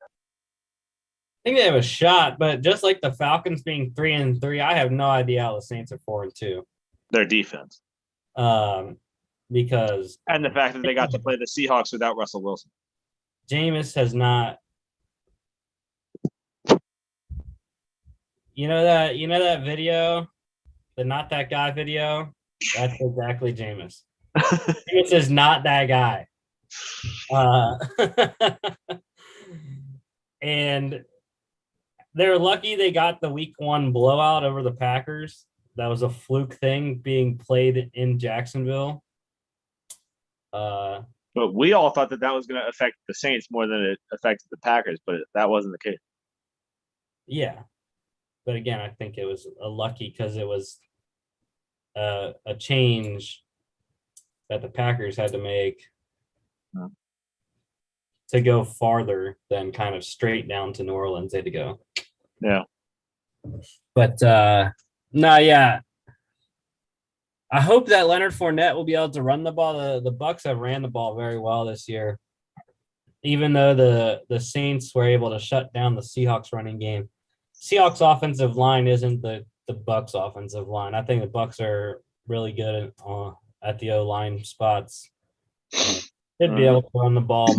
I think they have a shot, but just like the Falcons being 3-3, I have no idea how the Saints are 4-2. Their defense. Because and the fact that they got to play the Seahawks without Russell Wilson. Jameis has not. You know that video, the not that guy video? That's exactly Jameis. Jameis is not that guy. And they're lucky they got the week 1 blowout over the Packers. That was a fluke thing being played in Jacksonville. But we all thought that was going to affect the Saints more than it affected the Packers, but that wasn't the case. Yeah. But again, I think it was a lucky because it was a change that the Packers had to make to go farther than kind of straight down to New Orleans. They had to go. Yeah. But no, yeah. I hope that Leonard Fournette will be able to run the ball. The Bucs have ran the ball very well this year, even though the Saints were able to shut down the Seahawks running game. Seahawks offensive line isn't the Bucs offensive line. I think the Bucs are really good at the O-line spots. They'd be able to run the ball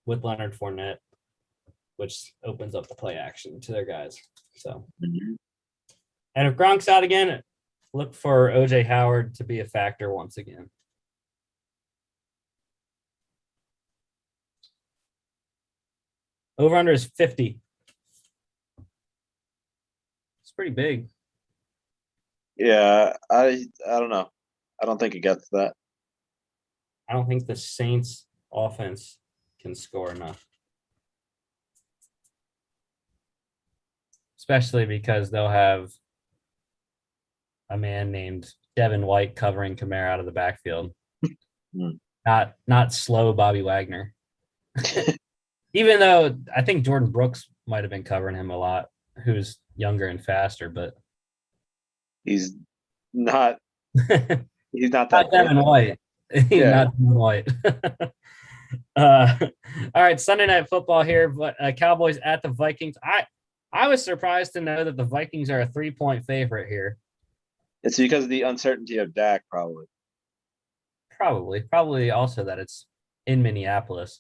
with Leonard Fournette, which opens up the play action to their guys. So, and if Gronk's out again, look for OJ Howard to be a factor once again. Over under is 50. It's pretty big. Yeah, I don't know. I don't think it gets that. I don't think the Saints offense can score enough. Especially because they'll have a man named Devin White covering Kamara out of the backfield. Not slow Bobby Wagner. Even though I think Jordan Brooks might have been covering him a lot who's younger and faster, but He's not. not He's not that Devin great. White. He's Yeah. not Devin White. All right, Sunday Night Football here, but Cowboys at the Vikings. I was surprised to know that the Vikings are a 3-point favorite here. It's because of the uncertainty of Dak, probably. Probably also that it's in Minneapolis.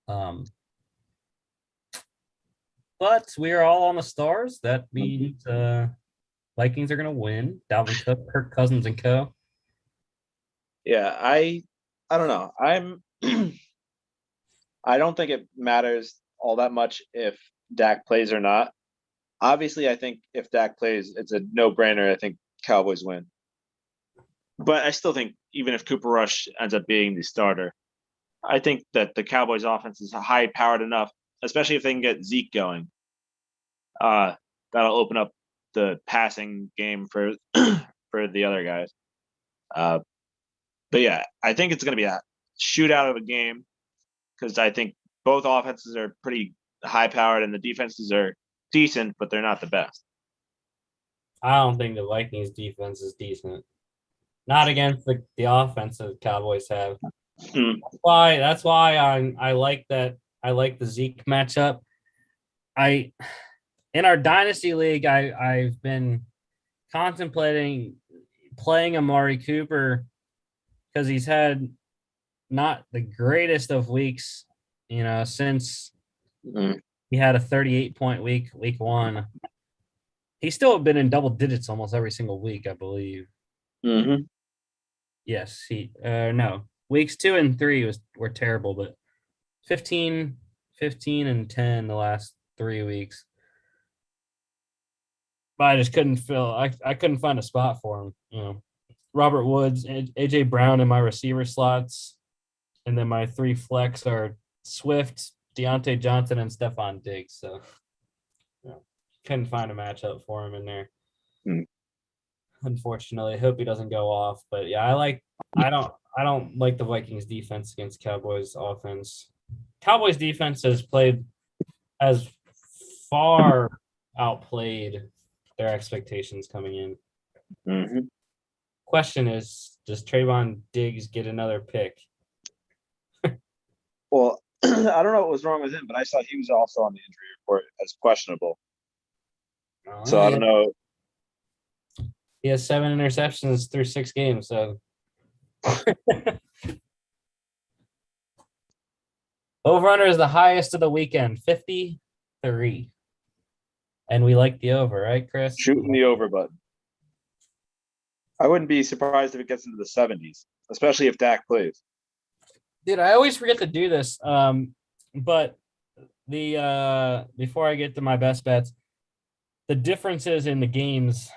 But we are all on the stars. That means Vikings are going to win. Dalvin Cook, Kirk Cousins, and co. Yeah, I don't know. I don't think it matters all that much if Dak plays or not. Obviously, I think if Dak plays, it's a no-brainer. I think Cowboys win. But I still think even if Cooper Rush ends up being the starter, I think that the Cowboys offense is high-powered enough, especially if they can get Zeke going. That'll open up the passing game for for the other guys. But yeah, I think it's going to be a shootout of a game because I think both offenses are pretty high-powered and the defenses are decent, but they're not the best. I don't think the Vikings defense is decent. Not against the offense that the Cowboys have. That's why I like that. I like the Zeke matchup. In our dynasty league, I've been contemplating playing Amari Cooper because he's had not the greatest of weeks, since he had a 38-point week 1. He's still been in double digits almost every single week, I believe. Mm-hmm. Yes, no. Weeks 2 and 3 were terrible, but 15, 15, and 10 the last 3 weeks. But I just couldn't I couldn't find a spot for him. Robert Woods, AJ Brown in my receiver slots, and then my 3 flex are Swift, Deontay Johnson, and Stephon Diggs. So couldn't find a matchup for him in there. Unfortunately, I hope he doesn't go off. But yeah, I don't like the Vikings defense against Cowboys offense. Cowboys defense has far outplayed their expectations coming in. Mm-hmm. Question is, does Trayvon Diggs get another pick? Well, I don't know what was wrong with him, but I saw he was also on the injury report as questionable. So I don't know. He has 7 interceptions through 6 games, so over-under is the highest of the weekend, 53. And we like the over, right, Chris? Shooting the over button. I wouldn't be surprised if it gets into the 70s, especially if Dak plays. Dude, I always forget to do this. But before I get to my best bets, the differences in the games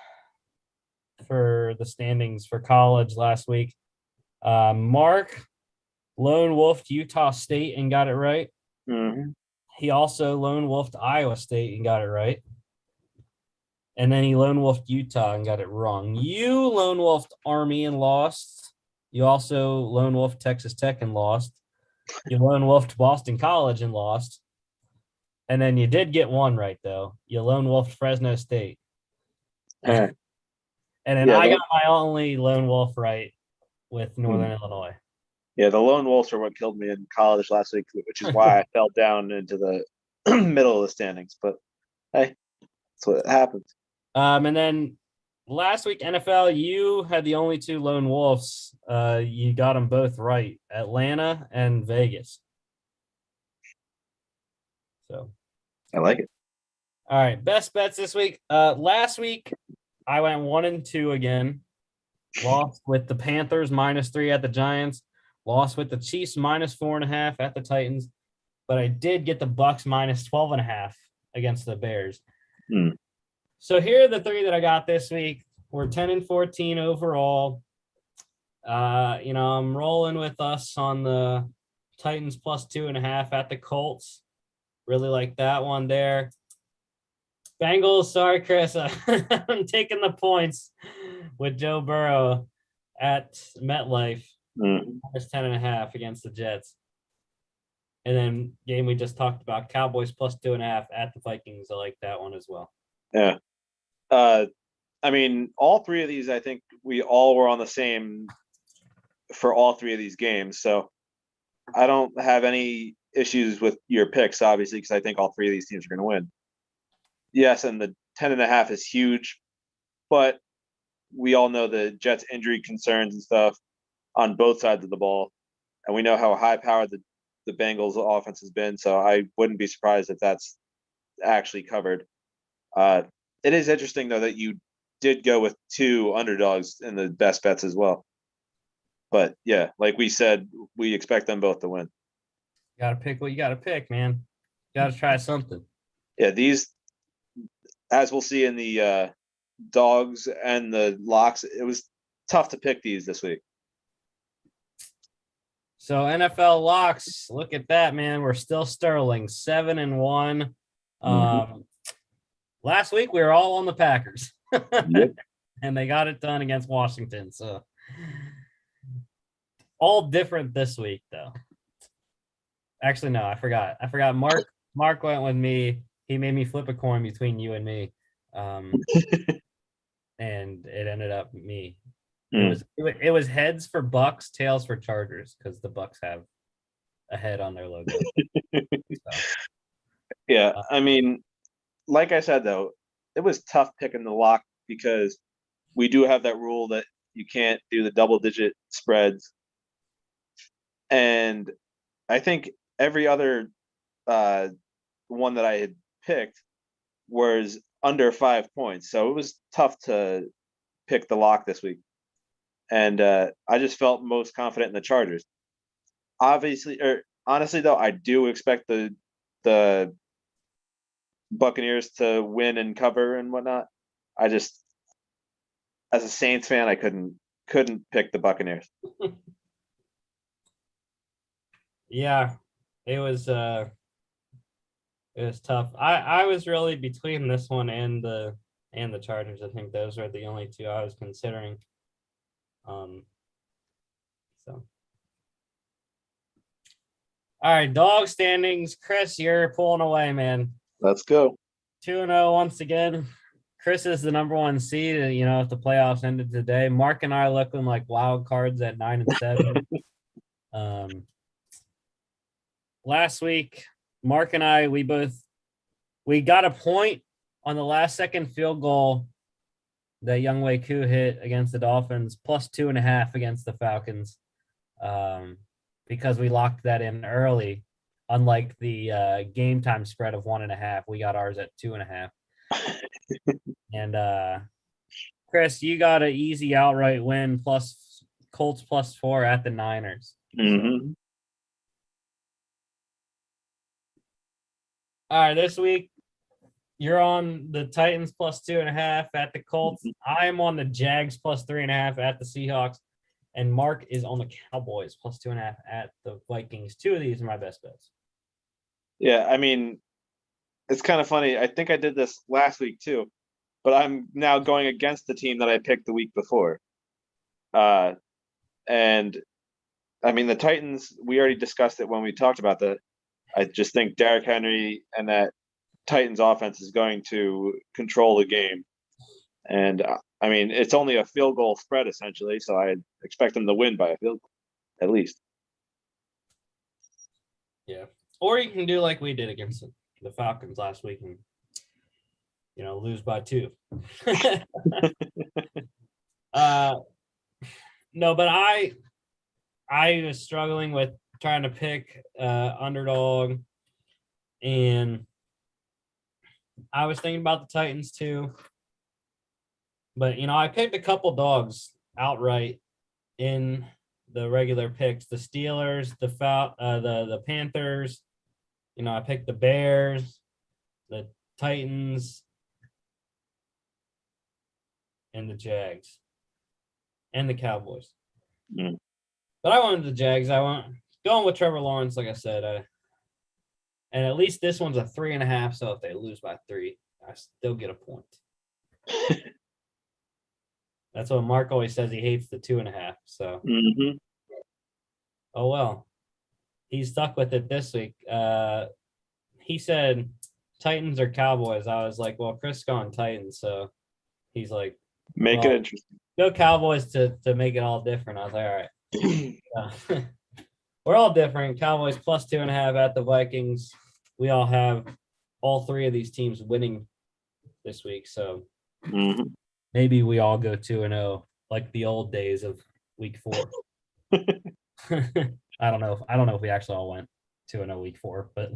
for the standings for college last week. Mark lone wolfed Utah State and got it right. Mm-hmm. He also lone wolfed Iowa State and got it right. And then he lone wolfed Utah and got it wrong. You lone wolfed Army and lost. You also lone wolfed Texas Tech and lost. You lone wolfed Boston College and lost. And then you did get one right, though. You lone wolfed Fresno State. And then I got my only lone wolf right with Northern Illinois. Yeah, the lone wolves are what killed me in college last week, which is why I fell down into the middle of the standings. But hey, that's what happens. And then last week, NFL, you had the only 2 lone wolves. You got them both right, Atlanta and Vegas. So I like it. All right, best bets this week. Last week, I went 1 and 2 again. Lost with the Panthers -3 at the Giants. Lost with the Chiefs -4.5 at the Titans. But I did get the Bucks -12.5 against the Bears. So here are the 3 that I got this week. We're 10 and 14 overall. I'm rolling with us on the Titans +2.5 at the Colts. Really like that one there. Bengals, sorry, Chris. I'm taking the points with Joe Burrow at MetLife. -10.5 against the Jets. And then game we just talked about, Cowboys plus 2.5 at the Vikings. I like that one as well. Yeah. I mean, all three of these, I think we all were on the same for all three of these games. So I don't have any issues with your picks, obviously, because I think all three of these teams are going to win. Yes, and the 10.5 is huge, but we all know the Jets' injury concerns and stuff on both sides of the ball, and we know how high-powered the Bengals' offense has been. So I wouldn't be surprised if that's actually covered. It is interesting though that you did go with two underdogs in the best bets as well. But yeah, like we said, we expect them both to win. You got to pick what you got to pick, man. Got to try something. Yeah, these, as we'll see in the dogs and the locks, it was tough to pick these this week. So NFL locks, look at that, man. We're still sterling 7-1. Last week we were all on the Packers. Yep. And they got it done against Washington. So all different this week, though. Actually, no, I forgot. Mark went with me. He made me flip a coin between you and me. And it ended up me. It was heads for Bucks, tails for Chargers, because the Bucks have a head on their logo. So, Yeah, I mean, like I said though, it was tough picking the lock because we do have that rule that you can't do the double-digit spreads, and I think every other one that I had picked was under 5 points, so it was tough to pick the lock this week. And I just felt most confident in the Chargers. Honestly, though, I do expect the Buccaneers to win and cover and whatnot. I just, as a Saints fan, I couldn't pick the Buccaneers. yeah, it was tough. I was really between this one and the Chargers. I think those are the only two I was considering. So all right, dog standings. Chris, you're pulling away, man. Let's go. 2-0 once again. Chris is the number 1 seed. You know, if the playoffs ended today, Mark and I are looking like wild cards at 9-7. Last week, Mark and I, we got a point on the last second field goal that Younghoe Koo hit against the Dolphins, plus 2.5 against the Falcons, because we locked that in early. Unlike the game time spread of 1.5, we got ours at 2.5. And Chris, you got an easy outright win, plus Colts plus 4 at the Niners. Mm-hmm. So. All right, this week you're on the Titans plus 2.5 at the Colts. I'm on the Jags plus 3.5 at the Seahawks, and Mark is on the Cowboys plus 2.5 at the Vikings. 2 of these are my best bets. Yeah, I mean, it's kind of funny. I think I did this last week too, but I'm now going against the team that I picked the week before. And I mean, the Titans, we already discussed it when we talked about that. I just think Derrick Henry and that Titans offense is going to control the game. And I mean, it's only a field goal spread essentially, so I expect them to win by a field goal, at least. Yeah. Or you can do like we did against the Falcons last week and, you know, lose by 2. No, but I was struggling with trying to pick underdog, and I was thinking about the Titans too. But, you know, I picked a couple dogs outright in the regular picks. The Steelers, the Panthers. You know, I picked the Bears, the Titans, and the Jags, and the Cowboys. Mm. But I wanted the Jags. Going with Trevor Lawrence, like I said. And at least this one's a 3.5. So if they lose by 3, I still get a point. That's what Mark always says. He hates the 2.5. So, Mm-hmm. oh well. he's stuck with it this week. He said Titans or Cowboys. I was like, well, Chris gone Titans, so he's like, Make well, it interesting. go Cowboys to make it all different. I was like, all right. We're all different. Cowboys plus 2.5 at the Vikings. We all have all three of these teams winning this week, so Mhm. maybe we all go 2-0 like the old days of week 4. I don't know. I don't know if we actually all went 2-0 week 4, but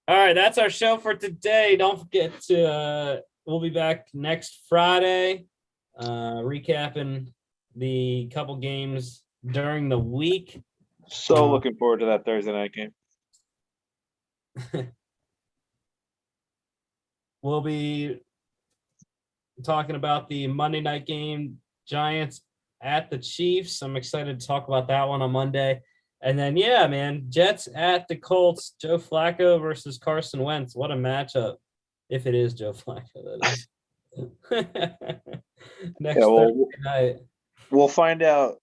all right, that's our show for today. Don't forget to we'll be back next Friday, recapping the couple games during the week. So looking forward to that Thursday night game. We'll be talking about the Monday night game, Giants at the Chiefs. I'm excited to talk about that one on Monday. And then, yeah, man, Jets at the Colts, Joe Flacco versus Carson Wentz. What a matchup. If it is Joe Flacco, that is. Next Thursday night. We'll find out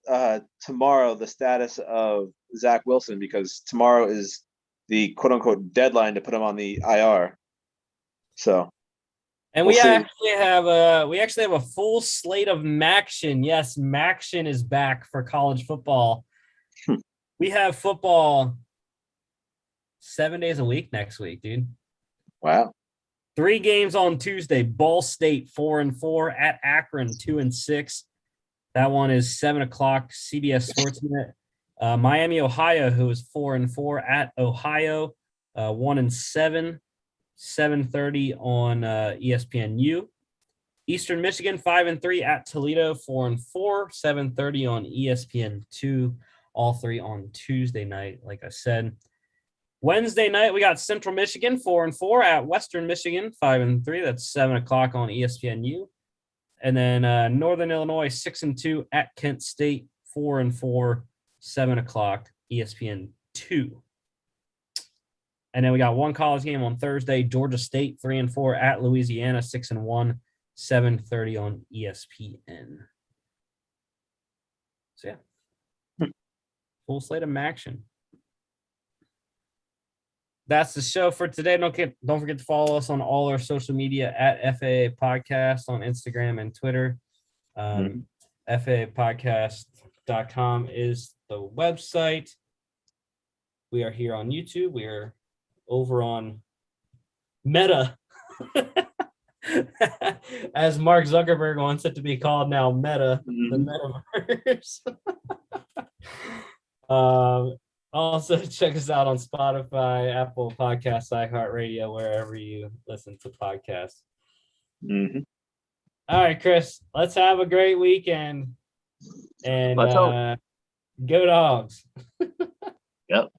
tomorrow the status of Zach Wilson, because tomorrow is the quote unquote deadline to put him on the IR. So, and we'll we see. actually have a full slate of Maction. Yes, Maction is back for college football. We have football 7 days a week next week, dude. Wow. 3 games on Tuesday. Ball State 4-4 at Akron 2-6. That one is 7:00 CBS Sports Net. Miami, Ohio, who is 4-4 at Ohio, 1-7, 7:30 on ESPNU. Eastern Michigan 5-3 at Toledo, 4-4, 7:30 on ESPN2. All 3 on Tuesday night, like I said. Wednesday night, we got Central Michigan 4-4 at Western Michigan 5-3. That's 7:00 on ESPNU. And then Northern Illinois 6-2 at Kent State 4-4, 7:00 ESPN2. And then we got one college game on Thursday, Georgia State 3-4 at Louisiana 6-1, 7:30 on ESPN. So yeah. Full slate of action. That's the show for today. Don't forget to follow us on all our social media at FAA Podcast on Instagram and Twitter. FAApodcast.com is the website. We are here on YouTube. We are over on Meta. As Mark Zuckerberg wants it to be called now, Meta, the metaverse. Also, check us out on Spotify, Apple Podcasts, iHeartRadio, wherever you listen to podcasts. Mm-hmm. All right, Chris, let's have a great weekend. And Let's hope. go Dogs. Yep.